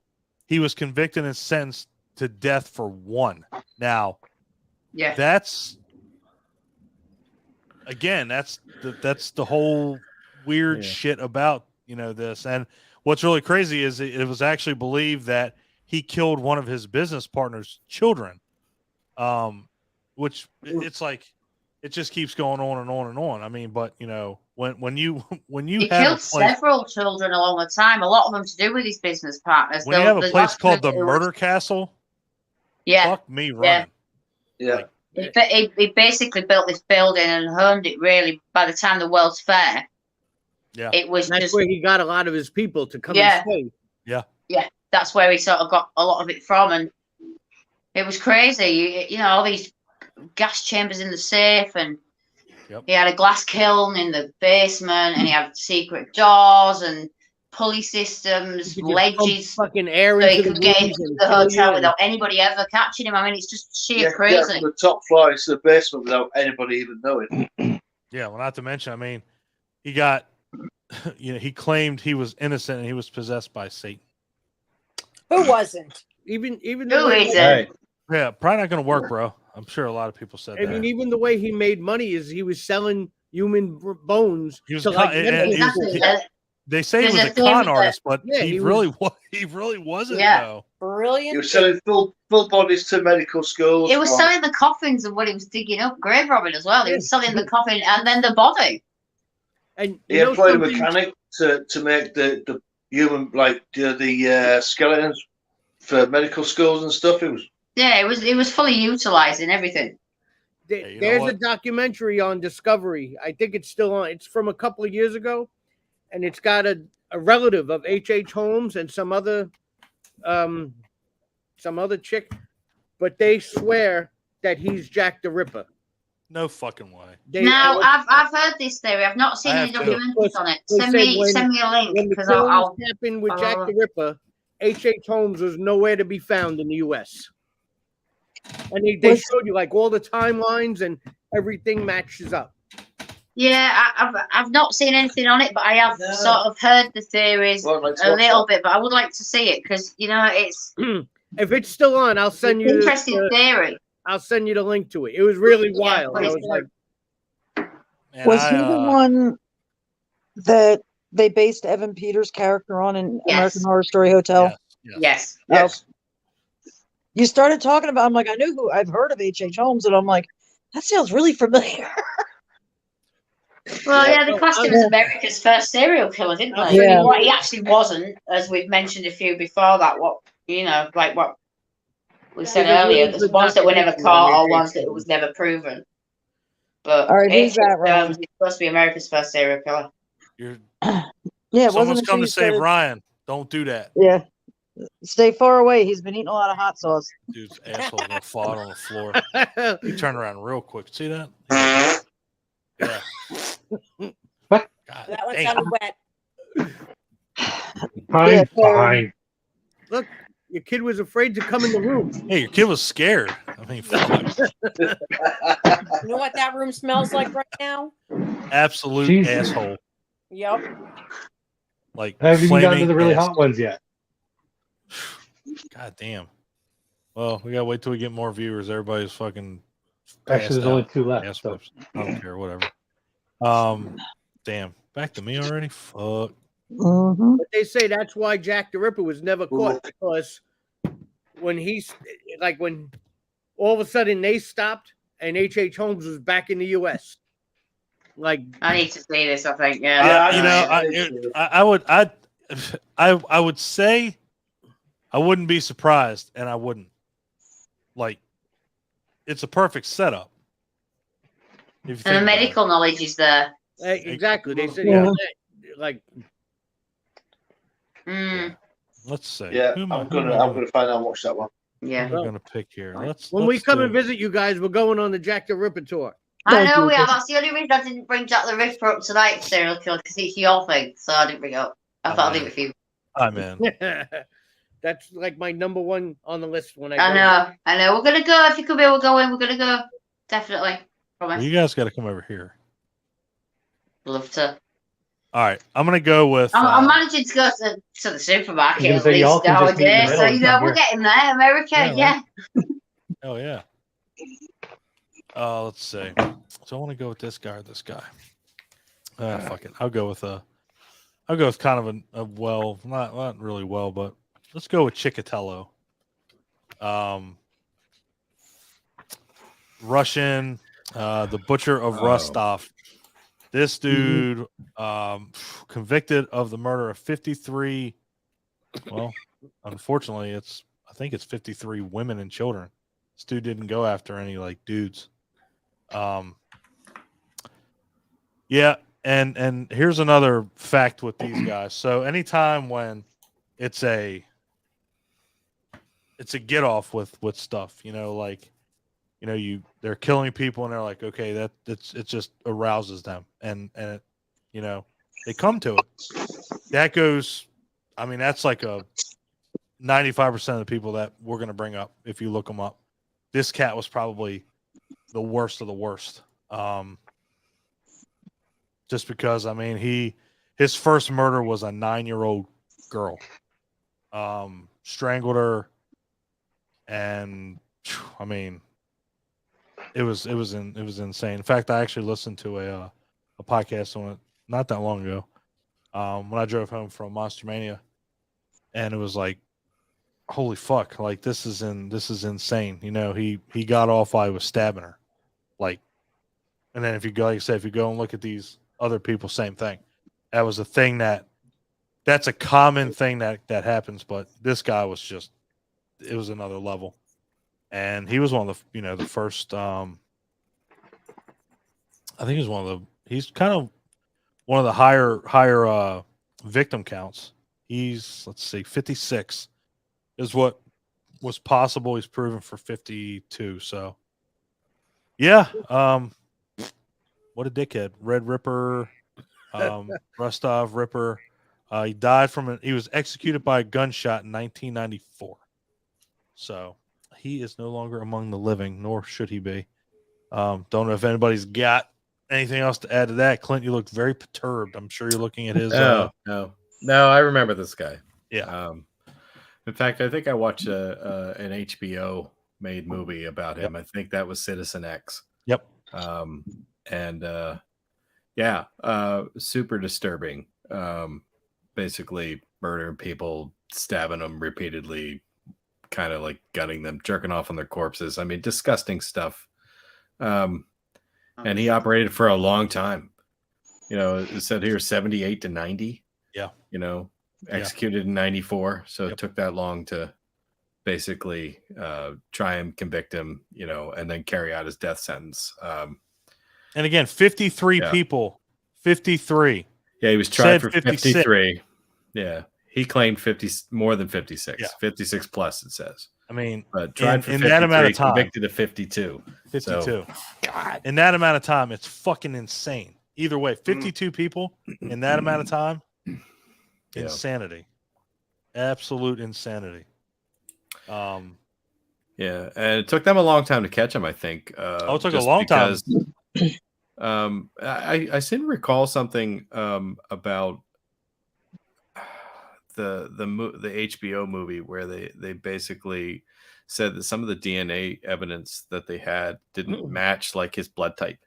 he was convicted and sentenced to death for one. Now, that's the whole weird shit about, you know, this. And what's really crazy is it was actually believed that he killed one of his business partner's children. Which it's like it just keeps going on and on and on. I mean, but you know, when you he killed several children along the time, a lot of them to do with his business partners. When you have a place called the Murder Castle, fuck me running. Yeah. He basically built this building and honed it really by the time the World's Fair. Yeah. It was that's where he got a lot of his people to come and stay. Yeah. Yeah. That's where he sort of got a lot of it from. And it was crazy. You know, all these gas chambers in the safe, and he had a glass kiln in the basement, and he had secret doors and pulley systems, ledges, fucking air so he could get into the hotel without anybody ever catching him. I mean, it's just sheer crazy. From the top floor into the basement without anybody even knowing. Yeah, well, not to mention, I mean, he got, you know, he claimed he was innocent and he was possessed by Satan. Who wasn't? Even who isn't? Yeah, probably not going to work, bro. I'm sure a lot of people said that. I mean, even the way he made money is he was selling human bones. He was to they say he was a con artist, but he really wasn't. Though. Brilliant. He was selling full bodies to medical schools. He was selling the coffins of what he was digging up, grave robbing as well. He was selling the coffin and then the body. And he employed a mechanic to make the human, like the skeletons for medical schools and stuff. It was fully utilizing everything. There's a documentary on Discovery. I think it's still on. It's from a couple of years ago, and it's got a relative of H.H. Holmes and some other chick, but they swear that he's Jack the Ripper. No fucking way. Now I've heard this theory. I've not seen any documentaries on it. Send me a link because I'll happen with Jack the Ripper. H.H. Holmes was nowhere to be found in the U.S. And they showed you like all the timelines and everything matches up. Yeah, I've not seen anything on it, but I have sort of heard the theories a little bit. But I would like to see it because you know it's. If it's still on, I'll send you. Interesting theory. I'll send you the link to it. It was really wild. I was like, was he the one that they based Evan Peters' character on in American Horror Story Hotel? Yes. You started talking about. I'm like, I've heard of H.H. Holmes, and I'm like, that sounds really familiar. Well, they classed him as America's first serial killer, didn't they? Yeah. What he actually wasn't, as we've mentioned a few before that. What we said earlier, there's ones that were never caught or ones that it was never proven. But all right, who's H.H. that, Ryan? Holmes is supposed to be America's first serial killer. Yeah, Someone's wasn't come to it save Ryan. Don't do that. Yeah. Stay far away. He's been eating a lot of hot sauce. Dude's asshole gonna fall out on the floor. He turned around real quick. See that? Yeah. What? God, That one damn. sounded wet. I'm fine. Look, your kid was afraid to come in the room. Hey, your kid was scared. I mean, fuck. You know what that room smells like right now? Absolute Jesus. asshole. Yep. Like I haven't even gotten to flaming the really ass. hot ones yet. God damn. Well, we gotta wait till we get more viewers. Everybody's fucking. Actually, there's only 2 left. Ass So. whips. I don't care. Whatever. Damn. Back to me already. Fuck. Mm-hmm. But they say that's why Jack the Ripper was never caught, because when when all of a sudden they stopped and H.H. Holmes was back in the U.S. Like, I need to see this, I think. I would say I wouldn't be surprised, and I wouldn't. Like, it's a perfect setup. If you And think the about medical knowledge is there. exactly. They said, Yeah. like, it. Let's see. Yeah, Who am I'm gonna find out and watch that one. Yeah. Who am I gonna pick here? when we come and visit you guys, we're going on the Jack the Ripper tour. I know we are. That's the only reason I didn't bring Jack the Ripper up tonight, serial killer, because it's your thing. So I didn't bring it up. I thought I'd leave it for you. Hi, man. That's like my number one on the list when I know. We're gonna go. If you come here, we're going. We're gonna go. Definitely. Promise. Well, you guys got to come over here. Love to. All right, I'm gonna go with. I'm managing to go to the supermarket at say, y'all least can just meet in the nowadays. So middle, it's not we're here. getting there. America, yeah. Oh yeah. Let's see. So I want to go with this guy or this guy. Fuck it. I'll go with kind of a well, not really well, but let's go with Chikatilo. Russian, the Butcher of Rostov. This dude, convicted of the murder of 53. Well, unfortunately, I think it's 53 women and children. This dude didn't go after any like dudes. Yeah, and here's another fact with these guys. So anytime when it's a get off with stuff, they're killing people and they're like, okay, it just arouses them and it, they come to it. That goes, I mean, that's like a 95% of the people that we're going to bring up if you look them up. This cat was probably the worst of the worst. Just because, I mean, his first murder was a 9-year-old girl. Strangled her, and I mean, it was insane. In fact, I actually listened to a podcast on it not that long ago, when I drove home from Monster Mania, and it was like, holy fuck, like this is insane. He got off while he was stabbing her, like, and then if you go, like I said, if you go and look at these other people, same thing. That was a thing that's a common thing that happens, but this guy was just, it was another level. And he was one of the, the first, I think he's kind of one of the higher victim counts. He's, let's see, 56 is what was possible. He's proven for 52. So yeah. What a dickhead. Red Ripper, Rostov Ripper. He died he was executed by a gunshot in 1994. So he is no longer among the living, nor should he be. Don't know if anybody's got anything else to add to that. Clint, you look very perturbed. I'm sure you're looking at his. No, I remember this guy. Yeah. In fact, I think I watched an HBO made movie about him. Yep. I think that was Citizen X. Yep. Super disturbing. Basically murdering people, stabbing them repeatedly, kind of like gutting them, jerking off on their corpses. I mean, disgusting stuff. And he operated for a long time. It said here 78 to 90. Yeah. Executed in 94. So it took that long to basically try and convict him, and then carry out his death sentence. And again, 53 people, 53. Yeah, he was tried for 53. Yeah, he claimed more than 56. Yeah. 56 plus, it says. I mean, but tried for 53, that amount of time, convicted of 52. 52. So, God, in that amount of time, it's fucking insane. Either way, 52 people in that amount of time, insanity, absolute insanity. Yeah, and it took them a long time to catch him. I think. It took a long time. I seem to recall something about the HBO movie where they basically said that some of the DNA evidence that they had didn't match like his blood type.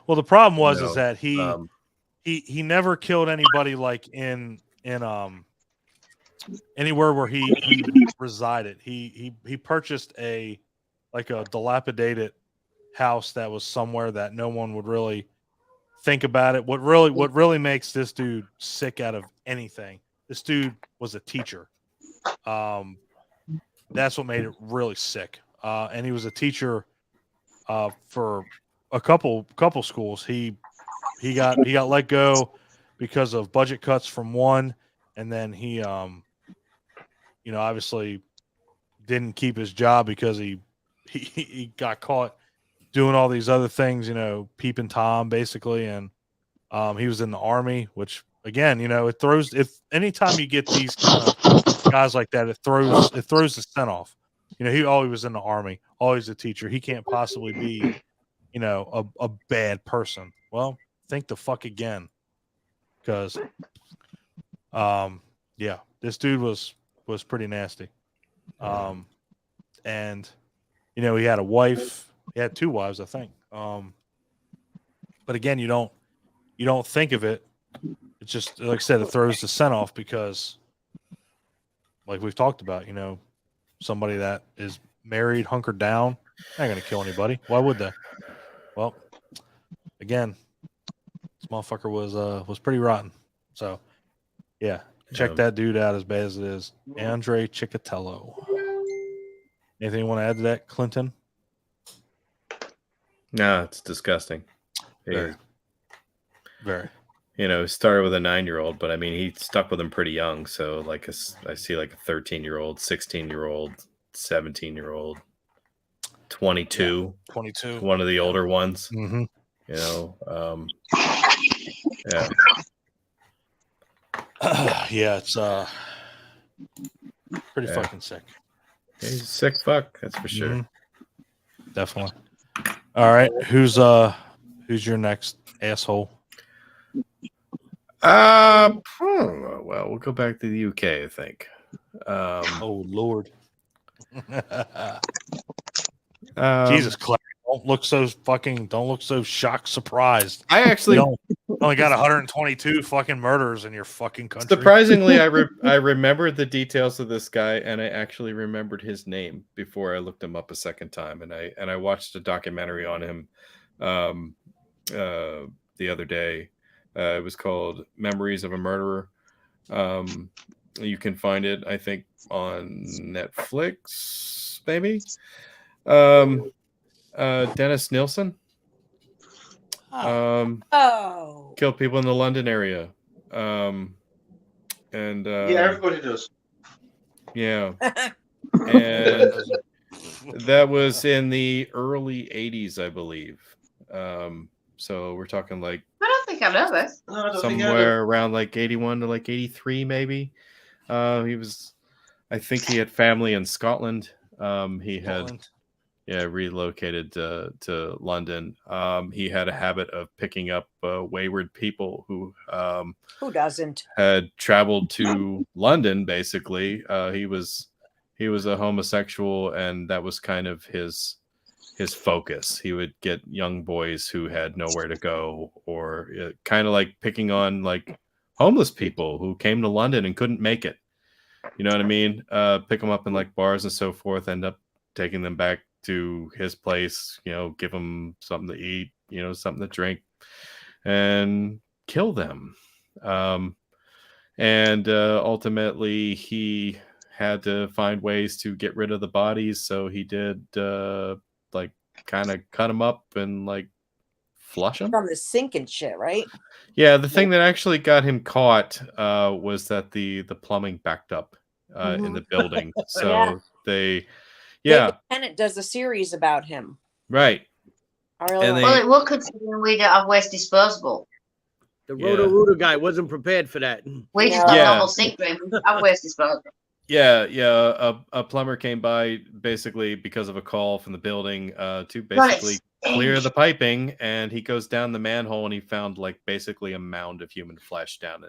Well, the problem was is that he never killed anybody like in anywhere where he resided. He purchased a dilapidated house that was somewhere that no one would really think about it. What really makes this dude sick out of anything, this dude was a teacher. That's what made it really sick. And he was a teacher for a couple schools. He got let go because of budget cuts from one, and then he obviously didn't keep his job because he got caught doing all these other things, peeping Tom basically, and he was in the Army, which again, it throws, if anytime you get these kind of guys like that, it throws the scent off. He always was in the Army, always a teacher. He can't possibly be, a bad person. Well, think the fuck again, because this dude was pretty nasty. And he had a wife. He had 2 wives, I think. But again, you don't think of it. It's just, like I said, it throws the scent off because, like we've talked about, somebody that is married, hunkered down, not going to kill anybody. Why would they? Well, again, this motherfucker was pretty rotten. So, yeah, check that dude out, as bad as it is. Andre Chikatilo. Anything you want to add to that, Clinton? No, it's disgusting. Very. Very. Started with a 9-year-old, but I mean, he stuck with him pretty young. So, I see a 13-year-old, 16-year-old, 17-year-old, 22. 22. One of the older ones. Mm-hmm. Yeah. It's pretty fucking sick. He's a sick fuck, that's for sure. Mm-hmm. Definitely. All right, who's your next asshole? Well, we'll go back to the UK, I think. Oh Lord. Jesus Christ. Don't look so shocked, surprised. I actually only got 122 fucking murders in your fucking country. Surprisingly, I remembered the details of this guy, and I actually remembered his name before I looked him up a second time. And I watched a documentary on him the other day. It was called Memories of a Murderer. You can find it, I think, on Netflix, maybe. Dennis Nilsson. Killed people in the London area. And everybody does. Yeah. And that was in the early 80s, I believe. So we're talking I don't think I know this. Somewhere around 81 to 83, maybe. I think he had family in Scotland. He had relocated to London. He had a habit of picking up wayward people who doesn't, had traveled to London. Basically, he was a homosexual, and that was kind of his focus. He would get young boys who had nowhere to go, or kind of picking on homeless people who came to London and couldn't make it. You know what I mean? Pick them up in bars and so forth, end up taking them back to his place, give them something to eat, something to drink, and kill them. And ultimately he had to find ways to get rid of the bodies, so he did like kind of cut them up and like flush them from the sink and shit, right? Yeah, the thing that actually got him caught was that the plumbing backed up in the building. So David Tennant does a series about him. Right. Well, it would considering we don't have waste disposable. The Roto-Rooter guy wasn't prepared for that. We just got normal sink drain. We don't have waste disposable. A plumber came by basically because of a call from the building to basically clear the piping, and he goes down the manhole and he found like basically a mound of human flesh down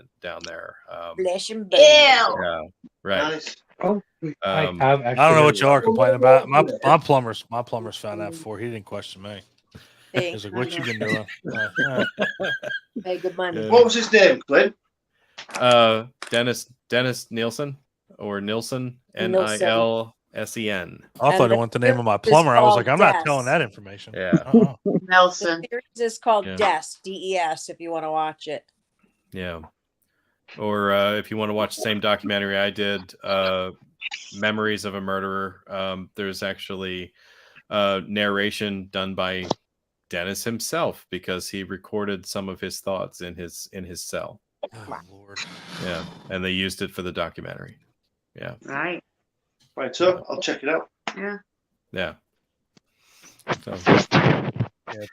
there. Flesh and bone. Yeah, right. Nice. I don't know what y'all are complaining about. My plumber's found that before. He didn't question me. He's like, "What you been doing?" Pay good money. What was his name, Clint? Dennis Nielsen or Nilsen, Nilsen. I thought I wanted the name of my plumber. I was like, I'm not telling that information. Yeah. Nelson. The series is called Des, D-E-S, if you want to watch it. Yeah. Or if you want to watch the same documentary I did, Memories of a Murderer, there's actually narration done by Dennis himself because he recorded some of his thoughts in his cell. Oh, Lord. Yeah. And they used it for the documentary. Yeah. Right. Right, so I'll check it out. Yeah. Yeah. So. Yeah,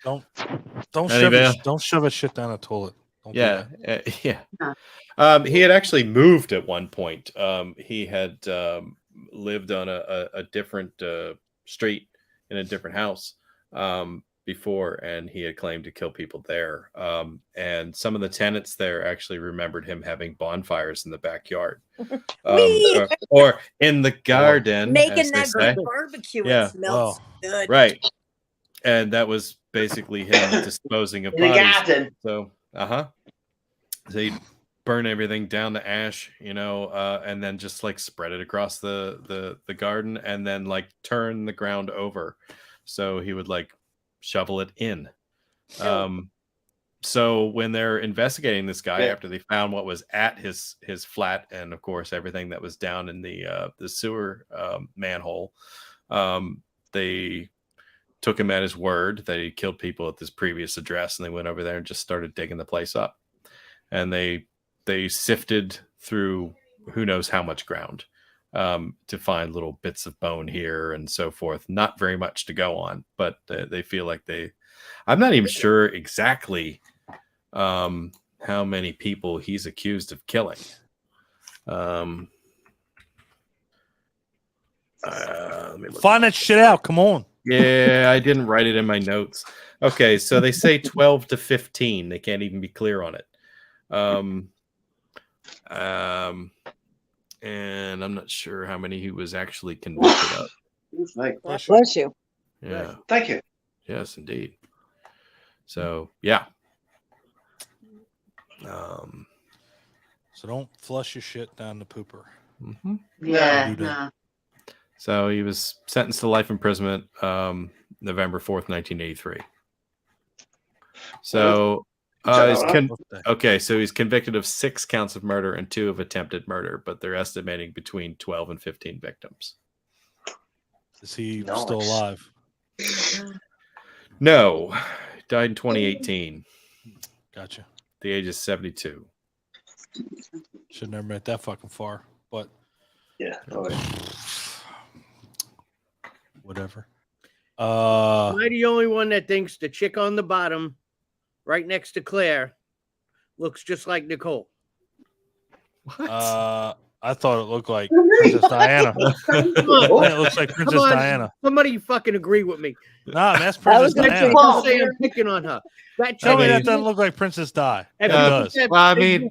don't shove a shit down a toilet. Don't He had actually moved at one point. He had lived on a different street in a different house before, and he had claimed to kill people there. And some of the tenants there actually remembered him having bonfires in the backyard, or in the garden, making that barbecue. Yeah, it smells good. Right. And that was basically him disposing of bodies. So, so he'd burn everything down to ash, and then just like spread it across the garden, and then like turn the ground over. So he would like shovel it in. So when they're investigating this guy after they found what was at his flat, and of course everything that was down in the sewer manhole, they took him at his word that he killed people at this previous address, and they went over there and just started digging the place up. And they sifted through who knows how much ground to find little bits of bone here and so forth. Not very much to go on, but they feel like I'm not even sure exactly how many people he's accused of killing. Find that shit out. Come on. Yeah, I didn't write it in my notes. Okay, so they say 12 to 15. They can't even be clear on it. And I'm not sure how many he was actually convicted of. Bless you. Yeah. Thank you. Yes, indeed. So, yeah. So don't flush your shit down the pooper. Mm-hmm. Yeah. No. So he was sentenced to life imprisonment November 4th, 1983. So so he's convicted of 6 counts of murder and 2 of attempted murder, but they're estimating between 12 and 15 victims. Is he still alive? No. He died in 2018. Gotcha. The age is 72. Should never made that fucking far, but yeah. Whatever. Am I the only one that thinks the chick on the bottom, right next to Claire, looks just like Nicole? What? I thought it looked like Princess Diana. It looks like Princess Diana. Somebody fucking agree with me. Nah, that's Princess Diana. Don't say I'm picking on her. Tell me that doesn't look like Princess Di. It does. Well, I mean,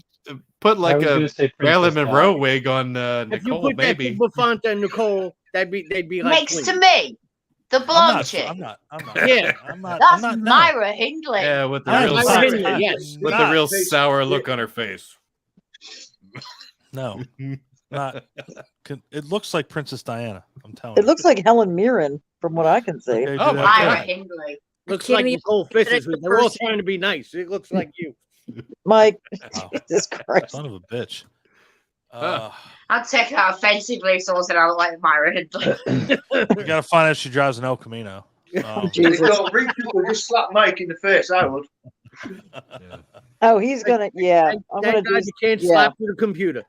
put like a Marilyn Monroe wig on Nicole, if you put maybe. That Bufont and Nicole, they'd be like next to me. The blonde chick. I'm not. Yeah, that's Myra Hindley. Yeah, with the real sour look on her face. No, not. It looks like Princess Diana. I'm telling you. It looks like Helen Mirren, from what I can see. Okay, Myra Hindley. Looks like Nicole Fisher. They're all trying to be nice. It looks like you, Mike. Jesus Christ! Son of a bitch. I'd take that offensively, so I said I look like Myra Hindley. You got to find out if she drives an El Camino. Just slap Mike in the face. I would. Oh, he's gonna. Yeah, I'm gonna Thank God do. you can't Yeah, slap through the computer.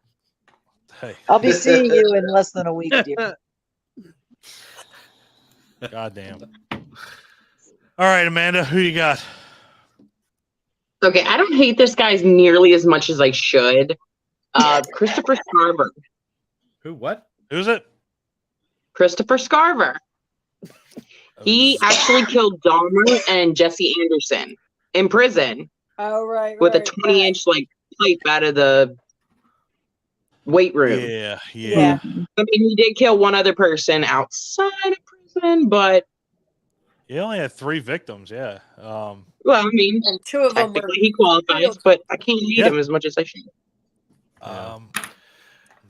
Hey, I'll be seeing you in less than a week, dear. goddamn. All right, Amanda, who you got? Okay, I don't hate this guy nearly as much as I should. Christopher Scarver. Who? What? Who's it? Christopher Scarver. He actually killed Dahmer and Jesse Anderson in prison Oh, right. with a 20-inch like pipe out of the weight room. Yeah. Yeah. I mean, he did kill one other person outside of prison, but He only had 3 victims. Yeah. well, I mean, And 2 of them were. technically he qualifies, but I can't hate Yeah. him as much as I should.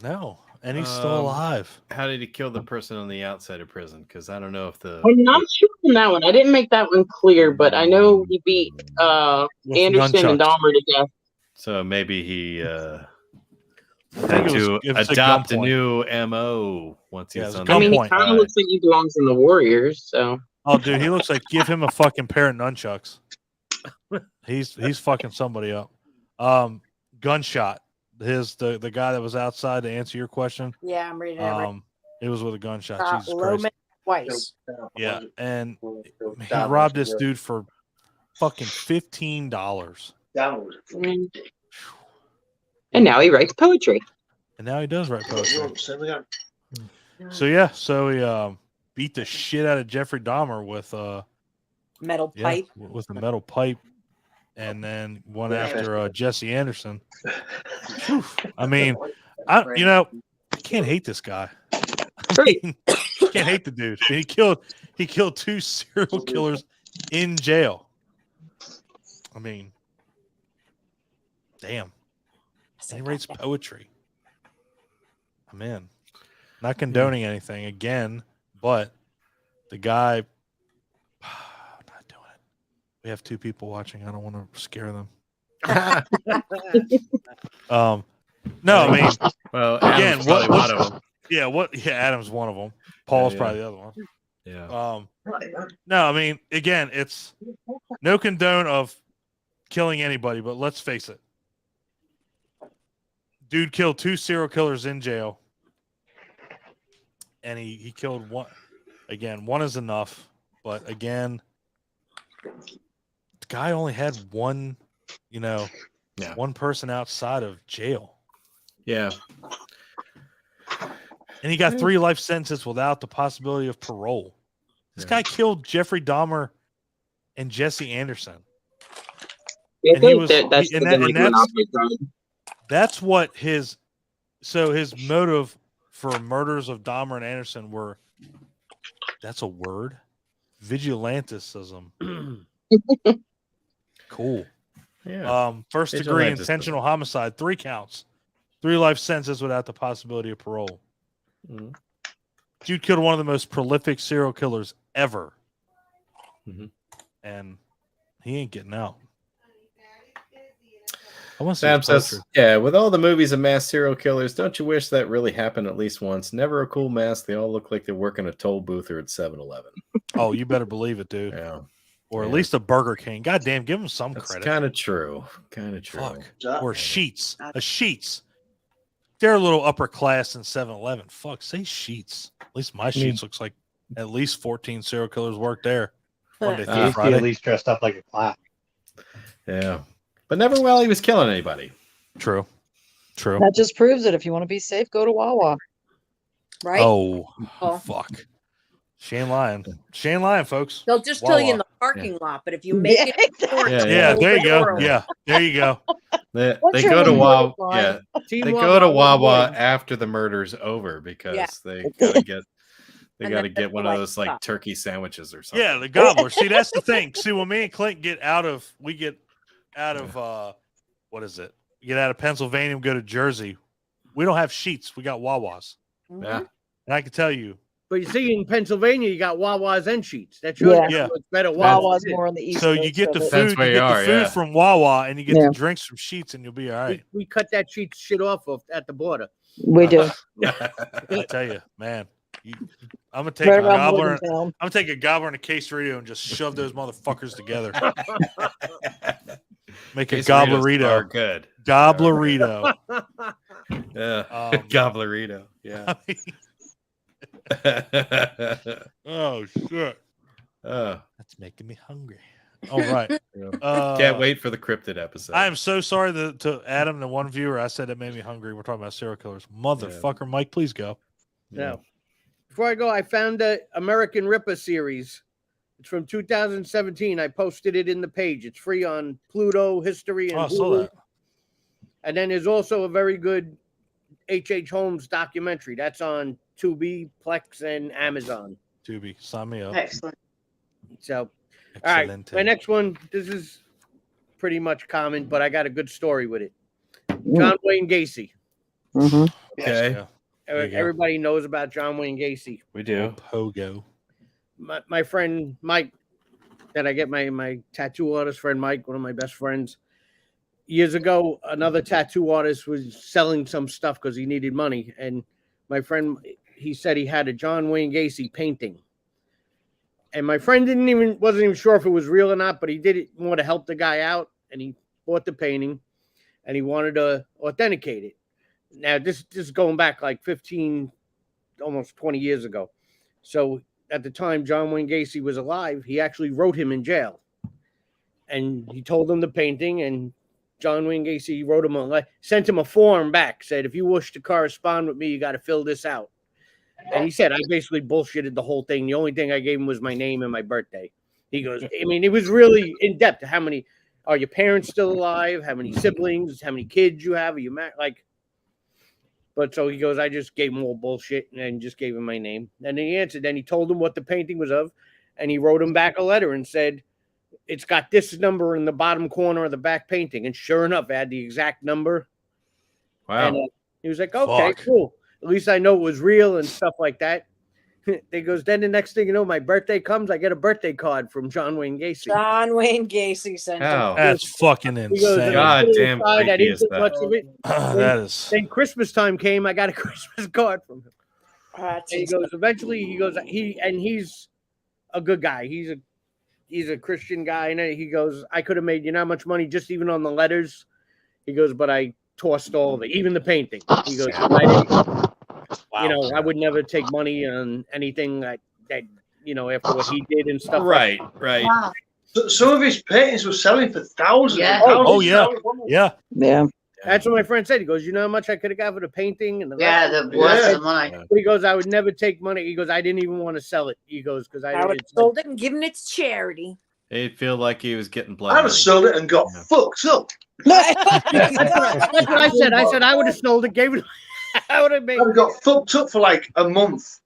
No, and he's still alive. How did he kill the person on the outside of prison? Because I don't know if the I'm not sure on that one. I didn't make that one clear, but I know he beat With Anderson and nunchucks. Dahmer to death. so maybe he I had think to it was a adopt a gunpoint. new MO once Yeah, he's it was on gunpoint. I mean, he Point. kind of looks like he belongs in the Warriors, so. Oh, dude, he looks like give him a fucking pair of nunchucks. He's fucking somebody up. Gunshot. The guy that was outside to answer your question. Yeah, I'm reading it. Right. It was with a gunshot. Jesus Christ. Loman twice. Yeah, and he robbed this dude for fucking $15. And now he writes poetry. And now he does write poetry. So he beat the shit out of Jeffrey Dahmer with Metal pipe. with a metal pipe, and then one after Jesse Anderson. Whew. I mean, I can't hate this guy. I mean, can't hate the dude. He killed 2 serial killers in jail. I mean, damn. And he writes poetry. I'm in. Not condoning anything again, but the guy, not doing it. We have 2 people watching. I don't want to scare them. No, I mean, well, again, Adam's probably one of them. Yeah, Adam's one of them. Paul's Yeah. probably the other one. Yeah. No, I mean, again, it's no condone of killing anybody, but let's face it. Dude killed 2 serial killers in jail. And he killed one. Again, one is enough. But again, the guy only had one, one person outside of jail. Yeah. And he got 3 life sentences without the possibility of parole. This guy killed Jeffrey Dahmer and Jesse Anderson. Yeah, And he was, that's what his motive for murders of Dahmer and Anderson were. That's a word. Vigilanticism. Cool. Yeah. First degree intentional homicide, 3 counts, 3 life sentences without the possibility of parole. Mm-hmm. Dude killed one of the most prolific serial killers ever. Mm-hmm. And he ain't getting out. I want to Sam says, yeah, with all the movies of mass serial killers, don't you wish that really happened at least once? Never a cool mask. They all look like they work in a toll booth or at 7-Eleven. Oh, you better believe it, dude. Yeah. Or at least a Burger King. God damn, give them some That's credit. kind of true. Kind of true. Fuck. Or Sheets. A Sheets. They're a little upper class in 7-Eleven. Fuck, say Sheets. At least my Sheets looks like at least 14 serial killers work there. Monday through Friday. At least dressed up like a class. Yeah. But never while he was killing anybody. True. That just proves it. If you want to be safe, go to Wawa. Right? Oh, fuck. Shane Lyon, folks. They'll just kill you in the parking lot, but if you make it, there you go. Yeah, there you go. They go to Wawa. Yeah, they go to Wawa after the murder's over because they gotta get one of those like turkey sandwiches or something. Yeah, the gobbler. See, that's the thing. See, when me and Clint get out of what is it? We get out of Pennsylvania and go to Jersey. We don't have Sheets. We got Wawas. Yeah. And I can tell you, But you see, in Pennsylvania, you got Wawa's and Sheets. That shows you how much better Wawa's more on the east. So you get the food, from Wawa, and you get the drinks from Sheets, and you'll be all right. We cut that Sheets shit off at the border. We do. I tell you, man. I'm gonna take a gobbler. I'm gonna take a gobbler and a quesarito and just shove those motherfuckers together. Make a gobblerito. Good. Gobblerito. Yeah. Gobblerito. Yeah. Oh shit. That's making me hungry. All right. Can't wait for the cryptid episode. I am so sorry to Adam, the one viewer. I said it made me hungry. We're talking about serial killers. Motherfucker, Mike, please go. No. Before I go, I found the American Ripper series. It's from 2017. I posted it in the page. It's free on Pluto, History, and I saw that. And then there's also a very good H.H. Holmes documentary. That's on Tubi, Plex, and Amazon. Tubi, sign me up. Excellent. So, all right. My next one, this is pretty much common, but I got a good story with it. John Wayne Gacy. Mm-hmm. Okay. Yeah. Everybody knows about John Wayne Gacy. We do. Pogo. My friend Mike, that I get my tattoo artist friend Mike, one of my best friends. Years ago, another tattoo artist was selling some stuff because he needed money, and my friend, he said he had a John Wayne Gacy painting, and my friend wasn't even sure if it was real or not, but he did want to help the guy out, and he bought the painting, and he wanted to authenticate it. Now, this is going back like 15, almost 20 years ago. So at the time John Wayne Gacy was alive, he actually wrote him in jail. And he told him the painting, and John Wayne Gacy wrote him sent him a form back, said, if you wish to correspond with me, you got to fill this out. And he said, I basically bullshitted the whole thing. The only thing I gave him was my name and my birthday. He goes, I mean, it was really in depth. How many, are your parents still alive? How many siblings? How many kids you have? Are you married? Like, but so he goes, I just gave him all bullshit and just gave him my name. And then he answered. Then he told him what the painting was of. And he wrote him back a letter and said, it's got this number in the bottom corner of the back painting. And sure enough, it had the exact number. Wow. And he was like, okay, cool. At least I know it was real and stuff like that. He goes, then the next thing you know, my birthday comes, I get a birthday card from John Wayne Gacy. John Wayne Gacy sent him. That's fucking insane. Goes, God damn creepy is that. Much of it. That is. Then Christmas time came, I got a Christmas card from him. And he goes, eventually, he goes, he's a good guy. He's a Christian guy. And he goes, I could have made you know how much money just even on the letters. He goes, but I tossed all of it, even the painting. He goes, you know, I would never take money on anything that you know, after what he did and stuff. Right. Wow. So, some of his paintings were selling for thousands. Yeah. Yeah. That's what my friend said. He goes, you know how much I could have got for the painting and the the money. He goes, I would never take money. He goes, I didn't even want to sell it. He goes, because I would have sold it and given it to charity. He'd feel like he was getting blood. I'd have sold it and got fucked up. That's what I said. I said I would have sold it, gave it. I would have made. I got fucked up for like a month.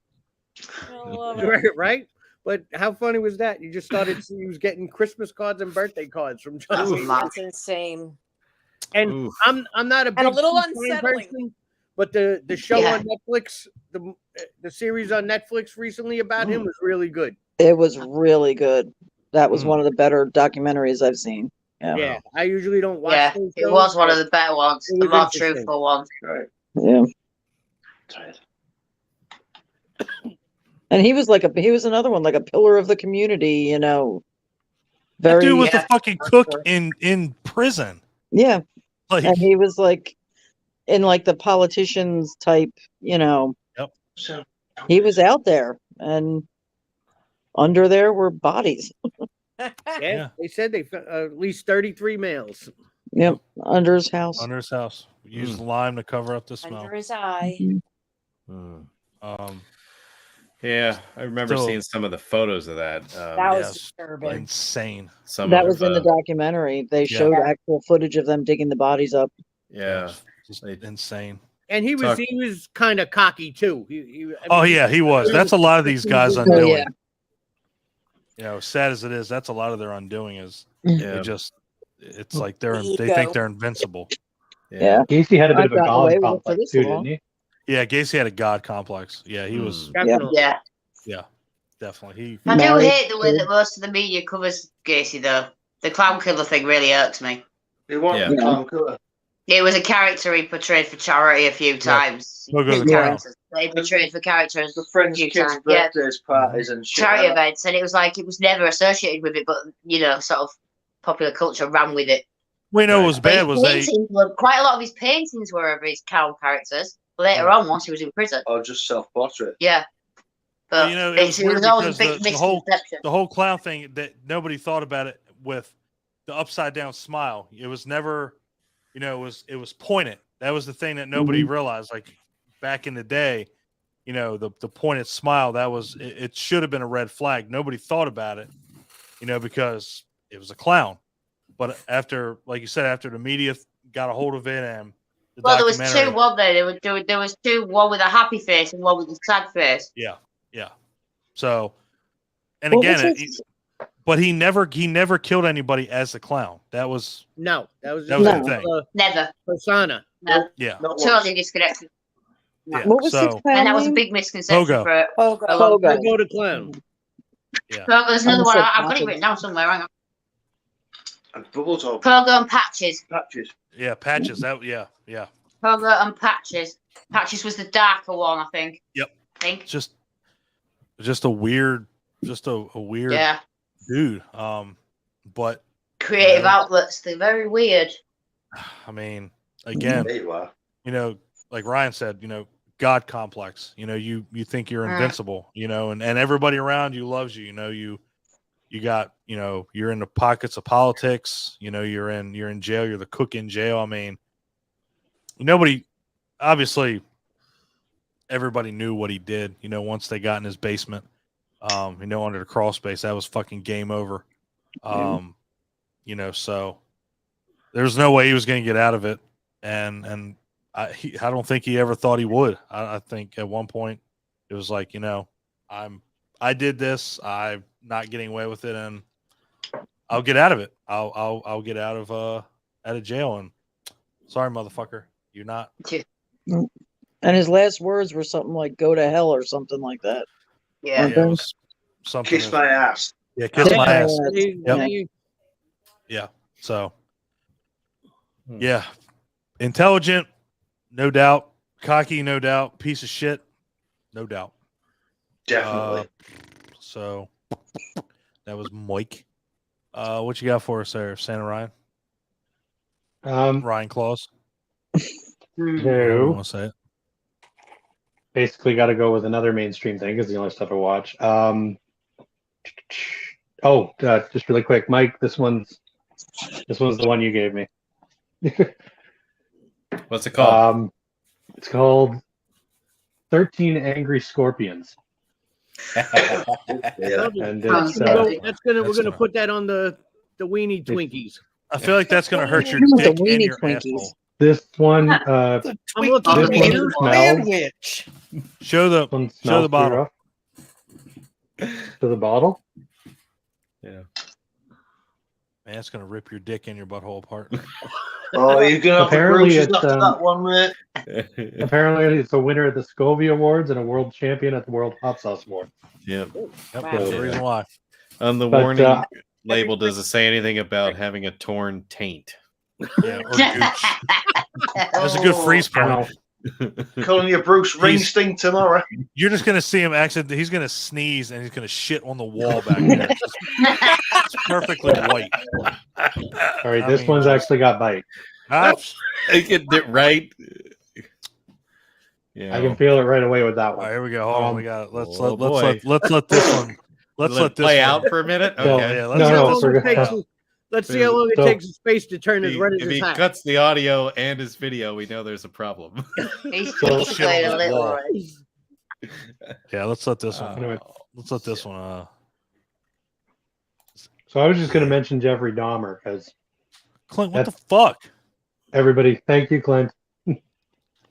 Right? But how funny was that? You just started. He was getting Christmas cards and birthday cards from John. That's insane. And I'm not a big and a little unsettling. Person, but the show on Netflix, the series on Netflix recently about him was really good. It was really good. That was one of the better documentaries I've seen. Yeah, I usually don't watch. Yeah, it was one of the better ones, the more truthful ones. Right. Yeah. And he was another one, like a pillar of the community, you know. That dude was the fucking cook in prison. Yeah. And he was like in like the politicians type, you know. Yep. So he was out there, and under there were bodies. Yeah, they said they found at least 33 males. Yep, under his house. Under his house. Use lime to cover up the smell. Under his eye. Yeah, I remember seeing some of the photos of that. That was disturbing. Insane. That was in the documentary. They showed actual footage of them digging the bodies up. Yeah, just insane. And he was kind of cocky too. He was. That's a lot of these guys undoing. Yeah. You know, sad as it is, that's a lot of their undoing is it's like they think they're invincible. Yeah. Gacy had a bit of a god complex too, didn't he? Yeah, Gacy had a god complex. Yeah, he was. Yeah. Yeah, definitely. I do hate the way that most of the media covers Gacy, though. The clown killer thing really irks me. It wasn't the clown killer. It was a character he portrayed for charity a few times. Logo the Characters. They portrayed for characters The friends' few kids' times. birthdays, parties, and shit. Charity like that. events, and it was like it was never associated with it, but sort of popular culture ran with it. We know it was bad. But his paintings quite a lot of his paintings were of his clown characters. Later on, once he was in prison. Or just self-portrait. Yeah. But Well, it was weird always a because big the whole clown thing that nobody thought about it with the upside down smile. It was never, it was pointed. That was the thing that nobody realized. Like back in the day, the pointed smile, that was it should have been a red flag. Nobody thought about it, because it was a clown. But after, like you said, after the media got a hold of it and there was two, weren't there? There was two, one with a happy face and one with a sad face. Yeah. So, and again, but he never killed anybody as a clown. That was that was the thing. Never persona. No. Yeah, totally disconnected. Yeah. What was his clown And that was a name? big misconception for Pogo the clown. Yeah. Pogo, there's another one. I've got it written down somewhere. Hang on. And Bubbles or Pogo and Patches. Yeah, Patches. Yeah. Pogo and Patches. Patches was the darker one, I think. Yep. I think. Just a weird dude. But creative outlets, they're very weird. I mean, again, like Ryan said, God complex. You think you're invincible, and everybody around you loves you. You got, you're in the pockets of politics. You're in jail. You're the cook in jail. I mean, obviously, everybody knew what he did. Once they got in his basement, under the crawl space, that was fucking game over. So there's no way he was going to get out of it, and I don't think he ever thought he would. I think at one point it was like, I did this. I'm not getting away with it, and I'll get out of it. I'll get out of jail. And sorry, motherfucker, you're not. And his last words were something like "go to hell" or something like that. Yeah, it was something. Kiss my ass. Yeah, kiss my ass. Yep. Yeah. So. Yeah, intelligent, no doubt. Cocky, no doubt. Piece of shit, no doubt. Definitely. So that was Mike. What you got for us there, Santa Ryan? Ryan Claus. No. Want to say it? Basically, got to go with another mainstream thing because the only stuff I watch. Just really quick, Mike. This one's the one you gave me. What's it called? It's called 13 Angry Scorpions. And it's, we're gonna put that on the weenie Twinkies. I feel like that's gonna hurt your dick and your asshole. This one, sandwich. Show the bottle. To the bottle. Yeah. Man, it's gonna rip your dick and your butthole apart. Oh, you're gonna have apparently it's after that one, mate. Apparently, it's a winner at the Scovie Awards and a world champion at the World Hot Sauce Award. Yep. That's the reason why. On the warning label, does it say anything about having a torn taint? Yeah, or that's a good freeze point. Calling you Bruce Springsteen tomorrow. You're just gonna see him he's gonna sneeze and he's gonna shit on the wall back there. It's perfectly white. All right, this one's actually got bite. I get it right. Yeah, I can feel it right away with that one. All right, here we go. Hold on, we got let's let this one play out for a minute. Okay, yeah, let's see how long it takes his face to turn as red as if his he hat. cuts the audio and his video, we know there's a problem. Yeah, let's let this one. Anyway. Let's let this one. So I was just going to mention Jeffrey Dahmer because Clint, what the fuck? Everybody, thank you, Clint.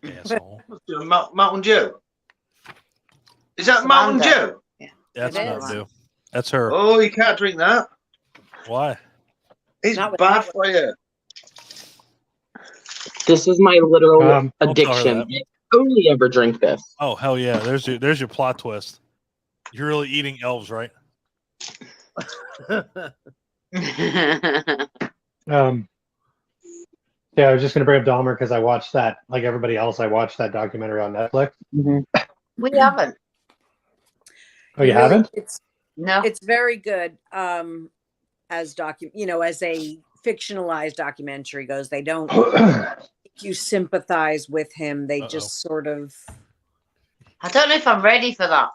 Asshole. Mountain Dew. Is that Mountain Dew? Yeah. That's Mountain Dew. That's her. Oh, you can't drink that. Why? It's bad for you. This is my literal addiction. I only ever drink this. Oh hell yeah! There's your plot twist. You're really eating elves, right? Yeah, I was just going to bring up Dahmer because I watched that, like everybody else, I watched that documentary on Netflix. Mm-hmm. We haven't. Oh, you haven't? No. It's very good. As as a fictionalized documentary goes, they don't make you sympathize with him. They just sort of. I don't know if I'm ready for that.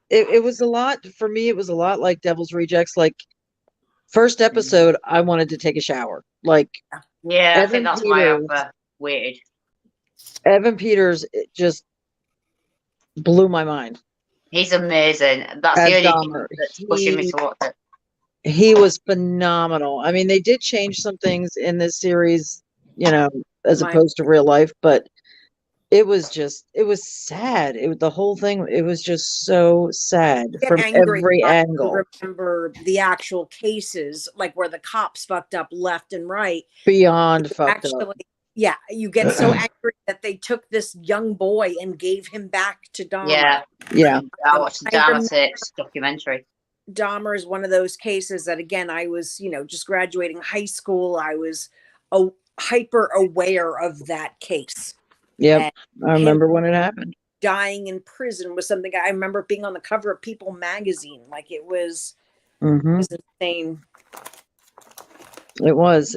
It was a lot for me. It was a lot like Devil's Rejects. Like first episode, I wanted to take a shower. Like yeah, I think that's why I've waited. Evan Peters, it just blew my mind. He's amazing. That's As the only Dahmer. thing that's pushing me to watch it. He was phenomenal. I mean, they did change some things in this series, as opposed to real life, but it was sad. The whole thing, it was just so sad from every angle. Remember the actual cases, like where the cops fucked up left and right. Beyond fucked up. Yeah, you get so angry that they took this young boy and gave him back to Dahmer. Yeah. I watched the Dahmer 6 documentary. Dahmer is one of those cases that, again, I was, just graduating high school. I was hyper aware of that case. Yep. I remember when it happened. Dying in prison was something I remember being on the cover of People magazine. Like it was, it was insane. It was,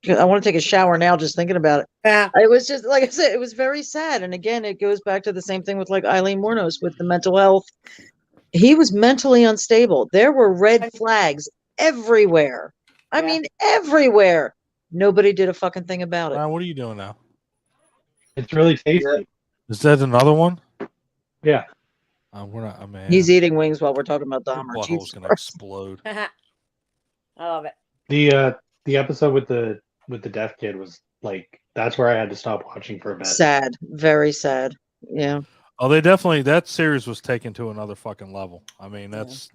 I want to take a shower now just thinking about it. Yeah. It was just, like I said, it was very sad. And again, it goes back to the same thing with like Eileen Wuornos with the mental health. He was mentally unstable. There were red flags everywhere. I mean, everywhere. Nobody did a fucking thing about it. What are you doing now? It's really tasty. Is that another one? Yeah. We're not. Man. He's eating wings while we're talking about Dahmer. Your butthole's gonna explode. I love it. The episode with the deaf kid was like, that's where I had to stop watching for a bit. Sad, very sad. Yeah. Oh, they definitely, that series was taken to another fucking level. I mean, that's.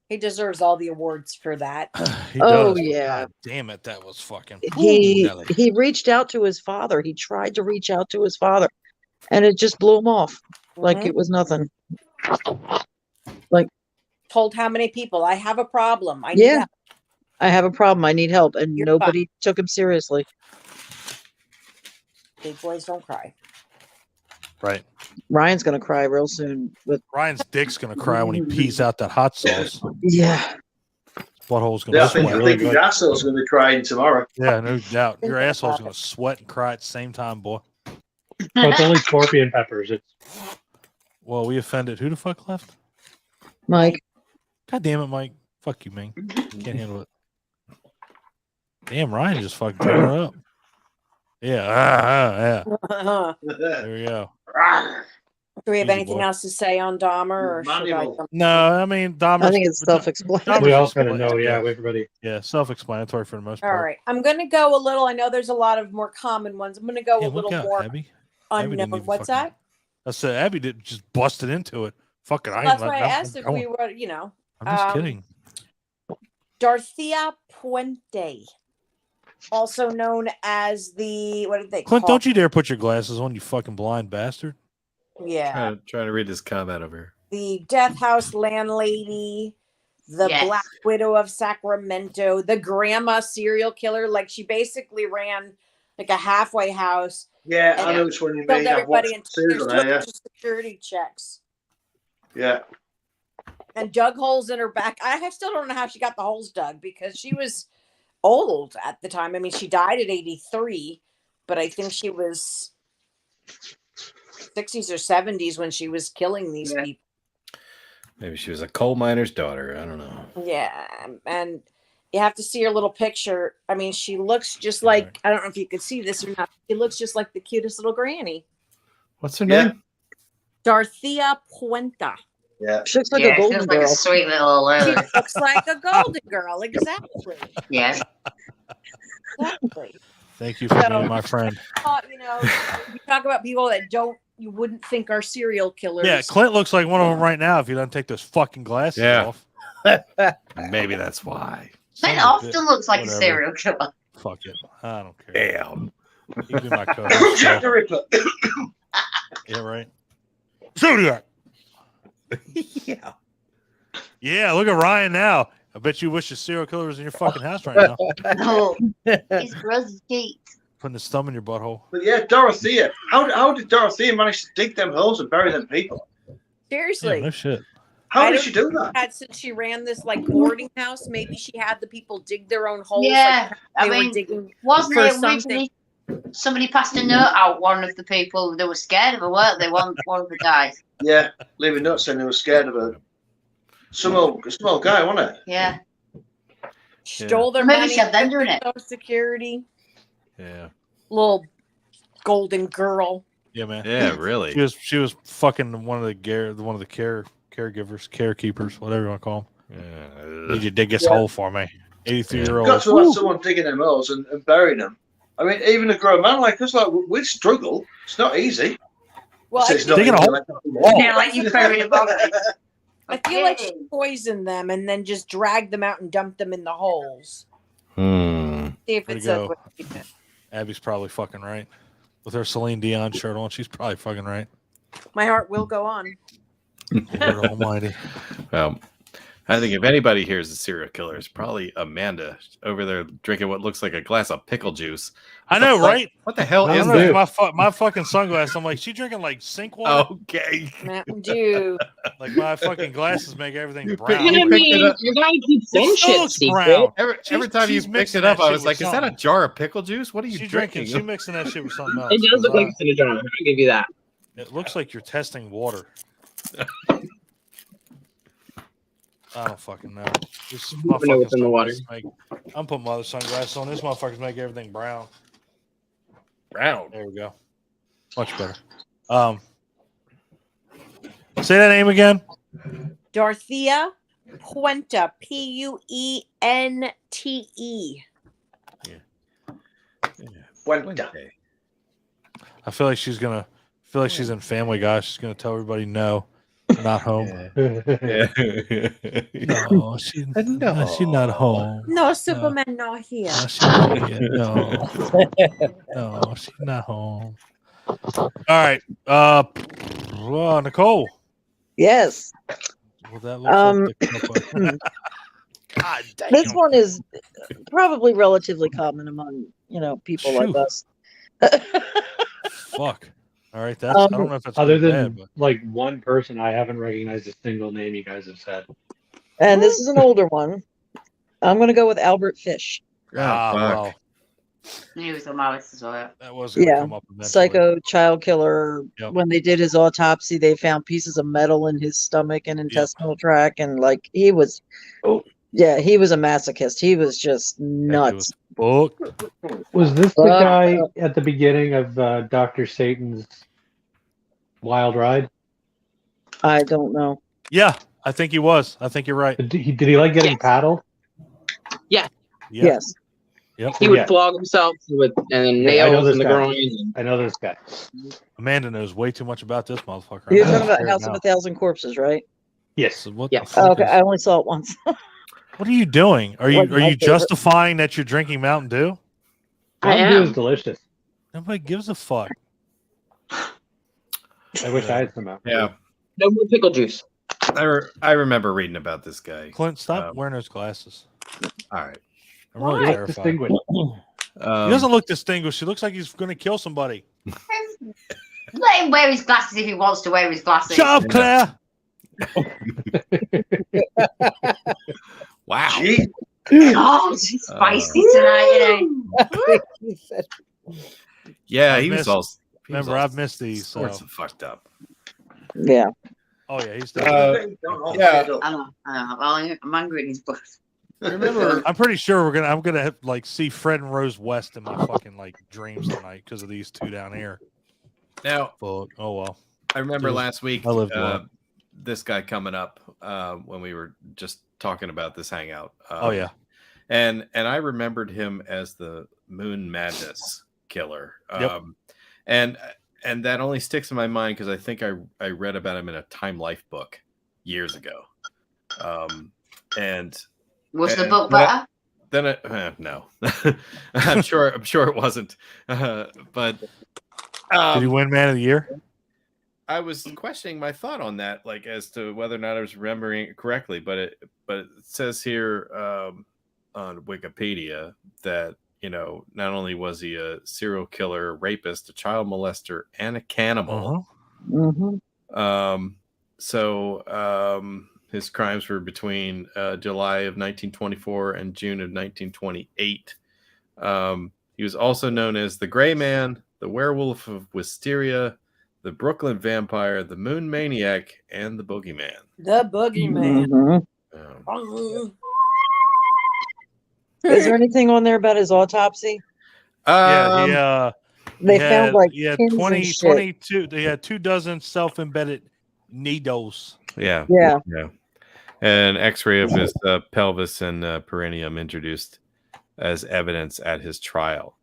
He deserves all the awards for that. Oh yeah. God damn it, that was fucking. He reached out to his father. He tried to reach out to his father, and it just blew him off. Like it was nothing. Like told how many people I have a problem. I need help. I have a problem. I need help, and nobody took him seriously. Big boys don't cry. Right. Ryan's gonna cry real soon. Ryan's dick's gonna cry when he pees out that hot sauce. Yeah. His butthole's gonna sweat. I think your asshole's gonna be crying tomorrow. Yeah, no doubt. Your asshole's gonna sweat and cry at the same time, boy. Well, it's only scorpion peppers. Well, we offended. Who the fuck left? Mike. God damn it, Mike. Fuck you, man. Can't handle it. Damn, Ryan just fucking turned it up. Yeah. There we go. Do we have anything else to say on Dahmer? Or should I no, I mean, Dahmer. I think it's self-explanatory. We all kind of know, everybody. Yeah, self-explanatory for the most part. All right. I'm going to go a little. I know there's a lot of more common ones. I'm going to go a little more Abby. unknown. What's that? I said Abby just busted into it. Fucking, that's why I asked if we were, I'm just kidding. Dorothea Puente, also known as the, what did they Clint, call don't you dare put your glasses on, you fucking blind bastard. Yeah. Trying to read this comment over here. The Death House landlady, the Black Widow of Sacramento, the grandma serial killer. Like she basically ran like a halfway house. Yeah, I know which one you mean. Everybody and security checks. Yeah. And dug holes in her back. I still don't know how she got the holes dug because she was old at the time. I mean, she died at 83, but I think she was 60s or 70s when she was killing these people. Maybe she was a coal miner's daughter. I don't know. Yeah, and you have to see her little picture. I mean, she looks just like, I don't know if you could see this or not. She looks just like the cutest little granny. What's her name? Dorothea Puente. Yeah. She looks like a golden girl. Like a sweet little She looks like a golden girl. Exactly. Yeah. Exactly. Thank you for being my friend. You talk about people that you wouldn't think are serial killers. Yeah, Clint looks like one of them right now if he doesn't take those fucking glasses off. Maybe that's why. Clint often looks like a serial killer. Fuck it. I don't care. Damn. You be my co-host. Yeah, right. Zodiac. Yeah. Yeah, look at Ryan now. I bet you wish the serial killer was in your fucking house right now. No, his brother's cheat. Putting his thumb in your butthole. But yeah, Dorothea. How did Dorothea manage to dig them holes and bury them people? Seriously. Yeah, no shit. How did she do that? Since she ran this like boarding house, maybe she had the people dig their own holes. Yeah, like, I were mean, digging wasn't for it something. originally somebody passed a note out? One of the people that were scared of her, weren't they? One of the guys. Yeah, leaving notes saying they were scared of her. Some old guy, wasn't it? Yeah. Stole their Maybe money. she had them doing it. Social Security. Yeah. Little golden girl. Yeah, man. Yeah, really. She was fucking one of the caregivers, carekeepers, whatever you want to call them. Yeah. Need you to dig this hole for me. 83-year-old. Got to have someone digging them holes and burying them. I mean, even a grown man like us, we struggle. It's not easy. Well, So it's not digging a easy, hole. Yeah, like you buried a body. I feel like she poisoned them and then just dragged them out and dumped them in the holes. There See if you it's go. Abby's probably fucking right. With her Celine Dion shirt on, she's probably fucking right. My heart will go on. Lord Almighty. I think if anybody here is a serial killer, it's probably Amanda over there drinking what looks like a glass of pickle juice. I know, right? What the hell I is don't know, that? my fucking sunglasses. I'm like, she drinking like sink water? Okay. Mountain Dew. Like my fucking glasses make everything brown. You know what I mean? You gotta keep some It still shit looks secret. brown. Every time you she's picked mixing it up, that I shit was with like, is that a something. jar of pickle juice? What are you She's drinking? She's mixing that shit with something else. It does look like it's in a jar. I'll give you that. It looks like you're testing water. I don't fucking know. This I know what's in the water. I'm putting my other sunglasses on. This motherfuckers make everything brown. Brown. There we go. Much better. Say that name again. Dorothea Puente. Puente. Puente. I feel like she's in Family Guy. She's gonna tell everybody no, not home. No, she's not home. No, Superman not here. No, she's not here. No, she's not home. All right, Nicole. Yes. Well, that looks like God damn. This one is probably relatively common among people like us. Fuck. All right, that's I don't know if that's other really than bad, like one person, I haven't recognized a single name you guys have said. And this is an older one. I'm going to go with Albert Fish. well, He was on my list as well. that was gonna come up eventually. Psycho child killer. Yep. When they did his autopsy, they found pieces of metal in his stomach and intestinal tract, and like he was a masochist. He was just nuts. Was this the guy at the beginning of Dr. Satan's Wild Ride? I don't know. Yeah, I think he was. I think you're right. Did he like getting paddled? Yeah. Yes. Yep. He would flog himself with nails in the groin. I know this guy. Amanda knows way too much about this motherfucker. You're I'm talking about scared House now. of a Thousand Corpses, right? Yes. So what Yeah. the fuck Okay, is- I only saw it once. What are you doing? Are you Wasn't my favorite. justifying that you're drinking Mountain Dew? Mountain Dew is delicious. Nobody gives a fuck. I wish I had some Mountain Dew. Yeah. No more pickle juice. I remember reading about this guy. Clint, stop wearing those glasses. All right. I'm really Why? terrified. Distinguished. He doesn't look distinguished. He looks like he's going to kill somebody. Let him wear his glasses if he wants to wear his glasses. Shut up, Claire. Wow. Gee. God, he's spicy tonight, Yeah, I've he was missed- all. Remember, I've missed these. So. sorts of fucked up. Yeah. Oh yeah, he's. Yeah. I know. Well, I'm angry in his butt. Remember, I'm pretty sure I'm gonna have, see Fred and Rose West in my fucking dreams tonight because of these two down here. now, Fuck. Oh well. I remember Dude, last week I lived one. this guy coming up when we were just talking about this hangout. Oh yeah. And I remembered him as the Moon Madness killer. Yep. And that only sticks in my mind because I think I read about him in a Time Life book years ago. And Was the and book when better? no, I'm sure it wasn't. But Did he win Man of the Year? was questioning my thought on that, like as to whether or not I was remembering it correctly. But it says here on Wikipedia that not only was he a serial killer, rapist, a child molester, and a cannibal. His crimes were between July of 1924 and June of 1928. He was also known as the Gray Man, the Werewolf of Wisteria, the Brooklyn Vampire, the Moon Maniac, and the Boogeyman. The Boogeyman. Is there anything on there about his autopsy? They found like 22. They had 24 self-embedded needles. Yeah. An X-ray of his pelvis and perineum introduced as evidence at his trial,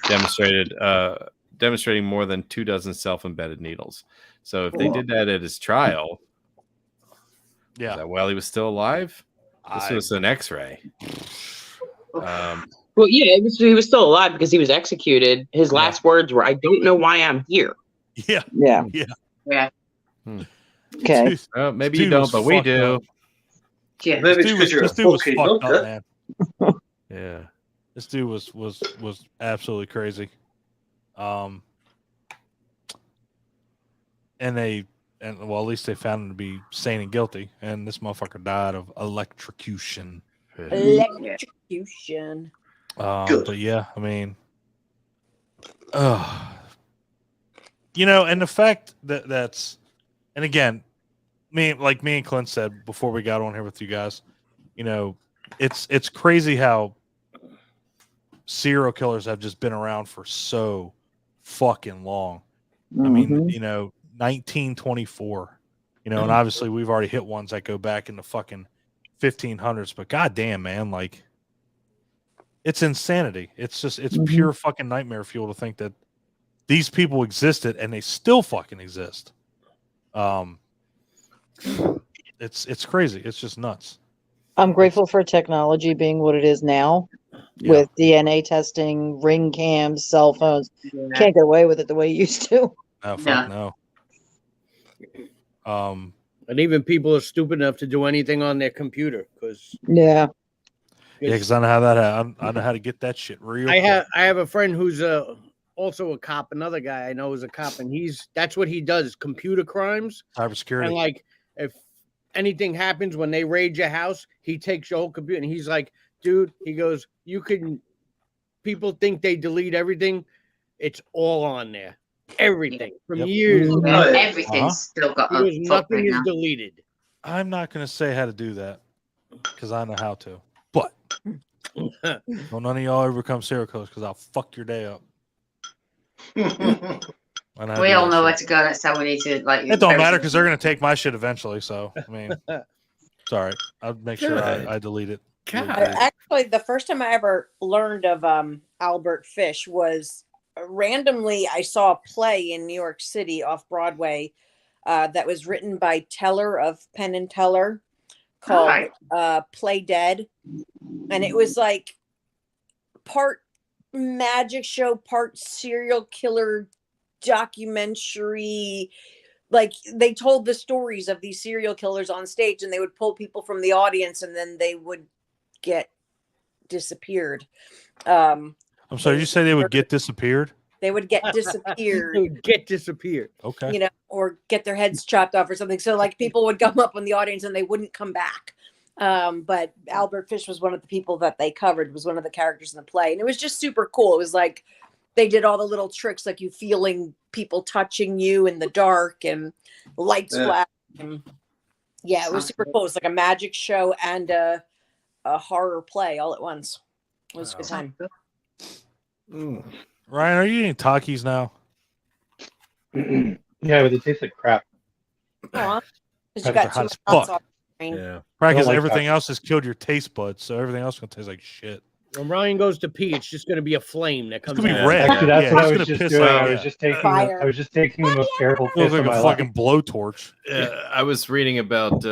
demonstrating more than 24 self-embedded needles. So if they did that at his trial, while he was still alive, this was an X-ray. Well, yeah, he was still alive because he was executed. His last words were, "I don't know why I'm here." Yeah. Okay. Maybe you don't, but we do. Yeah. Maybe it's because you're a fucking fucked up, man. Yeah. This dude was absolutely crazy. And at least they found him to be sane and guilty, and this motherfucker died of electrocution. Electrocution. But yeah, I mean, and the fact that's, and again, me and Clint said before we got on here with you guys, it's crazy how serial killers have just been around for so fucking long. I mean, 1924, and obviously we've already hit ones that go back in the fucking 1500s, but goddamn, man, like, it's insanity. It's pure fucking nightmare fuel to think that these people existed and they still fucking exist. It's crazy. It's just nuts. I'm grateful for technology being what it is now, with DNA testing, ring cams, cell phones. Can't get away with it the way you used to. Oh, fuck no. And even people are stupid enough to do anything on their computer because because I know how I know how to get that shit real. I have a friend who's also a cop. Another guy I know is a cop, and that's what he does: computer crimes, cybersecurity. And like, if anything happens when they raid your house, he takes your whole computer, and he's like, "Dude," he goes, people think they delete everything. It's all on there. Everything from years. Everything's still got nothing is deleted. I'm not going to say how to do that because I know how to. But don't none of y'all ever become serial killers because I'll fuck your day up. We all know where to go. That's how we need to It don't matter because they're going to take my shit eventually. So I mean, sorry, I'll make sure I delete it. Actually, the first time I ever learned of Albert Fish was randomly. I saw a play in New York City off Broadway that was written by Teller of Penn and Teller called Play Dead. And it was like part magic show, part serial killer documentary. Like, they told the stories of these serial killers on stage, and they would pull people from the audience, and then they would get disappeared. I'm sorry, you say they would get disappeared? They would get disappeared. They would get disappeared. Okay. Or get their heads chopped off or something. So like people would come up in the audience and they wouldn't come back. But Albert Fish was one of the people that they covered, was one of the characters in the play. And it was just super cool. It was like they did all the little tricks, like you feeling people touching you in the dark and lights flashing. Yeah, it was super cool. It was like a magic show and a horror play all at once. It was a good time. Ryan, are you eating Takis now? Yeah, but it tastes like crap. Because you That's got hot too as much fuck. sauce. Yeah. Right, because like everything else has killed your taste buds, so everything else is gonna taste like shit. When Ryan goes to pee, it's just going to be a flame that comes. It's gonna be out. red. Actually, that's Yeah, what it's I was gonna just piss doing. out. I was just taking. Fire. I was just taking the most terrible Feels piss like of a my fucking life. blowtorch. I was reading about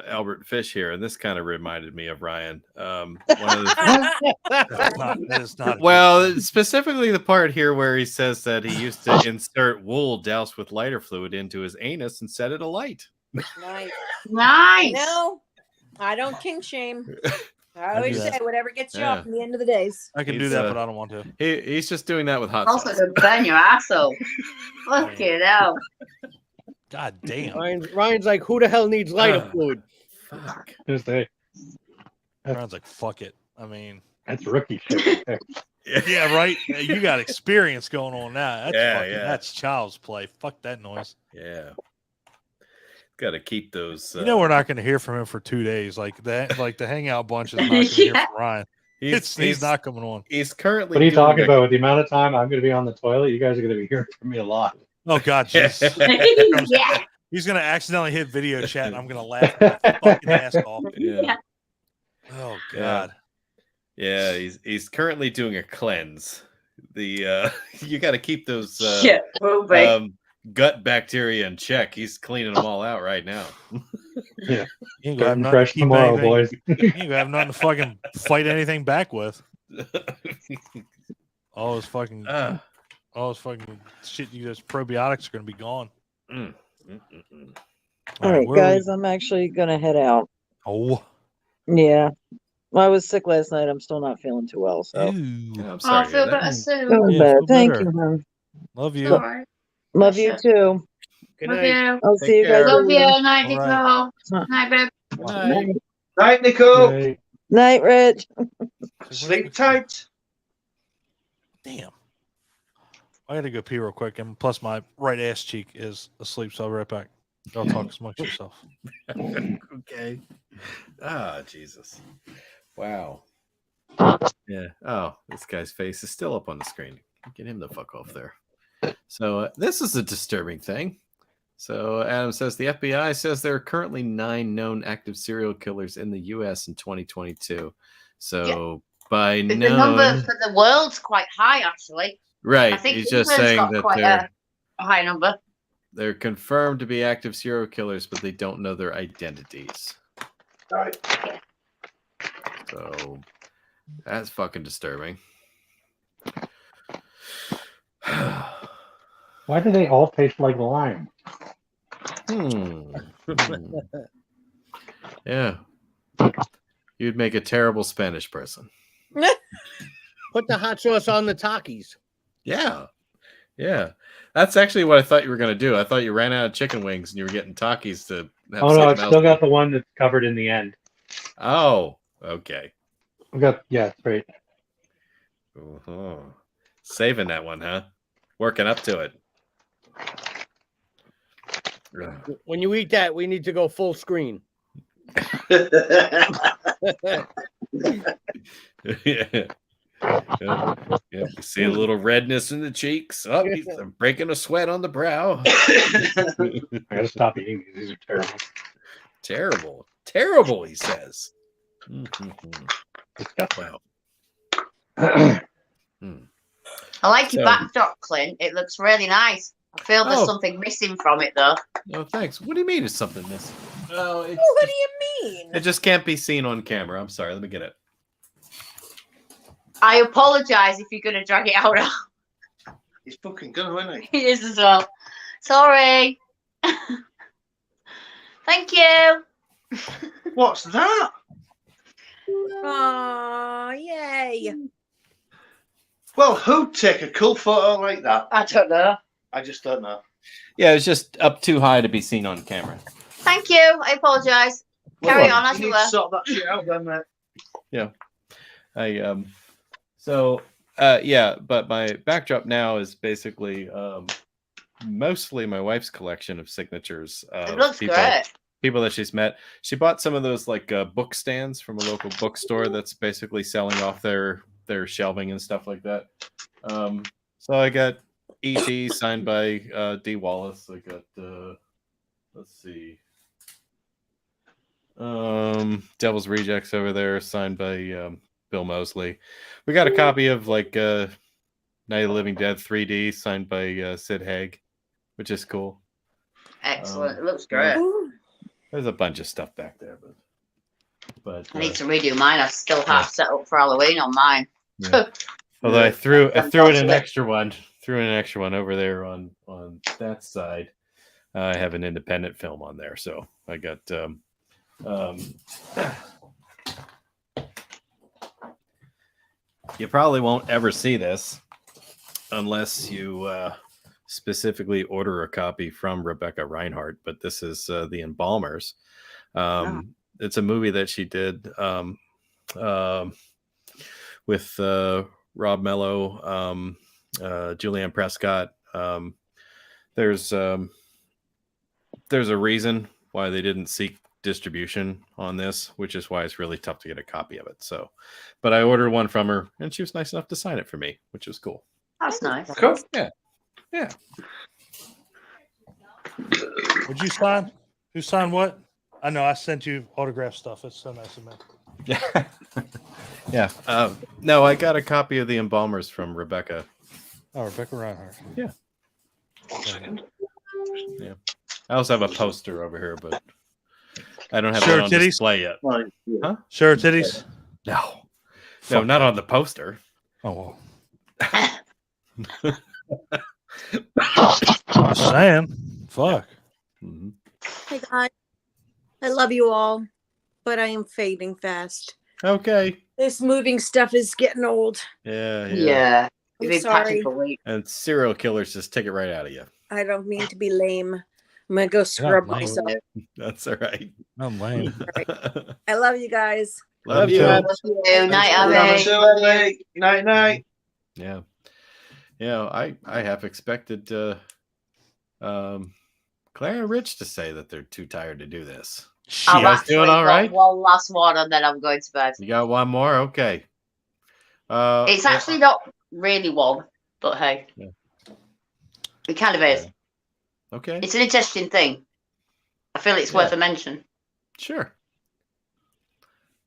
Albert Fish here, and this kind of reminded me of Ryan. One of the That is not. well, specifically the part here where he says that he used to insert wool doused with lighter fluid into his anus and set it alight. Nice. Nice. No, I don't kink shame. I do always that. say whatever gets you Yeah. up in the end of the days. I can do He's, that, but I don't want to. He's just doing that with hot Also, sauce. to burn your asshole. Look it out. God damn. Ryan's like, who the hell needs lighter fluid? Fuck. Just say, Ryan's like, fuck it. I mean, that's rookie shit. Right there. yeah, right. Yeah, you got experience going on now. That's that's child's play. Fuck that noise. Yeah. Got to keep those. You know, we're not going to hear from him for 2 days. Like that, like the Hangout bunch is not going to hear from Ryan. He's not coming on. He's currently. What are you talking about? With the amount of time I'm going to be on the toilet, you guys are going to be hearing from me a lot. Oh God, jeez. Yeah. He's going to accidentally hit video chat, and I'm going to laugh my fucking ass off. Yeah. Oh God. Yeah, he's currently doing a cleanse. The you got to keep those Shit, gut bacteria in check. He's cleaning them all out right now. You ain't gonna have Starting nothing fresh to keep tomorrow, anything- boys. You ain't gonna have nothing to fucking fight anything back with. All those fucking shit. Those probiotics are gonna be gone. All right, where are guys, I'm actually gonna head out. Oh. Yeah. Well, I was sick last night. I'm still not feeling too well. So. Ew. I'm I sorry. feel to hear better that. soon. Feel Yeah, better. feel Thank better. you, hon. Love It's you. all right. Love you too. Good Love night. you. I'll Take see you guys care. Love later. you. Night, All Nicole. right. Night, babe. Good night. Night, Nicole. Hey, Night, Rich. Sleep tight. Damn. I gotta go pee real quick, and plus my right ass cheek is asleep, so I'll be right back. Y'all talk amongst yourself. Okay. Ah, Jesus. Wow. Yeah. Oh, this guy's face is still up on the screen. Get him the fuck off there. So this is a disturbing thing. So Adam says the FBI says there are currently 9 known active serial killers in the U.S. in 2022. So by The known, number for the world's quite high, actually. right? I think He's just England's saying got that quite a high number. they're confirmed to be active serial killers, but they don't know their identities. Right. So that's fucking disturbing. why do they all taste like lime? Yeah. You'd make a terrible Spanish person. Put the hot sauce on the Takis. Yeah. Yeah. That's actually what I thought you were going to do. I thought you ran out of chicken wings and you were getting Takis to have Oh no, something I've else. still got the one that's covered in the end. Oh, okay. I've got it's great. Uh-huh. Saving that one, huh? Working up to it. Ugh. When you eat that, we need to go full screen. Yeah. Yeah. You see a little redness in the cheeks. Oh, he's breaking a sweat on the brow. I gotta stop eating these. These are terrible. Terrible. Terrible, he says. Wow. I like your So- backdrop, Clint. It looks really nice. I feel there's Oh. something missing from it, though. Oh, thanks. What do you mean it's something missing? Oh, it's What do just, you mean? it just can't be seen on camera. I'm sorry. Let me get it. I apologize if you're going to drag it out. He's fucking gonna, isn't he? He is as well. Sorry. Thank you. What's that? Aw, yay. Well, who'd take a cool photo like that? I don't know. I just don't know. Yeah, it's just up too high to be seen on camera. Thank you. I apologize. Carry on as you you need to were. sort that shit out then, mate. Yeah. But my backdrop now is basically mostly my wife's collection of signatures. It looks people, great. people that she's met. She bought some of those like book stands from a local bookstore that's basically selling off their shelving and stuff like that. So I got E.T. signed by D. Wallace. I got let's see. Devil's Rejects over there signed by Bill Moseley. We got a copy of like Night of the Living Dead 3D signed by Sid Haig, which is cool. Excellent. It looks great. There's a bunch of stuff back there, but I need to redo mine. I still have set up for Halloween on mine. Yeah. Although I threw in an extra one. Threw in an extra one over there on that side. I have an independent film on there, so I got. You probably won't ever see this unless you specifically order a copy from Rebecca Reinhardt. But this is The Embalmers. It's a movie that she did with Rob Mello, Julianne Prescott. There's a reason why they didn't seek distribution on this, which is why it's really tough to get a copy of it. So, but I ordered one from her, and she was nice enough to sign it for me, which was cool. That's nice. Cool. Yeah. Would you sign? Who signed what? I know I sent you autograph stuff. It's so nice of me. Yeah. Yeah. No, I got a copy of The Embalmers from Rebecca. Oh, Rebecca Reinhardt. Yeah. 1 second. Yeah. I also have a poster over here, but I don't have Sure it on titties? display yet. Right, yeah. Huh? Sure, titties. No, not on the poster. Oh, well. Just saying. Fuck. Mm-hmm. Hey guys, I love you all, but I am fading fast. Okay. This moving stuff is getting old. Yeah. Yeah. You've I'm been patching sorry. for weeks. And serial killers just take it right out of you. I don't mean to be lame. I'm gonna go scrub lame. myself. That's all right. I'm lame. I love you guys. Love you. Love you. Night, Abby. Night, night. Yeah. Yeah. I have expected Claire and Rich to say that they're too tired to do this. I've guys actually doing all got right? one last one and then I'm going to bed. You got one more? Okay. It's actually not really one, but hey. Yeah. It kind of is. Okay. It's an interesting thing. I feel it's worth a mention. Sure.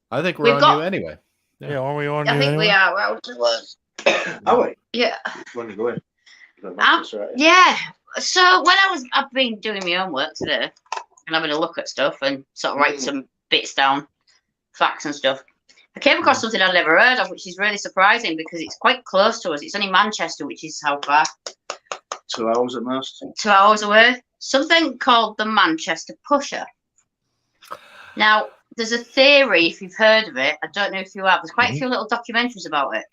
I think we're on you anyway. Yeah, aren't we on I you think anyway? we are. We're out to work. Oh, wait. Yeah. When you go in. Yeah. So when I've been doing my own work today and having a look at stuff and sort of writing some bits down, facts and stuff, I came across something I'd never heard of, which is really surprising because it's quite close to us. It's only Manchester, which is how far? 2 hours at most. 2 hours away. Something called the Manchester Pusher. Now, there's a theory, if you've heard of it. I don't know if you have. There's quite a few little documentaries about it.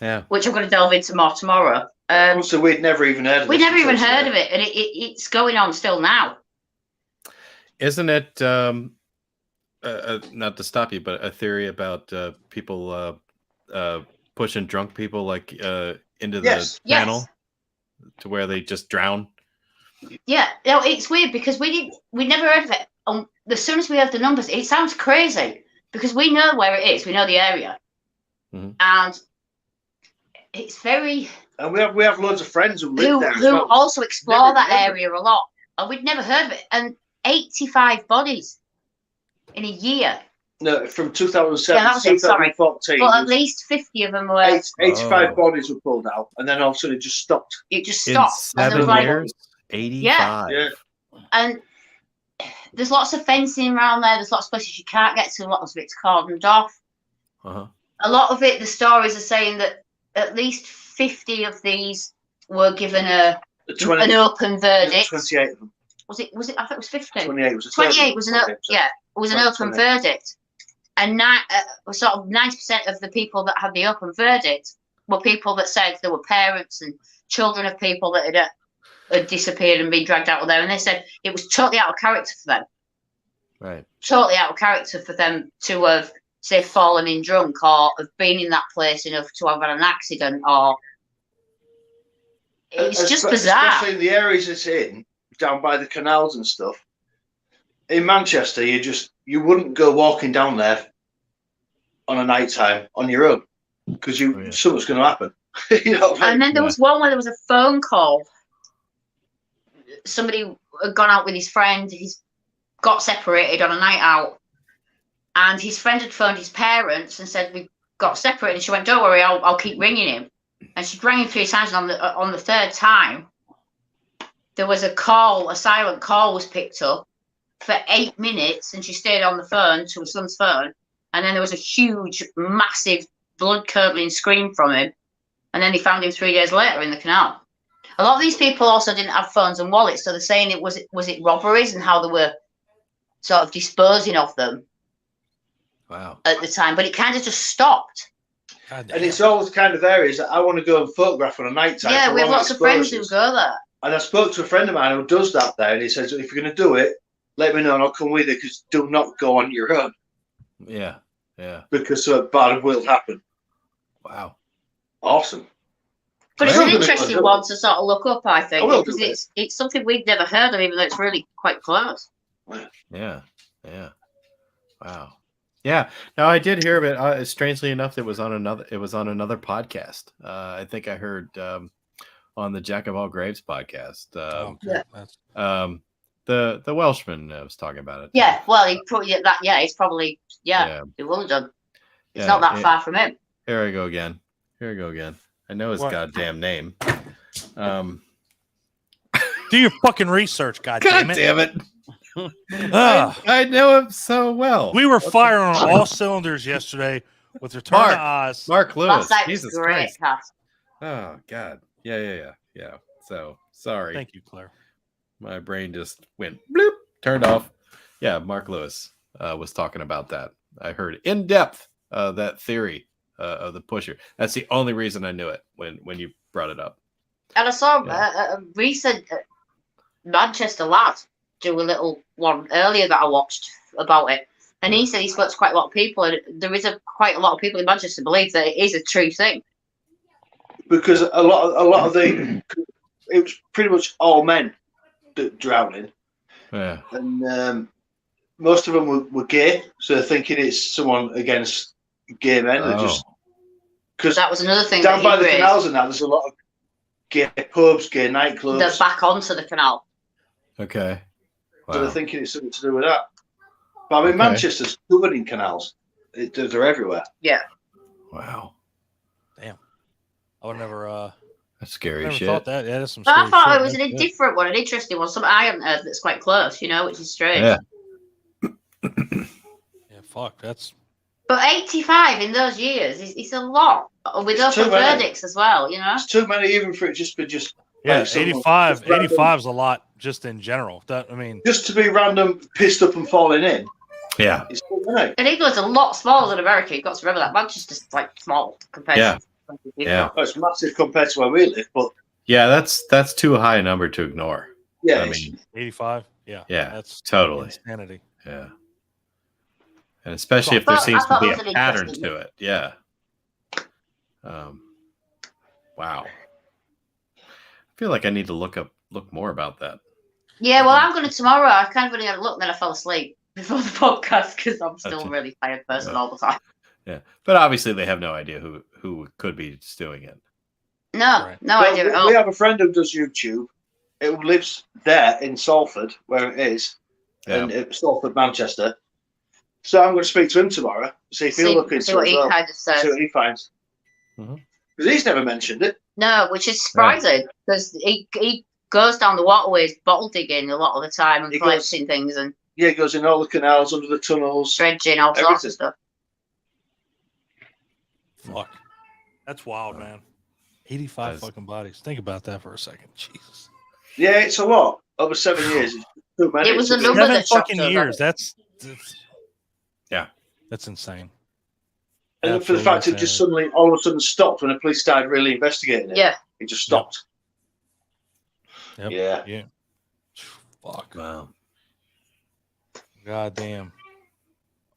Yeah. Which I'm going to delve into more tomorrow. So we'd never even heard of it. We'd never even heard of it, and it's going on still now. Isn't it, not to stop you, but a theory about people pushing drunk people like into the channel to where they just drown? Yeah, no, it's weird because we never heard of it. As soon as we heard the numbers, it sounds crazy because we know where it is, we know the area, and it's very. And we have loads of friends who live there. Who also explore that area a lot, and we'd never heard of it. And 85 bodies in a year. No, from 2007 that was to 2014. But at least 50 of them were. 85 bodies were pulled out, and then all of a sudden it just stopped. It just stopped. In 7 years, 85. Yeah. And there's lots of fencing around there. There's lots of places you can't get to. Lots of it's cordoned off. A lot of it, the stories are saying that at least 50 of these were given an open verdict. 28 of them. Was it? I think it was 50. 28 was. 28 was an open verdict, and sort of 90% of the people that had the open verdict were people that said there were parents and children of people that had disappeared and been dragged out of there, and they said it was totally out of character for them. Right. Totally out of character for them to have, say, fallen in drunk or have been in that place enough to have had an accident, or it's just bizarre. Especially in the areas it's in, down by the canals and stuff. In Manchester, you wouldn't go walking down there on a night time on your own because something's going to happen. You know what I mean? And then there was one where there was a phone call. Somebody had gone out with his friend. He's got separated on a night out, And his friend had phoned his parents and said, we got separated. And she went, don't worry, I'll keep ringing him. And she rang him 3 times. And on the third time, there was a silent call was picked up for 8 minutes. And she stayed on the phone to her son's phone. And then there was a huge, massive, blood-curdling scream from him. And then they found him 3 days later in the canal. A lot of these people also didn't have phones and wallets. So they're saying was it robberies and how they were sort of disposing of them. Wow. At the time, but it kind of just stopped. And it's always kind of areas that I want to go and photograph on a night time. Yeah, we have lots of friends who go there. And I spoke to a friend of mine who does that there, and he says, if you're going to do it, let me know and I'll come with you, because do not go on your own. Yeah, yeah. Because bad will happen. Wow. Awesome. But it's an interesting one to sort of look up, I think, because it's something we've never heard of, even though it's really quite close. Yeah, yeah. Wow. Yeah, no, I did hear of it. Strangely enough, it was on another podcast. I think I heard on the Jack of All Graves podcast. The Welshman was talking about it. Yeah, well, he probably it's probably he will have done. It's not that far from him. Here I go again. I know his goddamn name. Do your fucking research, goddamn it. I know him so well. We were firing on all cylinders yesterday with Return to Oz. Mark Lewis. Last Jesus great Christ. cast. Oh God. Yeah. So sorry. Thank you, Claire. My brain just went bloop, turned off. Yeah, Mark Lewis was talking about that. I heard in depth that theory of the pusher. That's the only reason I knew it when you brought it up. And I saw a recent Manchester lad do a little one earlier that I watched about it, and he said he spoke to quite a lot of people, and there is quite a lot of people in Manchester believe that it is a true thing. Because a lot of it was pretty much all men drowning. Yeah. And most of them were gay, so they're thinking it's someone against gay men. Because that was another thing. Down by the canals and that, there's a lot of gay pubs, gay nightclubs. They're back onto the canal. Okay. Wow. So they're thinking it's something to do with that. But I mean, Manchester's covered in canals. They're everywhere. Yeah. Wow. Damn. I would never. That's scary never shit. Thought that. Yeah, that's some. But I thought it was a different one, an interesting one. Something I haven't heard that's quite close, which is strange. Yeah. Yeah. Fuck. That's. But 85 in those years is a lot. With open verdicts as well, It's too many, even for it just be just. Yeah, like 85 is a lot just in general. Just to be random, pissed up and falling in. Yeah. It's too many. And England's a lot smaller than America. You've got to remember that. Manchester's like small compared to Yeah. Oh, it's massive compared to where we live, but yeah, that's too high a number to ignore. Yeah, I mean 85. Yeah. That's totally insanity. Yeah. And especially if there seems to be a pattern to it. Yeah. Wow. I feel like I need to look more about that. Yeah, well, I'm going to tomorrow. I kind of only had a look, and then I fell asleep before the podcast because I'm still a really tired person all the time. Yeah, but obviously they have no idea who could be doing it. No idea at all. We have a friend who does YouTube. Who lives there in Salford, where it is, in Salford, Manchester. So I'm going to speak to him tomorrow. See if he'll look into it as well. Kind of says. See what he finds. Because he's never mentioned it. No, which is surprising because he goes down the waterways bottle digging a lot of the time and collecting things. And yeah, he goes in all the canals, under the tunnels. Dredging, all sorts of stuff. Fuck. That's wild, man. 85 fucking bodies. Think about that for a second. Jesus. Yeah, it's a lot. Over 7 years. It's too many. It was a number 7 fucking years. That's insane. And for the fact it just suddenly, all of a sudden stopped when the police started really investigating it. Yeah. It just stopped. Yep. Yeah. Fuck. Wow. God damn.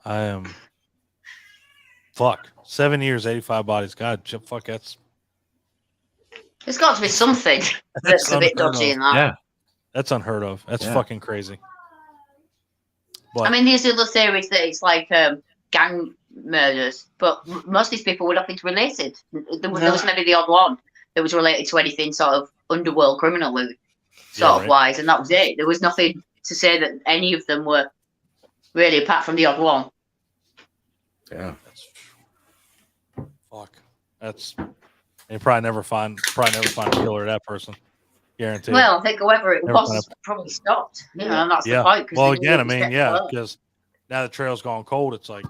I am. Fuck. 7 years, 85 bodies. God, fuck, that's. There's got to be something that's a bit dodgy in that. Yeah. That's unheard of. That's fucking crazy. But, I mean, there's other theories that it's like gang murders, but most of these people were nothing related. There was maybe the odd one that was related to anything sort of underworld criminal sort of wise, and that was it. There was nothing to say that any of them were really, apart from the odd one. Yeah. Fuck. That's you probably never find a killer of that person. Guaranteed. Well, I think whoever it Never was probably stopped. You know, and that's the point. Well, again, I mean, because now the trail's gone cold. It's like,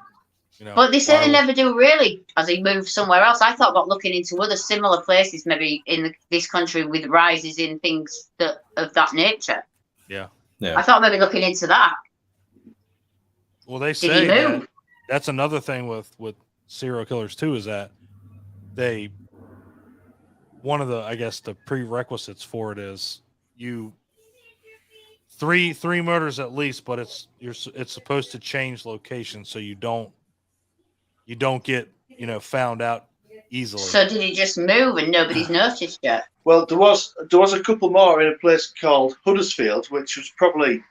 you know. But they certainly never do really, as he moves somewhere else. I thought about looking into other similar places, maybe in this country with rises in things that of that nature. Yeah. Yeah. I thought maybe looking into that. Well, they say that's another thing with serial killers too, is that one of the, I guess, the prerequisites for it is three murders at least, but it's supposed to change location so you don't get, you know, found out easily. So did he just move and nobody's noticed yet? Well, there was a couple more in a place called Huddersfield, which was probably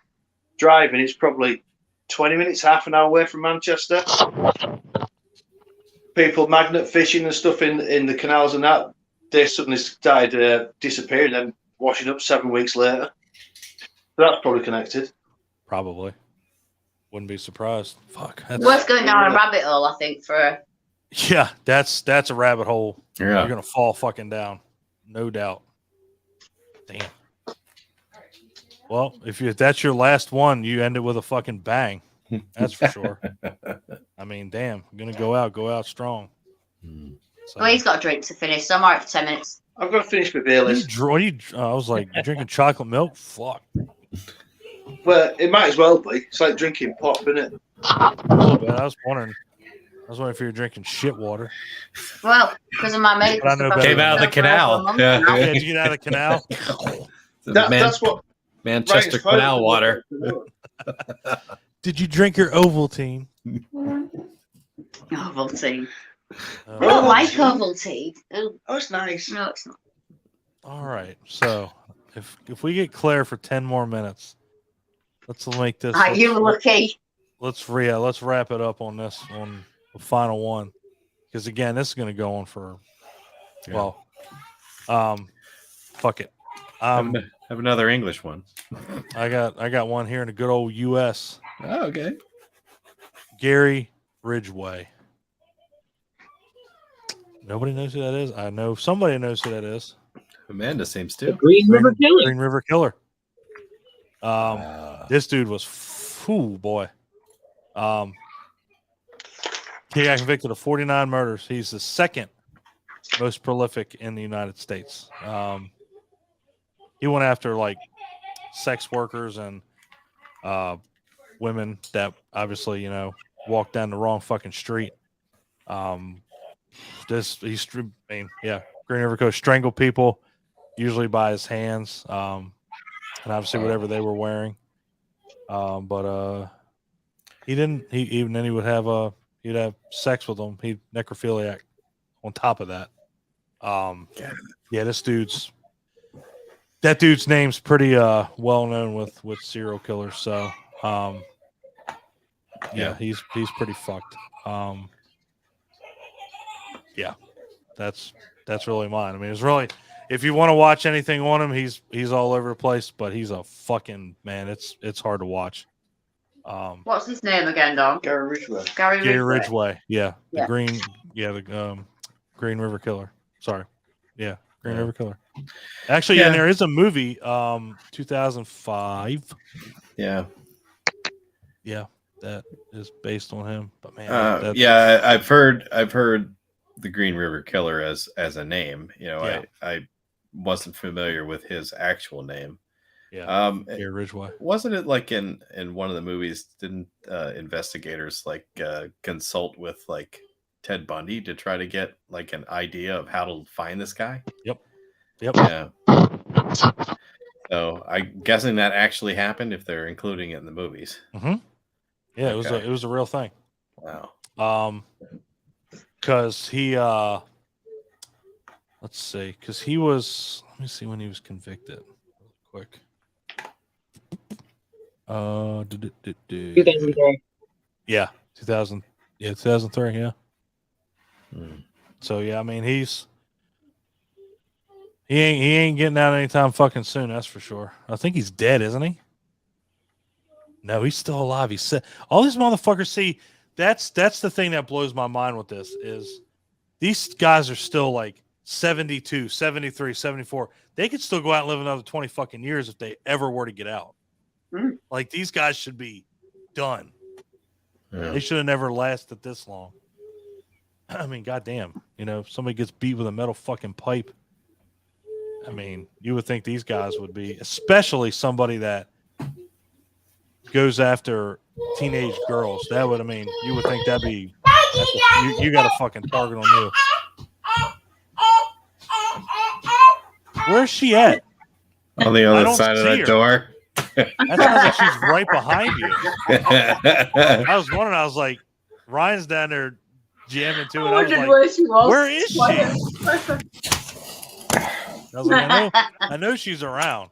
driving. It's probably 20 minutes, half an hour away from Manchester. People magnet fishing and stuff in the canals and that, they suddenly started disappearing and washing up 7 weeks later. So that's probably connected. Probably. Wouldn't be surprised. Fuck. Worth going down a rabbit hole, I think, for Yeah, that's a rabbit hole. Yeah. You're gonna fall fucking down. No doubt. Damn. Well, if that's your last one, you end it with a fucking bang. That's for sure. I mean, damn, I'm gonna go out strong. So. Well, he's got a drink to finish, so I'm all right for 10 minutes. I've got to finish my Baileys. I was like, you drinking chocolate milk? Fuck. Well, it might as well be. It's like drinking pop, isn't it? A little bit. I was wondering if you were drinking shit water. Well, because of my medical stuff. Came out of the canal. Yeah. Did you get out of the canal? That's what Manchester Canal water. Did you drink your Ovaltine? Ovaltine. I don't like Ovaltine. Oh, it's nice. No, it's not. All right. So if we get Claire for 10 more minutes, let's make this. You're lucky. Let's wrap it up on this, on the final one, because again, this is going to go on for fuck it. Have another English one. I got one here in the good old U.S. Oh, okay. Gary Ridgeway. Nobody knows who that is. I know somebody knows who that is. Amanda seems to. Green River Killer. Green River Killer. This dude was boy. He got convicted of 49 murders. He's the second most prolific in the United States. He went after like sex workers and women that obviously, you know, walked down the wrong fucking street. Green River Coast strangled people, usually by his hands, and obviously whatever they were wearing. But he didn't. He would have he'd have sex with them. He'd necrophiliac on top of that. That dude's name's pretty well known with serial killers. So he's pretty fucked. That's really mine. I mean, it's really, if you want to watch anything on him, he's all over the place, but he's a fucking man. It's hard to watch. What's his name again, Don? Gary Ridgeway. Gary Ridgeway. Yeah. The Green River Killer. Sorry. Yeah. Green River Killer. Actually, and there is a movie, 2005. Yeah. Yeah. That is based on him. But man, I've heard the Green River Killer as a name. You know, I wasn't familiar with his actual name. Yeah. Gary Ridgeway. Wasn't it like in one of the movies? Didn't investigators like consult with like Ted Bundy to try to get like an idea of how to find this guy? Yep. Yeah. So I'm guessing that actually happened if they're including it in the movies. Mm-hmm. Yeah, it was a real thing. Wow. Because he let's see, because he was, let me see when he was convicted real quick. 2003. Yeah, 2000. Yeah, 2003. Yeah. Hmm. So yeah, I mean he ain't getting out anytime fucking soon. That's for sure. I think he's dead, isn't he? No, he's still alive. He said all these motherfuckers see that's the thing that blows my mind with this is these guys are still like 72, 73, 74. They could still go out and live another 20 fucking years if they ever were to get out. Mm. Like these guys should be done. Yeah. They should have never lasted this long. I mean, goddamn, if somebody gets beat with a metal fucking pipe, I mean, you would think these guys would be, especially somebody that goes after teenage girls. That would, you would think that'd be, you got a fucking target on you. Where's she at? On the other side of that door. That sounds like she's right behind you. I was wondering, I was like, Ryan's down there jamming too. And I was like, where is she? I was like, I know she's around.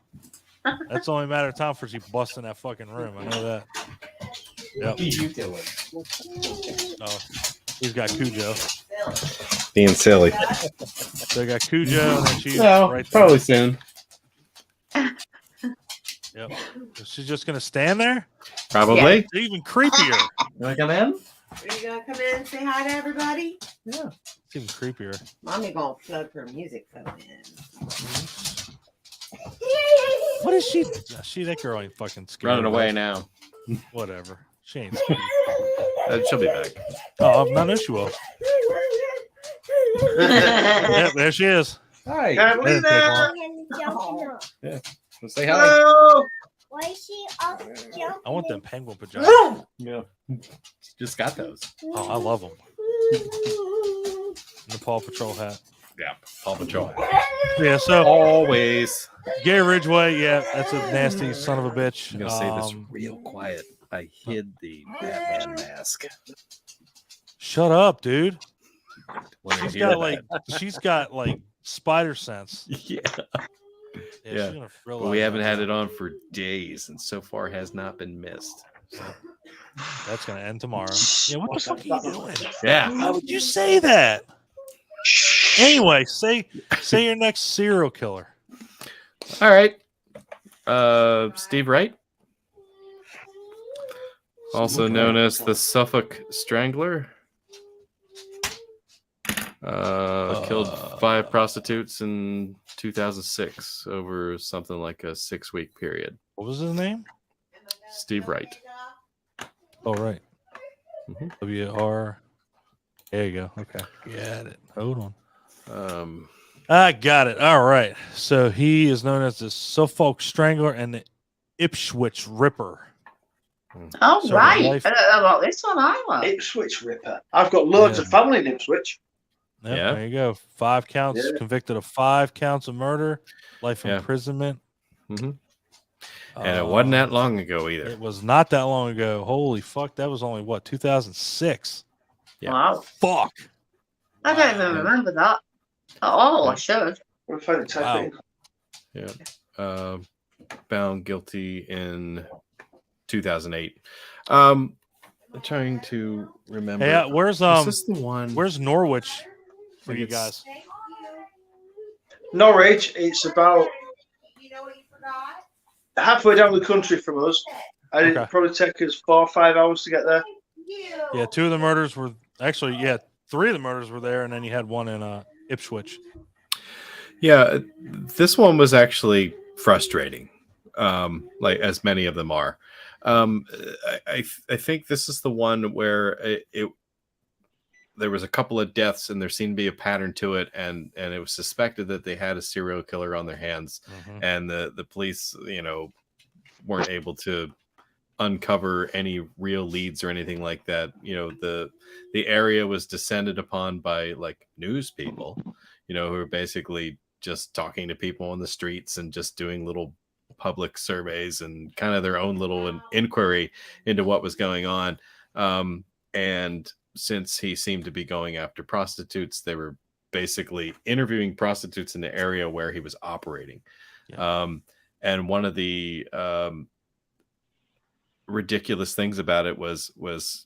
That's only a matter of time for she busts in that fucking room. I know that. Yep. What are you doing? Oh, he's got Cujo. Being silly. So I got Cujo, and then she's No, right there. probably soon. Yep. Is she just gonna stand there? Probably. It's even creepier. You want to come in? Are you gonna come in and say hi to everybody? Yeah. It's even creepier. Mommy gonna plug her music phone in. What is she? That girl ain't fucking scared. Running away now. Whatever. She ain't scared. She'll be back. Oh, I know she will. Yep, there she is. Hi. Carolina! Yeah. Say hi. Hello! Why is she up jumping? I want them penguin pajamas. Yeah. Just got those. Oh, I love them. And the Paw Patrol hat. Yeah. Paw Patrol. Yeah, so Always. Gary Ridgeway, yeah, that's a nasty son of a bitch. I'm going to say this real quiet. I hid the Batman mask. Shut up, dude. When I She's hear got that. she's got spider sense. Yeah. Yeah, Yeah. she's gonna realize We haven't that. had it on for days, and so far has not been missed. So. That's gonna end tomorrow. Yeah, what the fuck are you doing? Yeah. Why would you say that? Anyway, say your next serial killer. All right. Steve Wright, also known as the Suffolk Strangler, killed 5 prostitutes in 2006 over something like a 6-week period. What was his name? Steve Wright. Oh, right. Mm-hmm. W-R. There you go. Okay. Got it. Hold on. Um, I got it. All right. So he is known as the Suffolk Strangler and the Ipswich Ripper. Oh, So right. life- I don't know about this one either. Ipswich Ripper. I've got loads of family in Ipswich. Yep, Yeah. There you go. 5 counts, Yeah. convicted of 5 counts of murder, life Yeah. imprisonment. mhm. And it wasn't that long ago either. It was not that long ago. Holy fuck. That was only, 2006? Yeah. Wow. Fuck. I don't even remember that at all. I should. We're finding type Wow. in. Yeah. Found guilty in 2008. I'm trying to remember. Hey, where's Is this the one? where's Norwich for I think you it's- guys? Norwich, it's about halfway down the country from us. It'd Okay. probably take us 4 or 5 hours to get there. Yeah, 2 of the murders were actually, 3 of the murders were there, and then you had one in Ipswich. Yeah, this one was actually frustrating, like as many of them are. I think this is the one where there was a couple of deaths, and there seemed to be a pattern to it, and it was suspected that they had a serial killer on their hands, and the police, weren't able to uncover any real leads or anything like that. The area was descended upon by like news people, who are basically just talking to people on the streets and just doing little public surveys and kind of their own little inquiry into what was going on. And since he seemed to be going after prostitutes, they were basically interviewing prostitutes in the area where he was operating. Yeah. And one of the ridiculous things about it was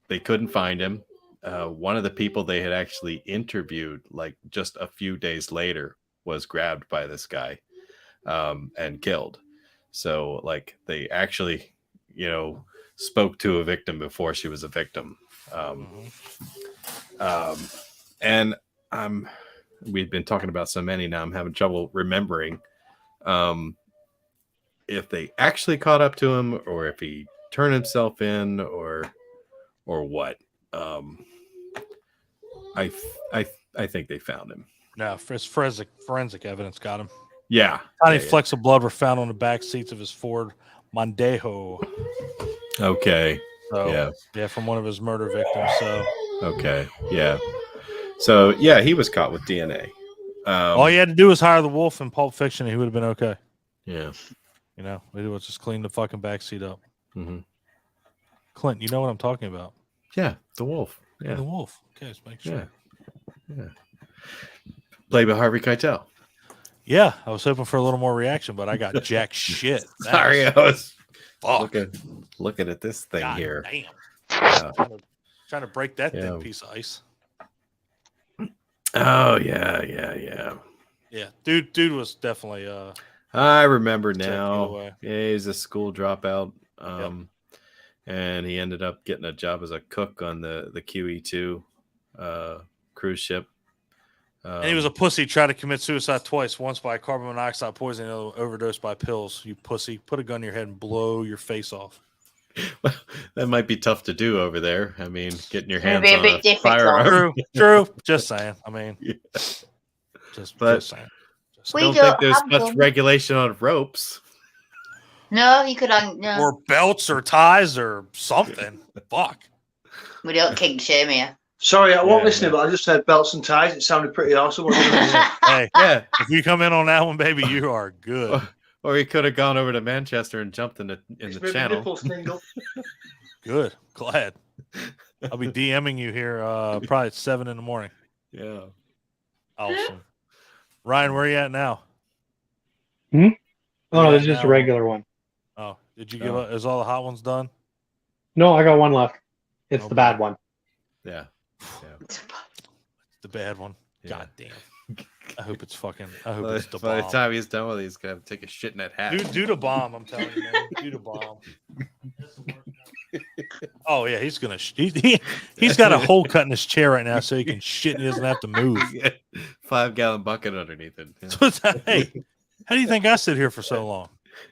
they couldn't find him. One of the people they had actually interviewed, like just a few days later, was grabbed by this guy and killed. So like they actually, spoke to a victim before she was a victim. And we've been talking about so many now. I'm having trouble remembering if they actually caught up to him or if he turned himself in or what. I think they found him. No, forensic evidence got him. Yeah. Tiny flecks of blood were found on the back seats of his Ford Mondeo. Okay. So, yeah, from one of his murder victims. So. Okay. Yeah. So yeah, he was caught with DNA. All he had to do was hire the wolf in Pulp Fiction, and he would have been okay. Yeah. You know, we was just clean the fucking back seat up. Mm-hmm. Clint, you know what I'm talking about? Yeah, the wolf. Yeah, the wolf. Okay, let's make sure. Yeah. Played by Harvey Keitel. Yeah, I was hoping for a little more reaction, but I got jack shit. Sorry, I was fuck. looking at this thing God here. Damn. Trying to break that thin piece of ice. Oh yeah. Yeah, dude was definitely. I remember now. Yeah, he's a school dropout. And he ended up getting a job as a cook on the QE2 cruise ship. And he was a pussy, tried to commit suicide twice, once by carbon monoxide poisoning, overdose by pills. You pussy. Put a gun to your head and blow your face off. Well, that might be tough to do over there. I mean, getting your hands be a on bit a firearm. True. Just saying. I mean, just saying. We don't think there's much regulation on ropes. No, you could no. Or belts or ties or something. Fuck. We don't kink shame here. Sorry, I wasn't listening, but I just said belts and ties. It sounded pretty awesome. Hey, if you come in on that one, baby, you are good. Or he could have gone over to Manchester and jumped in the channel. Good. Glad. I'll be DMing you here probably at 7 a.m. Yeah. Awesome. Ryan, where are you at now? Oh, no, it's just a regular one. Oh, did you give up? Is all the hot ones done? No, I got one left. It's the bad one. Yeah. The bad one. Yeah. God damn. I hope it's fucking. I hope By it's the bomb. the time he's done with it, he's gonna have to take a shit in that hat. Do the bomb. I'm telling you, man. Do the bomb. Oh yeah, he's gonna. He's got a hole cut in his chair right now, so he can shit and he doesn't have to move. 5-gallon bucket underneath it. So hey, how do you think I sit here for so long?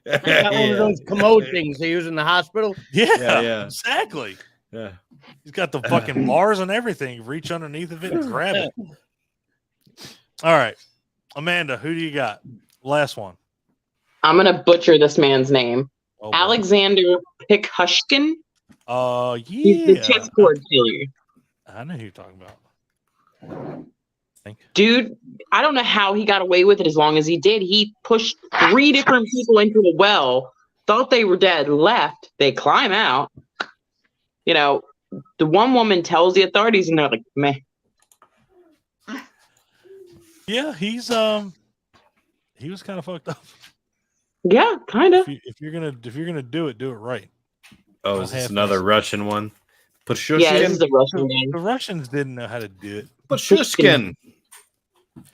I got one of those commode things they use in the hospital. Yeah, exactly. Yeah. He's got the fucking bars and everything. You reach underneath of it and grab it. All right. Amanda, who do you got? Last one. I'm going to butcher this man's name. Oh, Alexander Pickhushkin. Yeah. He's the chessboard killer. I know who you're talking about. Dude, I don't know how he got away with it as long as he did. He pushed 3 different people into a well, thought they were dead, left. They climb out. You know, the one woman tells the authorities, and they're like, meh. Yeah, he was kind of fucked up. Yeah, kind of. If you're gonna do it right. Oh, is this another Russian one? Pushkin? Yeah, this is a Russian game. The Russians didn't know how to do it. Pushkin.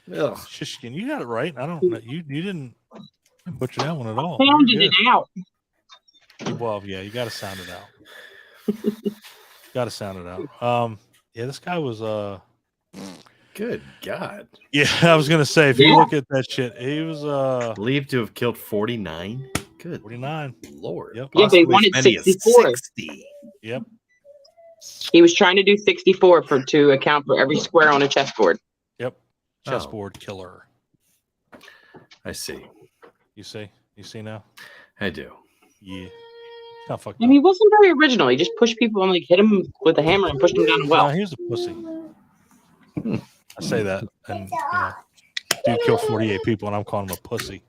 Shishkin, you got it right. I don't. You didn't butcher that one at all. Sounded it out. Well, yeah, you got to sound it out. Yeah, this guy was Good God. Yeah, I was gonna say if you look at that shit, he was believed to have killed 49. Good 49. Lord. Yep. Yeah, they wanted 64. 60. Yep. He was trying to do 64 to account for every square on a chessboard. Yep. Chessboard killer. I see. You see now? I do. Yeah. Not fucked And he wasn't very original. He just pushed people and hit him with a hammer and pushed him down a well. No, he was a pussy. I say that, and dude killed 48 people, and I'm calling him a pussy.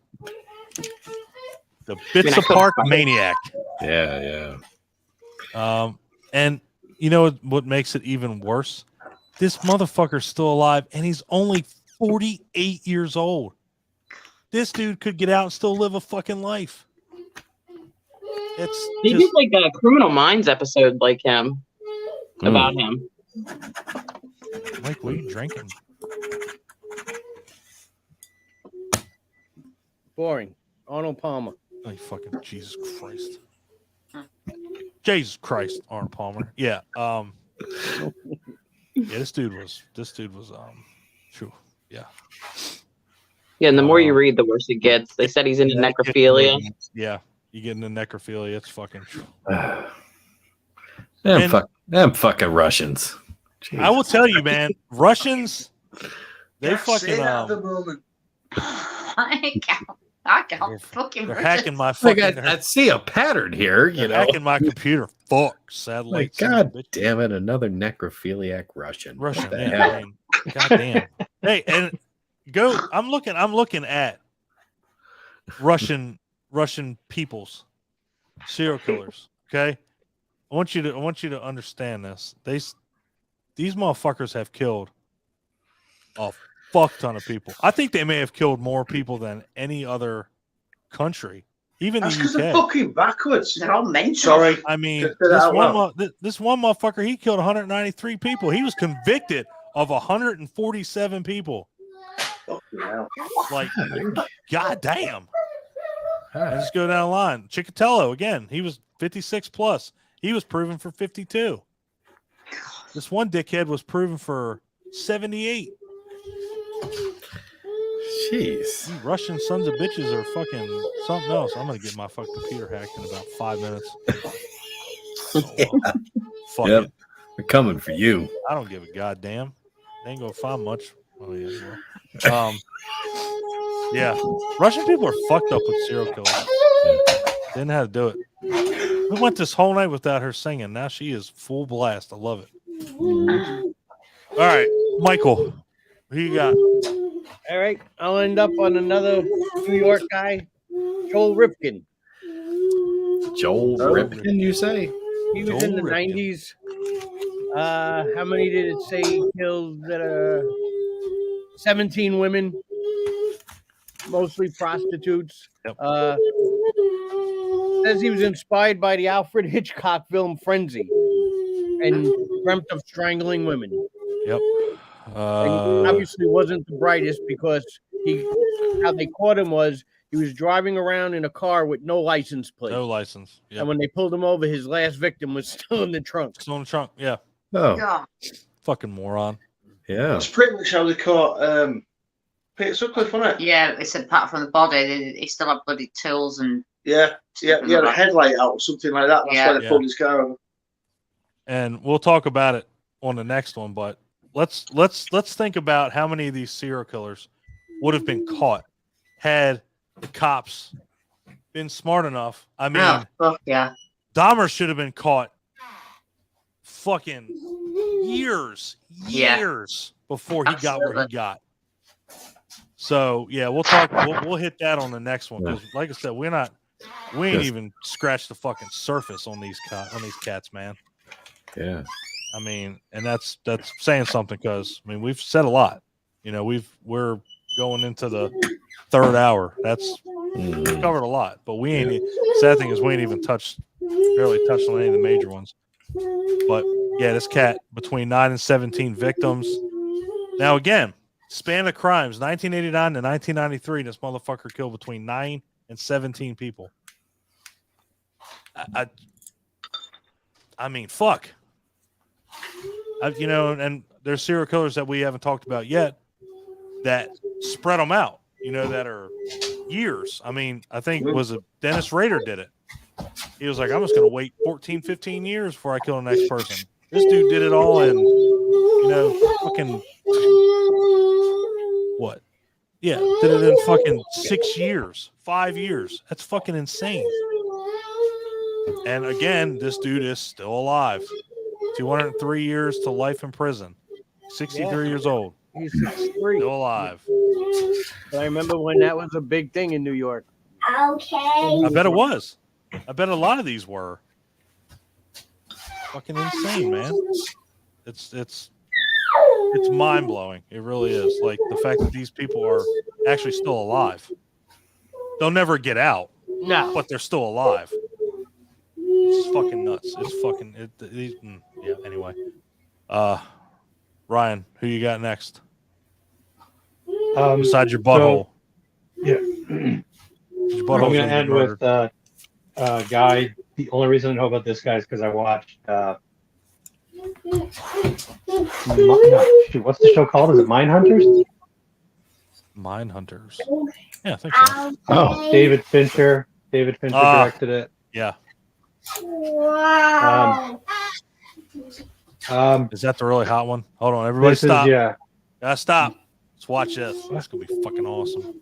The Bits Apart maniac. Yeah. And you know what makes it even worse? This motherfucker's still alive, and he's only 48 years old. This dude could get out and still live a fucking life. They did like a Criminal Minds episode like him about him. Mike, what are you drinking? Boring. Arnold Palmer. Oh, fucking Jesus Christ. Jesus Christ, Arnold Palmer. Yeah. Yeah, this dude was true. Yeah. Yeah, and the more you read, the worse it gets. They said he's into necrophilia. Yeah, you get into necrophilia. It's fucking true. Them fucking Russians. Jesus. I will tell you, man, Russians, they fucking at the moment. I can't fucking. They're hacking my fucking. I see a pattern here. You know, hacking my computer. Fuck satellites. God damn it! Another necrophiliac Russian. Yeah. I mean, God damn. Hey, and go. I'm looking at Russian peoples, serial killers. Okay, I want you to understand this. These motherfuckers have killed a fuck ton of people. I think they may have killed more people than any other country, even That's the because UK. they're fucking backwards. They're all mental. Sorry. I mean, this one motherfucker, he killed 193 people. He was convicted of 147 people. Like, goddamn. I just go down the line. Chikatilo, again, he was 56 plus. He was proven for 52. This one dickhead was proven for 78. Jeez. You Russian sons of bitches are fucking something else. I'm going to get my fucking computer hacked in about 5 minutes. Fuck it. They're coming for you. I don't give a goddamn. They ain't going to find much. Oh, yeah. Well. Yeah. Russian people are fucked up with serial killers. Didn't know how to do it. We went this whole night without her singing. Now she is full blast. I love it. All right, Michael, who you got? All right, I'll end up on another New York guy, Joel Ripken. Joel Ripken, you say? He was in the 90s. How many did it say he killed? 17 women, mostly prostitutes. Yep. Says he was inspired by the Alfred Hitchcock film Frenzy and dreamt of strangling women. Yep. And obviously wasn't the brightest because how they caught him was he was driving around in a car with no license plate. No license. Yep. And when they pulled him over, his last victim was still in the trunk. Still in the trunk, yeah. Oh. God. Fucking moron. Yeah. That's pretty much how they caught Peter Sutcliffe, wasn't it? Yeah, it's apart from the body, he still had bloody tools and. Yeah, he had a headlight out or something like that. That's why they pulled his car over. And we'll talk about it on the next one, but let's think about how many of these serial killers would have been caught had the cops been smart enough. I mean, Dahmer should have been caught fucking years before he got where he got. So yeah, we'll talk. We'll hit that on the next one because, like I said, we ain't even scratched the fucking surface on these cats, man. Yeah. I mean, and that's saying something because I mean we've said a lot. You know, we're going into the third hour. We've covered a lot, but we ain't. Sad thing is we ain't even barely touched on any of the major ones. But yeah, this cat between 9 and 17 victims. Now again, span of crimes 1989 to 1993. This motherfucker killed between 9 and 17 people. I mean, fuck. And there's serial killers that we haven't talked about yet that spread them out, that are years. I mean, I think Dennis Rader did it. He was like, I'm just going to wait 14, 15 years before I kill the next person. This dude did it all in, fucking, what? Yeah, did it in fucking 6 years, 5 years. That's fucking insane. And again, this dude is still alive. 203 years to life in prison. 63 years old. He's 63. Still alive. I remember when that was a big thing in New York. Okay. I bet it was. I bet a lot of these were. Fucking insane, man. It's mind-blowing. It really is. Like the fact that these people are actually still alive. They'll never get out. No. But they're still alive. It's fucking nuts. It's fucking yeah, anyway. Ryan, who you got next? Besides your butthole. So, yeah. I'm going to end with a guy the only reason I know about this guy is because I watched. What's the show called? Is it Mindhunters? Mindhunters. Yeah, I think so. Oh, David Fincher. David Fincher directed it. Yeah. Wow. Is that the really hot one? Hold on, everybody stop. Stop. Let's watch this. That's gonna be fucking awesome.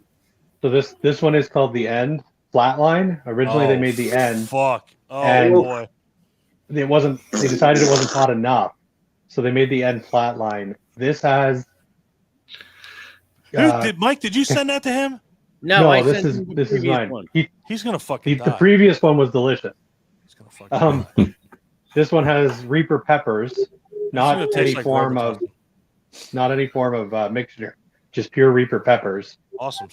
So this one is called The End. Flatline. Originally they made The End. Fuck. Oh and boy. It wasn't. They decided it wasn't hot enough, so they made The End Flatline. This has. Mike? Did you send that to him? No, this is mine. One. He's gonna fucking die. The previous one was delicious. He's gonna fucking die. This one has Reaper peppers, not any like form of mixture, just pure Reaper peppers. Awesome.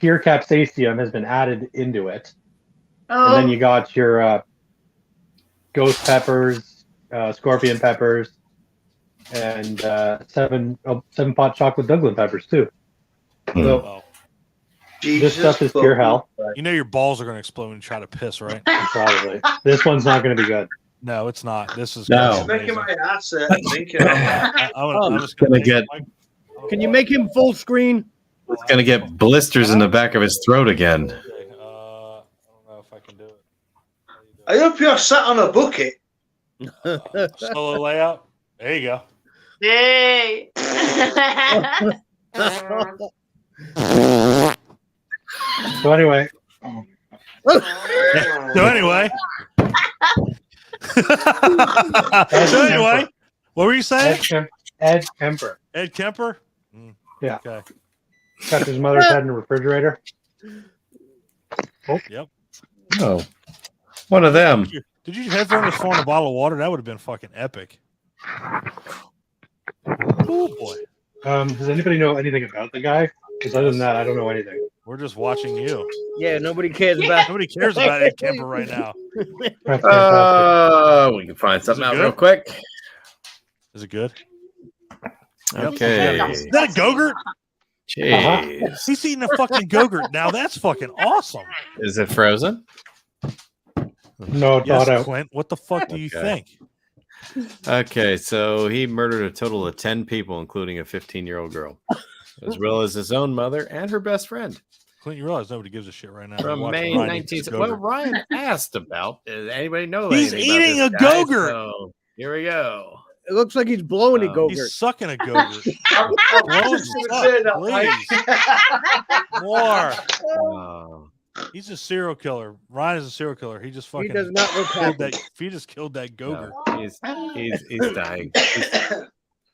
Pure capsaicin has been added into it, Oh. and then you got your ghost peppers, scorpion peppers, and 7-pot chocolate Dublin peppers too. So this stuff is pure hell. You know your balls are going to explode when you try to piss, right? Probably. This one's not going to be good. No, it's not. This is making my ass thinking. I'm just gonna get. Can you make him full screen? It's gonna get blisters in the back of his throat again. I don't know if I can do it. I hope you're sat on a bucket. Solo layout. There you go. Yay! So anyway. So anyway, what were you saying? Ed Kemper. Ed Kemper? Yeah. Okay. Got his mother's head in the refrigerator. Oh. Yep. Oh. One of them. Did you headphone this phone in a bottle of water? That would have been fucking epic. Oh boy. Does anybody know anything about the guy? Because other than that, I don't know anything. We're just watching you. Yeah, nobody cares about Ed Kemper right now. We can find something out real quick. Is it good? Okay. Is that a Go-Gurt? Jeez. He's eating a fucking Go-Gurt now. That's fucking awesome. Is it frozen? No, yes, out. Clint. What the fuck do you think? Okay, so he murdered a total of 10 people, including a 15-year-old girl, as well as his own mother and her best friend. Clint, you realize nobody gives a shit right now. From May 19th. Well, Ryan asked about. Does anybody know? He's eating a Go-Gurt. So here we go. It looks like he's blowing a Go-Gurt. He's sucking a Go-Gurt. More. He's a serial killer. Ryan is a serial killer. He just fucking. He does not look happy. He just killed that Go-Gurt. No, he's dying.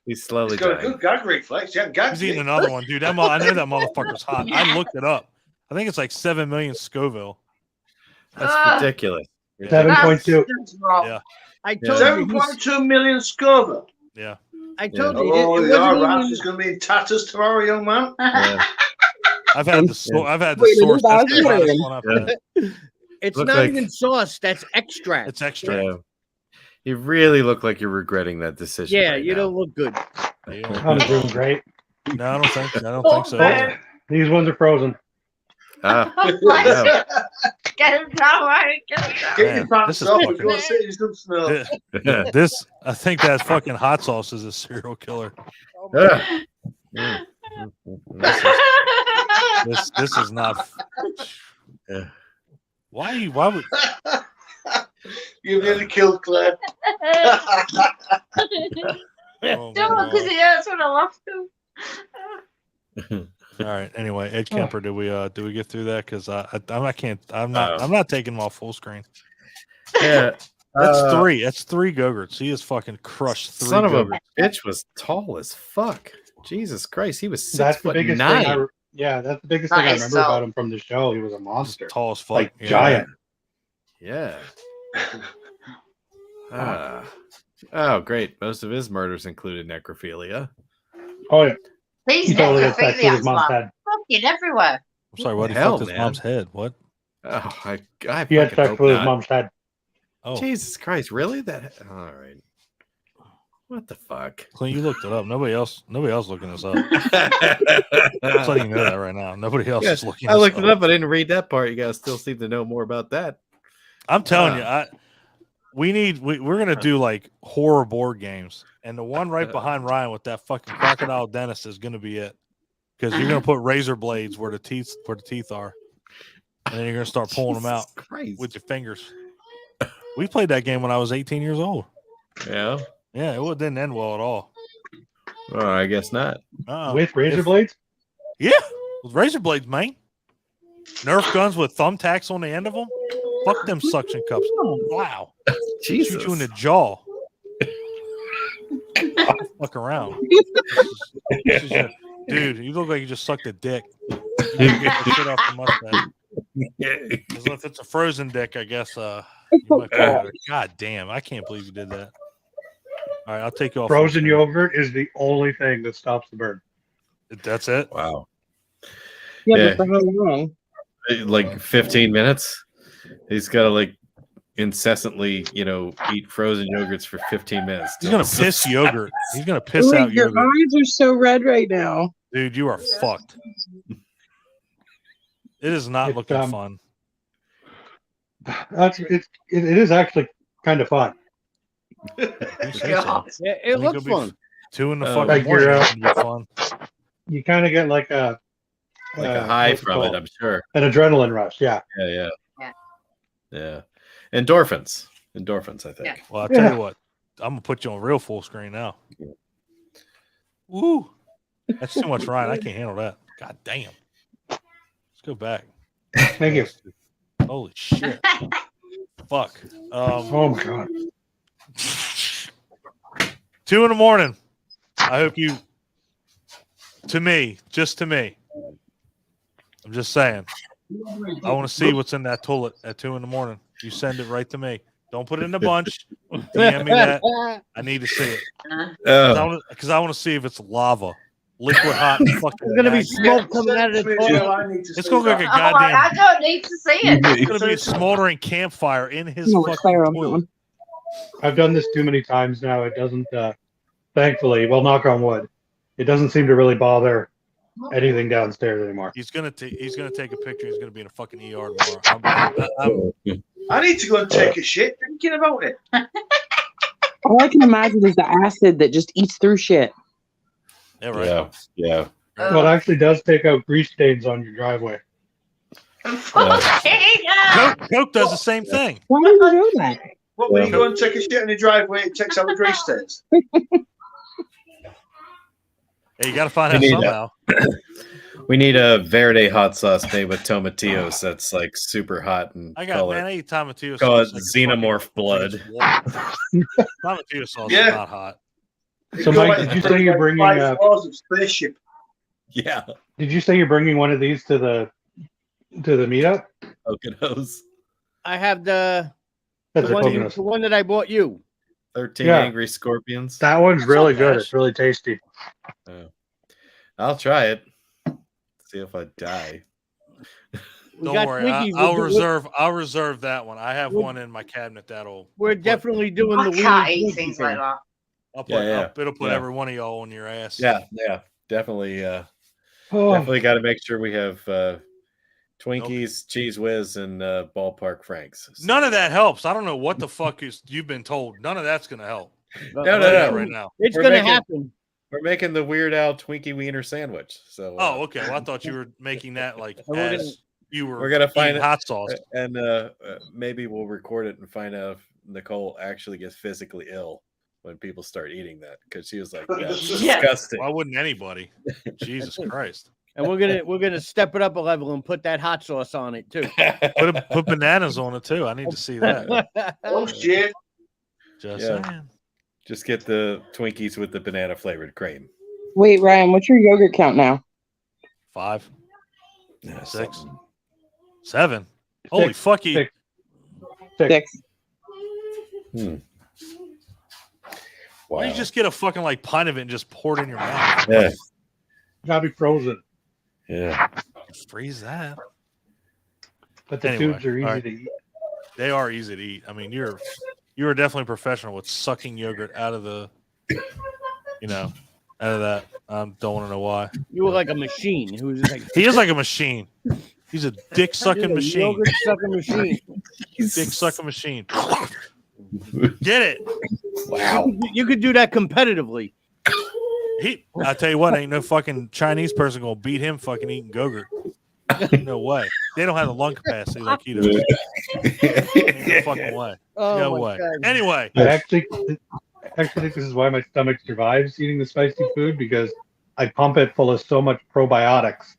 He's slowly got dying. a good gag reflex. Yeah, He's eating another one, dude. I know that motherfucker's hot. I looked it up. I think it's like 7 million Scoville. That's ridiculous. 7.2. Yeah. I told 7.2 million Scoville. Yeah. I told you. Oh, It the wasn't RAF even... is going to be in tatters tomorrow, young man. Yeah. I've had the source. That's the hottest one I've had. It's Look not like- even sauce. That's extract. It's extra. Yeah. You really look like you're regretting that decision. Yeah, right you now. don't look good. I'm doing great. No, I don't think so. either. These ones are frozen. Yeah. Get him down, right? Get him down. Get Man, your pants this is off fucking- and go sit in some snow. I think that fucking hot sauce is a serial killer. This is not. Yeah. Why would You nearly killed Claire. oh, Don't because it hurts when I laugh too. all right. Anyway, Ed Kemper, do we get through that? Because I'm not taking him off full screen. Yeah. That's three. That's 3 Go-Gurts. He has fucking crushed 3 Son of a Go-Gurts. bitch was tall as fuck. Jesus Christ, he was 6'9". That's the biggest thing. That's the biggest thing I remember about him from the show. He was a monster, Tall as fuck. like Yeah. giant. Yeah. Oh, great. Most of his murders included necrophilia. Oh yeah, Please, he totally had sex with necrophilia, his mom's man. head. Fucking everywhere. I'm sorry. What? He Hell, fucked his man. mom's head. What? Oh, I He had fucking sex hope with his not. mom's head. Oh, Jesus Christ, really? That all right. What the fuck? Clint, you looked it up. Nobody else looking this up. I'm letting you know that right now. Nobody else is looking. I this looked it up. I didn't read that part. You guys still seem to know more about that. I'm telling you, we're gonna do like horror board games, and the one right behind Ryan with that fucking crocodile dentist is gonna be it, because you're gonna put razor blades where the teeth are, and then you're gonna start pulling them out with your fingers. We played that game when I was 18 years old. Yeah. Yeah, it didn't end well at all. Well, I guess not. With razor blades? Yeah, with razor blades, man. Nerf guns with thumbtacks on the end of them. Fuck them suction cups. Wow. Jesus. Shoot you in the jaw. Fuck around. Dude, you look like you just sucked a dick. You get the shit off the mustache. If it's a frozen dick, I guess you might God damn, I can't believe you did that. All right, I'll take you off. Frozen yogurt is the only thing that stops the burn. That's it? Wow. Yeah, but for how long? Like 15 minutes. He's got to like incessantly, eat frozen yogurts for 15 minutes. He's gonna piss yogurt. He's gonna piss out your yogurt. eyes are so red right now, dude. You are fucked. It is not looking fun. It is actually kind of fun. It looks fun. 2 in the fucking morning. Fun. You kind of get like a high from it, I'm sure. An adrenaline rush, yeah. Yeah. Endorphins, I think. Yeah. Well, I'll tell you what. I'm gonna put you on real full screen now. Woo! That's too much, Ryan. I can't handle that. God damn. Let's go back. Thank you. Holy shit. Fuck. Oh my god. 2 in the morning. I hope you. Just to me. I'm just saying. I want to see what's in that toilet at 2 in the morning. You send it right to me. Don't put it in a bunch. DM me that. I need to see it. Because I want to see if it's lava. Liquid hot. There's going to be smoke coming out of the toilet. It's going to look like a goddamn. I don't need to see it. It's going to be a smoldering campfire in his fucking toilet. I've done this too many times now. It doesn't, thankfully, well, knock on wood, it doesn't seem to really bother anything downstairs anymore. He's gonna take a picture. He's gonna be in a fucking ER tomorrow. I need to go and take a shit thinking about it. All I can imagine is the acid that just eats through shit. Yeah, right. Yeah. Well, it actually does take out grease stains on your driveway. Coke does the same thing. Why do you know that? What, when you go and take a shit in the driveway, it takes out the grease stains? Hey, you got to find out somehow. We need a verde hot sauce made with tomatillos that's like super hot and I eat tomatillo sauce. Call it xenomorph blood. Tomatillo sauce is not hot. So, Mike, did you say you're bringing a spaceship? Yeah. Did you say you're bringing one of these to the meetup? Poconos. I have the one that I bought you. 13 Angry Scorpions. That one's really good. It's really tasty. I'll try it. See if I die. Don't worry. I'll reserve that one. I have one in my cabinet that'll. We're definitely doing the can't eat things like that. It'll put every one of y'all on your ass. Yeah. Definitely. Definitely got to make sure we have Twinkies, Cheese Whiz, and Ballpark Franks. None of that helps. I don't know what the fuck you've been told. None of that's gonna help. No. Right now, it's gonna happen. We're making the Weird Al Twinkie Wiener sandwich. So. Okay. Well, I thought you were making that like as you were. We're gonna find hot sauce, and maybe we'll record it and find out if Nicole actually gets physically ill when people start eating that, because she was like, "That's disgusting." Why wouldn't anybody? Jesus Christ! And we're gonna step it up a level and put that hot sauce on it too. Put bananas on it too. I need to see that. Oh shit! Just saying. Just get the Twinkies with the banana flavored cream. Wait, Ryan, what's your yogurt count now? 5, 6, 7. Holy fuck you! 6. Wow. Why don't you just get a fucking like pint of it and just pour it in your mouth? Yeah. Gotta be frozen. Yeah. Freeze that. But the tubes are easy to eat. They are easy to eat. I mean, you are definitely professional with sucking yogurt out of the, out of that. I don't want to know why. You were like a machine. He is like a machine. He's a dick sucking machine. Yogurt sucking machine. Dick sucking machine. Get it? Wow. You could do that competitively. I tell you what, ain't no fucking Chinese person gonna beat him fucking eating Gogurt. No way. They don't have the lung capacity like he does. Ain't no fucking way. Oh No my way. God. Anyway. I actually think this is why my stomach survives eating the spicy food, because I pump it full of so much probiotics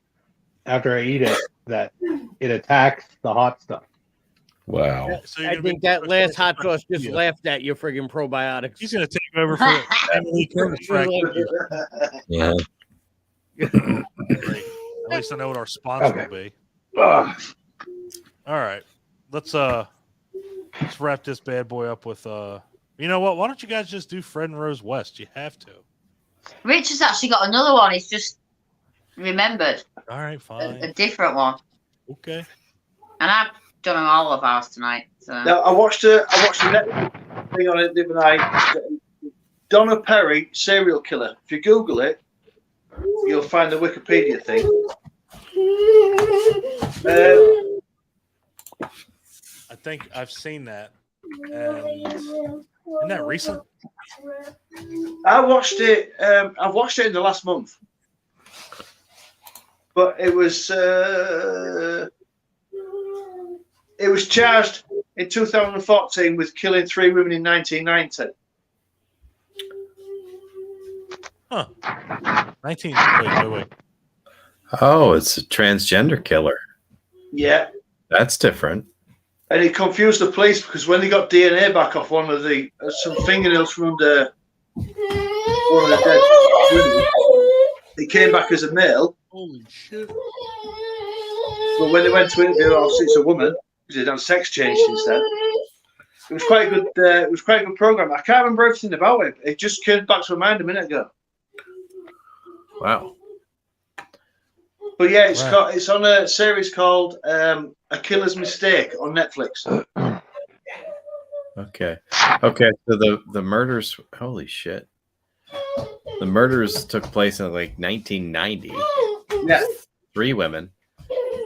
after I eat it that it attacks the hot stuff. Wow. So I think that last hot sauce just laughed at your friggin' probiotics. He's gonna take over for Emily Curtis right Yeah. Great. At least I know what our sponsor will be. Ugh. All right. Let's wrap this bad boy up with you know what? Why don't you guys just do Fred and Rose West? You have to. Rich has actually got another one. He's just remembered. All right, fine. A different one. Okay. And I've done all of ours tonight. So. Now, I watched a Netflix thing on it the other night. Donna Perry, serial killer. If you Google it, you'll find the Wikipedia thing. I think I've seen that. And isn't that recent? I watched it. I've watched it in the last month, but it was charged in 2014 with killing 3 women in 1990. Huh. 19. Wait. Oh, it's a transgender killer. Yeah. That's different. And it confused the police because when they got DNA back off one of the some fingernails from under one of the dead women, it came back as a male. Holy shit. But when they went to interview, obviously it's a woman because they'd done sex change since then. It was quite a good. It was quite a good program. I can't remember everything about it. It just came back to my mind a minute ago. Wow. But yeah, it's on a series called A Killer's Mistake on Netflix. Okay. So the murders. Holy shit. The murders took place in like 1990. Yeah. 3 women,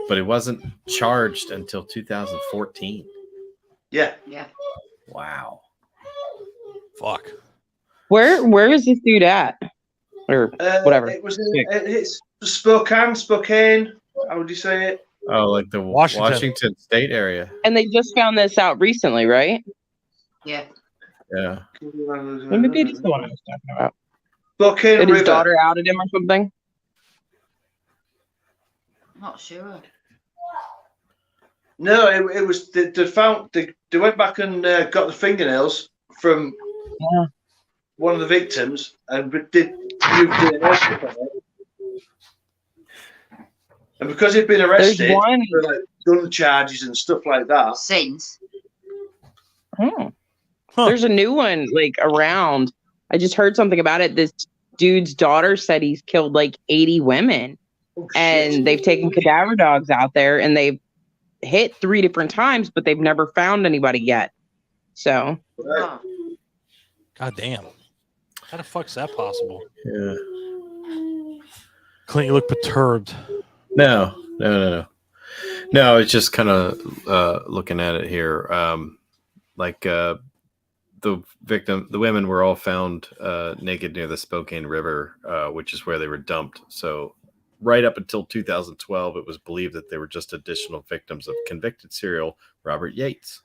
but it wasn't charged until 2014. Yeah. Wow. Fuck. Where is this dude at? Or whatever. It's Spokane. How would you say it? Oh, like the Washington State area. And they just found this out recently, right? Yeah. Yeah. Maybe it's the one I was talking about. Spokane Did his River. daughter outed him or something? Not sure. No, it was they went back and got the fingernails from one of the victims and did DNA. And because he'd been arrested for like gun charges and stuff like that. Since. There's a new one like around. I just heard something about it. This dude's daughter said he's killed like 80 women. And they've taken cadaver dogs out there and they've hit 3 different times, but they've never found anybody yet. So. Right. God damn. How the fuck's that possible? Yeah. Clint, you look perturbed. No. It's just kind of looking at it here. The women were all found naked near the Spokane River, which is where they were dumped. So right up until 2012, it was believed that they were just additional victims of convicted serial Robert Yates.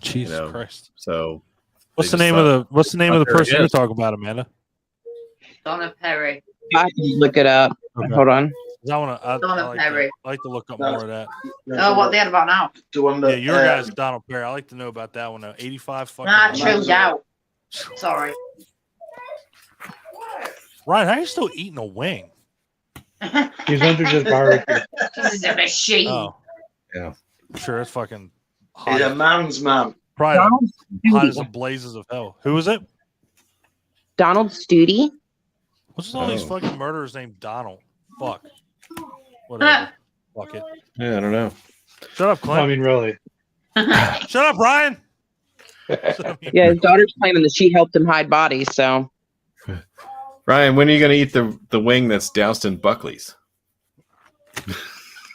Jesus Christ. So what's the name of the person you're talking about, Amanda? Donna Perry. I can look it up. Okay. Hold on. Donald Perry. I like to look up more of that. Oh, what they had about now? Yeah, your guy's Donald Perry. I like to know about that one. 85 fucking. True doubt. Sorry. Ryan, how are you still eating a wing? He's under just barbecue. This is a machine. Oh. Yeah. Sure, it's fucking hot. He's a man's man. Probably hot as the blazes of hell. Who is it? Donald Studi. What's all these fucking murderers named Donald? Fuck. Whatever. Fuck it. Yeah, I don't know. Shut up, Clint. I mean, really. Shut up, Ryan. Yeah, his daughter's claiming that she helped him hide bodies. So, Ryan, when are you going to eat the wing that's doused in Buckley's?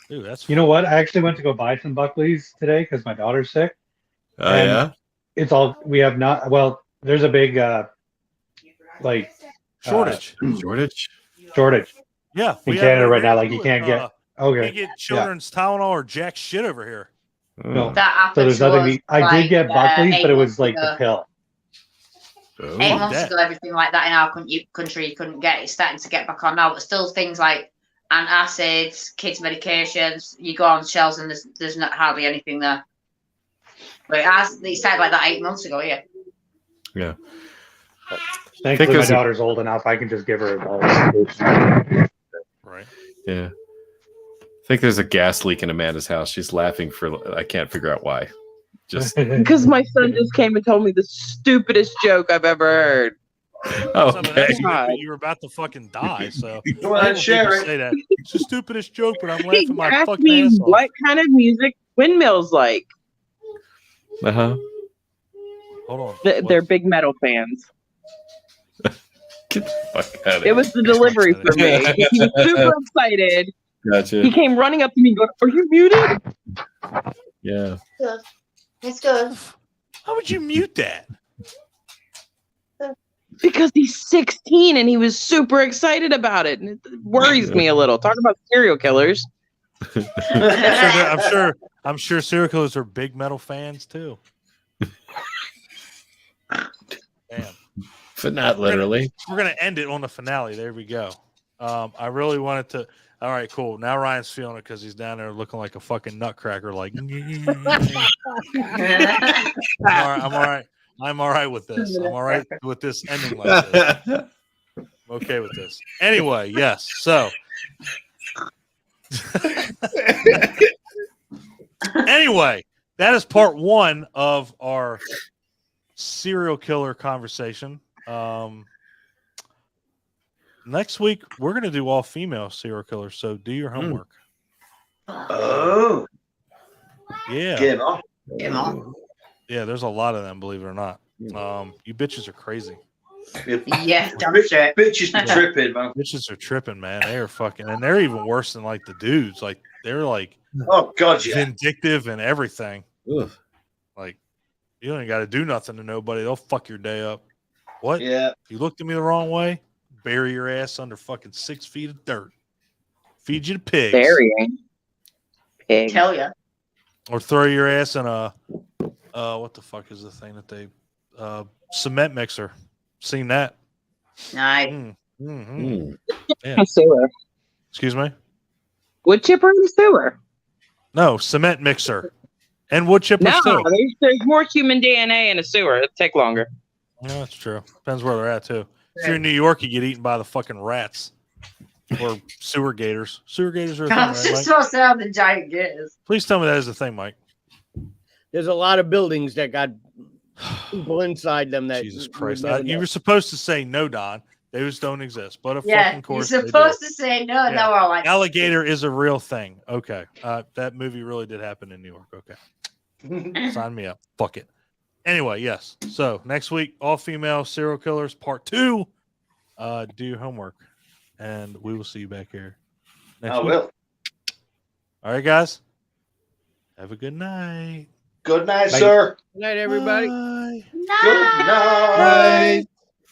Dude, that's You know what? I actually went to go buy some Buckley's today because my daughter's sick. Oh yeah. It's all we have not. Well, there's a big shortage. Shortage. Yeah, in Canada right now. Like you can't get. Okay. Can't get children's Tylenol or jack shit over here. No. That So there's nothing. I did get Buckley's, but it was like ago. the pill. 8 months ago, everything like that in our country you couldn't get. It's starting to get back on now, but still things like antacids, kids' medications. You go on the shelves and there's not hardly anything there. But it started like that 8 months ago. Yeah. Yeah. Thankfully, my daughter's old enough. I can just give her a Right. Yeah. I think there's a gas leak in Amanda's house. She's laughing I can't figure out why. Just because my son just came and told me the stupidest joke I've ever heard. Okay. You were about to fucking die, so go ahead, share it. Say that. It's the stupidest joke, but I'm He laughing my asked fucking me ass off. what kind of music windmills like. Uh-huh. Hold on. They're big metal fans. Get the fuck out of It was the delivery for me. He was super excited. Gotcha. He came running up to me going, "Are you muted?" Yeah. Good. It's good. How would you mute that? Because he's 16 and he was super excited about it. And it worries me a little. Talk about serial killers. I'm sure serial killers are big metal fans too. Damn. But not literally. We're gonna end it on the finale. There we go. I really wanted to. All right, cool. Now Ryan's feeling it because he's down there looking like a fucking nutcracker. Like, I'm all right. I'm all right with this. I'm all right with this ending like this. I'm okay with this. Anyway, yes. So, anyway, that is part 1 of our serial killer conversation. Next week, we're going to do all female serial killers. So do your homework. Oh. Yeah. Get on. Yeah, there's a lot of them, believe it or not. You bitches are crazy. Yeah, bitches are tripping, man. Bitches are tripping, man. They are fucking, and they're even worse than like the dudes. Like they're like, oh god, yeah, vindictive and everything. Ugh. Like you don't even got to do nothing to nobody. They'll fuck your day up. What? Yeah. If you looked at me the wrong way, bury your ass under fucking 6 feet of dirt. Feed you to pigs. Burying. Pig. Tell ya. Or throw your ass in a what the fuck is the thing that they cement mixer? Seen that? Nice. Yeah. Sewer. Excuse me? Wood chipper in the sewer. No, cement mixer. And wood chippers too. There's more human DNA in a sewer. It'll take longer. No, that's true. Depends where they're at too. If you're in New York, you get eaten by the fucking rats. Or sewer gators. Sewer gators are a thing, I'm right, just Mike? supposed to have the giant gators. Please tell me that is the thing, Mike. There's a lot of buildings that got people inside them that Jesus Christ. You were supposed to say no, Don. Those don't exist. But of Yeah, fucking course you're supposed to say no, and now we're all like, alligator is a real thing. Okay. That movie really did happen in New York. Okay. Sign me up. Fuck it. Anyway, yes. So next week, all female serial killers, part 2. Do your homework. And we will see you back here next week. Will. All right, guys. Have a good night. Good night, Bye. sir. Good night, everybody. Bye. Good night.